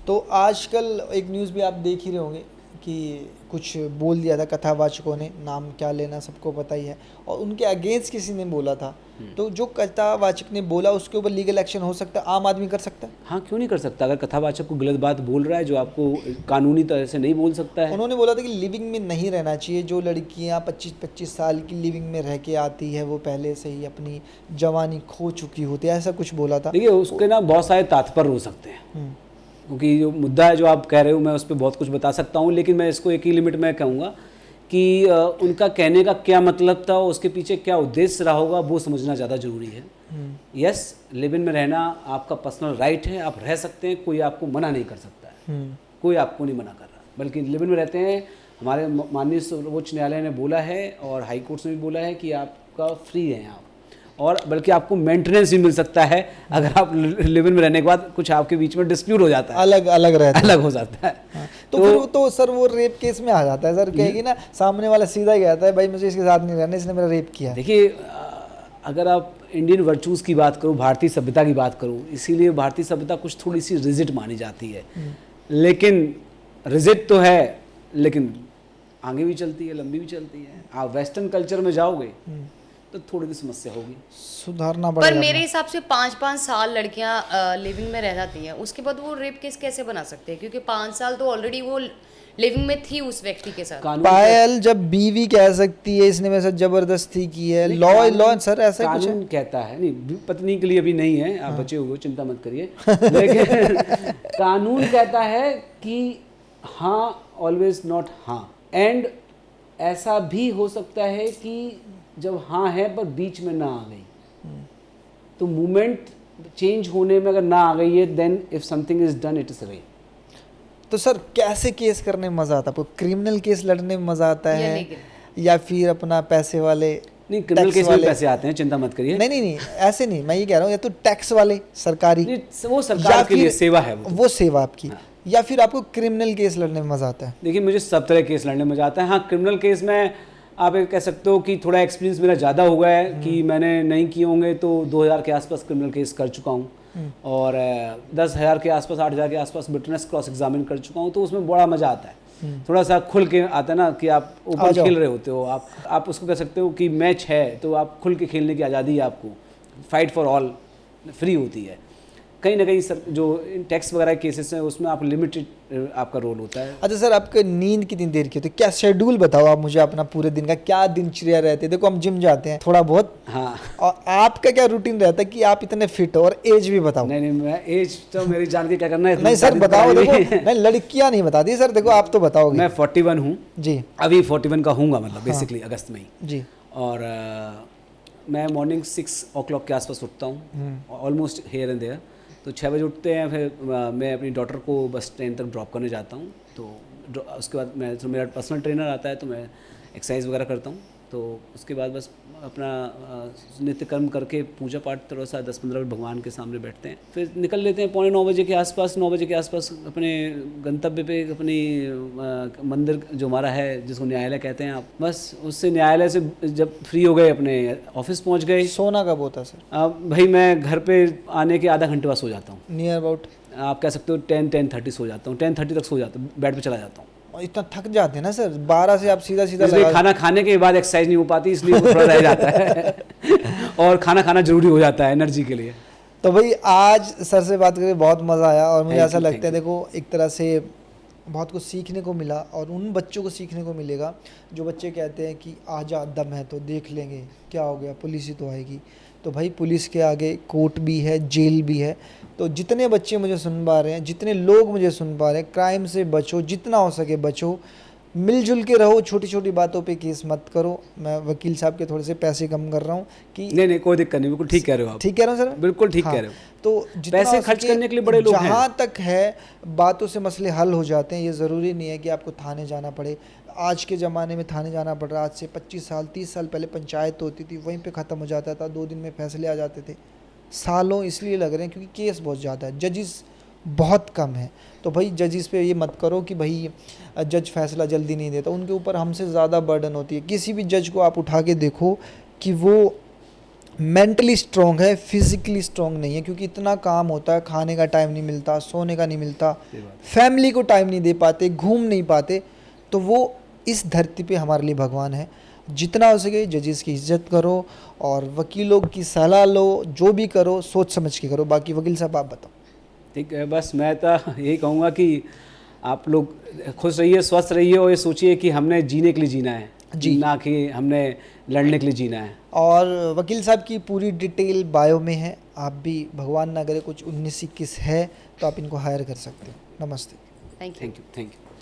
Speaker 1: तो आजकल एक न्यूज़ भी आप देख ही रहे होंगे कि कुछ बोल दिया था कथावाचकों ने, नाम क्या लेना सबको पता ही है, और उनके अगेंस्ट किसी ने बोला था, तो जो कथावाचक ने बोला उसके ऊपर लीगल एक्शन हो सकता है, आम आदमी कर सकता है?
Speaker 2: हाँ, क्यों नहीं कर सकता? अगर कथावाचक को गलत बात बोल रहा है जो आपको कानूनी तरह से नहीं बोल सकता है।
Speaker 1: उन्होंने बोला था कि लिविंग में नहीं रहना चाहिए, जो लड़कियां 25-25 साल की लिविंग में रह के आती है वो पहले से ही अपनी जवानी खो चुकी होती है, ऐसा कुछ बोला था।
Speaker 2: देखिए, उसके ना बहुत सारे तात्पर्य हो सकते हैं, क्योंकि जो मुद्दा है जो आप कह रहे हो मैं उस पर बहुत कुछ बता सकता हूँ, लेकिन मैं इसको एक ही लिमिट में कहूँगा कि उनका कहने का क्या मतलब था, उसके पीछे क्या उद्देश्य रहा होगा, वो समझना ज़्यादा ज़रूरी है। यस, लिव इन में रहना आपका पर्सनल राइट है, आप रह सकते हैं, कोई आपको मना नहीं कर सकता है, कोई आपको नहीं मना कर रहा, बल्कि लिव इन में रहते हैं। हमारे माननीय सर्वोच्च न्यायालय ने बोला है और हाई कोर्ट ने भी बोला है कि आपका फ्री है आप, और बल्कि आपको मेंटेनेंस भी मिल सकता है अगर आप लिव इन में रहने के बाद कुछ आपके बीच में डिस्प्यूट हो जाता है, अलग हो जाता है।
Speaker 1: हाँ, तो फिर तो सर वो रेप केस में आ जाता है सर, कहेगी ना सामने वाला सीधा ही कहता है भाई मुझे इसके साथ नहीं रहना, इसने मेरा रेप किया।
Speaker 2: देखिए, अगर आप इंडियन वर्चूज़ की बात करो, भारतीय सभ्यता की बात करो, इसीलिए भारतीय सभ्यता कुछ थोड़ी सी रिजिड मानी जाती है, लेकिन रिजिड तो है लेकिन आगे भी चलती है, लंबी भी चलती है। आप वेस्टर्न कल्चर में जाओगे तो थोड़ी सी समस्या होगी,
Speaker 1: सुधारना पड़ेगा।
Speaker 3: पर मेरे हिसाब से 5-5 साल लड़कियां लिविंग में रह जाती हैं, उसके बाद वो रेप केस कैसे बना सकते हैं? क्योंकि 5 साल तो ऑलरेडी वो लिविंग में थी उस व्यक्ति के साथ।
Speaker 1: पायल जब बीवी कह सकती है इसने मेरे साथ जबरदस्ती की है, लॉ सर ऐसा कुछ
Speaker 2: कानून कहता है, नहीं पत्नी के लिए अभी नहीं है, आप बचे हुए हो, चिंता मत करिए, लेकिन कानून कहता है कि हाँ ऑलवेज नॉट हाँ, एंड ऐसा भी हो सकता है कि जब हाँ है पर बीच में ना आ गई, तो मूवमेंट चेंज होने में अगर ना आ गई है, then if something is done it is rape.
Speaker 1: तो सर कैसे केस करने में मजा आता है? आपको क्रिमिनल केस लड़ने में मजा आता है या फिर अपना पैसे वाले?
Speaker 2: नहीं, क्रिमिनल केस में पैसे आते हैं, चिंता मत करिए।
Speaker 1: नहीं ऐसे नहीं, मैं ये कह रहा हूँ या तो टैक्स वाले सरकारी,
Speaker 2: वो सरकार के लिए सेवा है,
Speaker 1: वो सेवा आपकी, या फिर आपको क्रिमिनल केस लड़ने में मजा आता है?
Speaker 2: देखिए, मुझे सब तरह केस लड़ने में मजा आता है। हाँ, क्रिमिनल केस में आप ये कह सकते हो कि थोड़ा एक्सपीरियंस मेरा ज़्यादा हुआ है कि मैंने नहीं किए होंगे तो 2000 के आसपास क्रिमिनल केस कर चुका हूँ, और 10,000 के आसपास 8,000 के आसपास विटनेस क्रॉस एग्जामिन कर चुका हूँ, तो उसमें बड़ा मज़ा आता है, थोड़ा सा खुल के आता है ना कि आप ऊपर खेल रहे होते हो, आप उसको कह सकते हो कि मैच है तो आप खुल के खेलने की आज़ादी है, आपको फाइट फॉर ऑल फ्री होती है। कहीं ना कहीं सर जो टैक्स वगैरह केसेस हैं उसमें आप लिमिटेड आपका रोल होता है।
Speaker 1: अच्छा सर, आपका नींद कितनी देर की होती है? क्या शेड्यूल बताओ आप मुझे अपना पूरे दिन का, क्या दिनचर्या रहती है? देखो हम जिम जाते हैं थोड़ा बहुत,
Speaker 2: हाँ,
Speaker 1: और आपका क्या रूटीन रहता है कि आप इतने फिट हो? और एज भी बताओ।
Speaker 2: नहीं मैं एज तो मेरी जान के क्या करना है,
Speaker 1: नहीं सर बताओ, देखो नहीं लड़कियां नहीं बताती सर, देखो आप तो बताओगे।
Speaker 2: मैं 41 हूँ
Speaker 1: जी,
Speaker 2: अभी 41 का हूँगा, मतलब बेसिकली अगस्त में ही
Speaker 1: जी,
Speaker 2: और मैं मॉर्निंग 6 o'clock के आसपास उठता हूँ, ऑलमोस्ट हेयर एंड देयर, तो 6 बजे उठते हैं, फिर मैं अपनी डॉटर को बस स्टैंड तक ड्रॉप करने जाता हूँ, तो उसके बाद मेरा पर्सनल ट्रेनर आता है तो मैं एक्सरसाइज वगैरह करता हूँ, तो उसके बाद बस अपना नित्य कर्म करके पूजा पाठ थोड़ा सा 10-15 मिनट भगवान के सामने बैठते हैं, फिर निकल लेते हैं 9:45 बजे के आसपास, 9 बजे के आसपास अपने गंतव्य पे, अपनी मंदिर जो हमारा है जिसको न्यायालय कहते हैं आप, बस उससे न्यायालय से जब फ्री हो गए अपने ऑफिस पहुंच गए।
Speaker 1: सोना कब होता है सर?
Speaker 2: भाई मैं घर पे आने के आधा घंटे बाद सो जाता हूँ,
Speaker 1: नियर अबाउट
Speaker 2: आप कह सकते हो 10-10:30 सो जाता हूँ, 10:30 तक सो जाता हूँ, बेड पे चला जाता हूँ।
Speaker 1: इतना थक जाते हैं ना सर, 12 से आप सीधा
Speaker 2: इसलिए खाना खाने के बाद एक्सरसाइज नहीं हो पाती, इसलिए वो थोड़ा रह जाता है और खाना खाना जरूरी हो जाता है एनर्जी के लिए।
Speaker 1: तो भाई आज सर से बात करके बहुत मज़ा आया, और मुझे ऐसा लगता है देखो एक तरह से बहुत कुछ सीखने को मिला, और उन बच्चों को सीखने को मिलेगा जो बच्चे कहते हैं कि आजा दम है तो देख लेंगे, क्या हो गया पुलिस ही तो आएगी। तो भाई पुलिस के आगे कोर्ट भी है, जेल भी है। तो जितने बच्चे मुझे सुन पा रहे हैं, जितने लोग मुझे सुन पा रहे हैं, क्राइम से बचो, जितना हो सके बचो, मिलजुल के रहो, छोटी छोटी बातों पे केस मत करो। मैं वकील साहब के थोड़े से पैसे कम कर रहा हूँ कि
Speaker 2: नहीं कोई दिक्कत नहीं, बिल्कुल ठीक कह रहे हो आप,
Speaker 1: ठीक कह रहा हूँ सर,
Speaker 2: बिल्कुल ठीक कह रहे हो।
Speaker 1: तो
Speaker 2: पैसे खर्च करने के लिए बड़े लोग हैं,
Speaker 1: जहाँ तक है बातों से मसले हल हो जाते हैं। ये ज़रूरी नहीं है कि आपको थाने जाना पड़े। आज के ज़माने में थाने जाना पड़ रहा है, आज से 25 साल 30 साल पहले पंचायत होती थी, वहीं पे ख़त्म हो जाता था, 2 दिन में फैसले आ जाते थे। सालों इसलिए लग रहे हैं क्योंकि केस बहुत ज़्यादा है, जजिस बहुत कम है। तो भाई जजिस पे ये मत करो कि भाई जज फैसला जल्दी नहीं देता, उनके ऊपर हमसे ज़्यादा बर्डन होती है। किसी भी जज को आप उठा के देखो कि वो मेंटली स्ट्रॉन्ग है, फिज़िकली स्ट्रॉन्ग नहीं है, क्योंकि इतना काम होता है, खाने का टाइम नहीं मिलता, सोने का नहीं मिलता, फैमिली को टाइम नहीं दे पाते, घूम नहीं पाते। तो वो इस धरती पे हमारे लिए भगवान है। जितना हो सके जजेस की इज्जत करो और वकीलों की सलाह लो, जो भी करो सोच समझ के करो। बाकी वकील साहब आप बताओ।
Speaker 2: ठीक है, बस मैं तो यही कहूँगा कि आप लोग खुश रहिए, स्वस्थ रहिए और ये सोचिए कि हमने जीने के लिए जीना है
Speaker 1: जी,
Speaker 2: ना कि हमने लड़ने के लिए जीना है।
Speaker 1: और वकील साहब की पूरी डिटेल बायो में है, आप भी भगवान ना करे कुछ 19-21 है तो आप इनको हायर कर सकते हो। नमस्ते।
Speaker 3: Thank you.
Speaker 2: Thank you, thank you.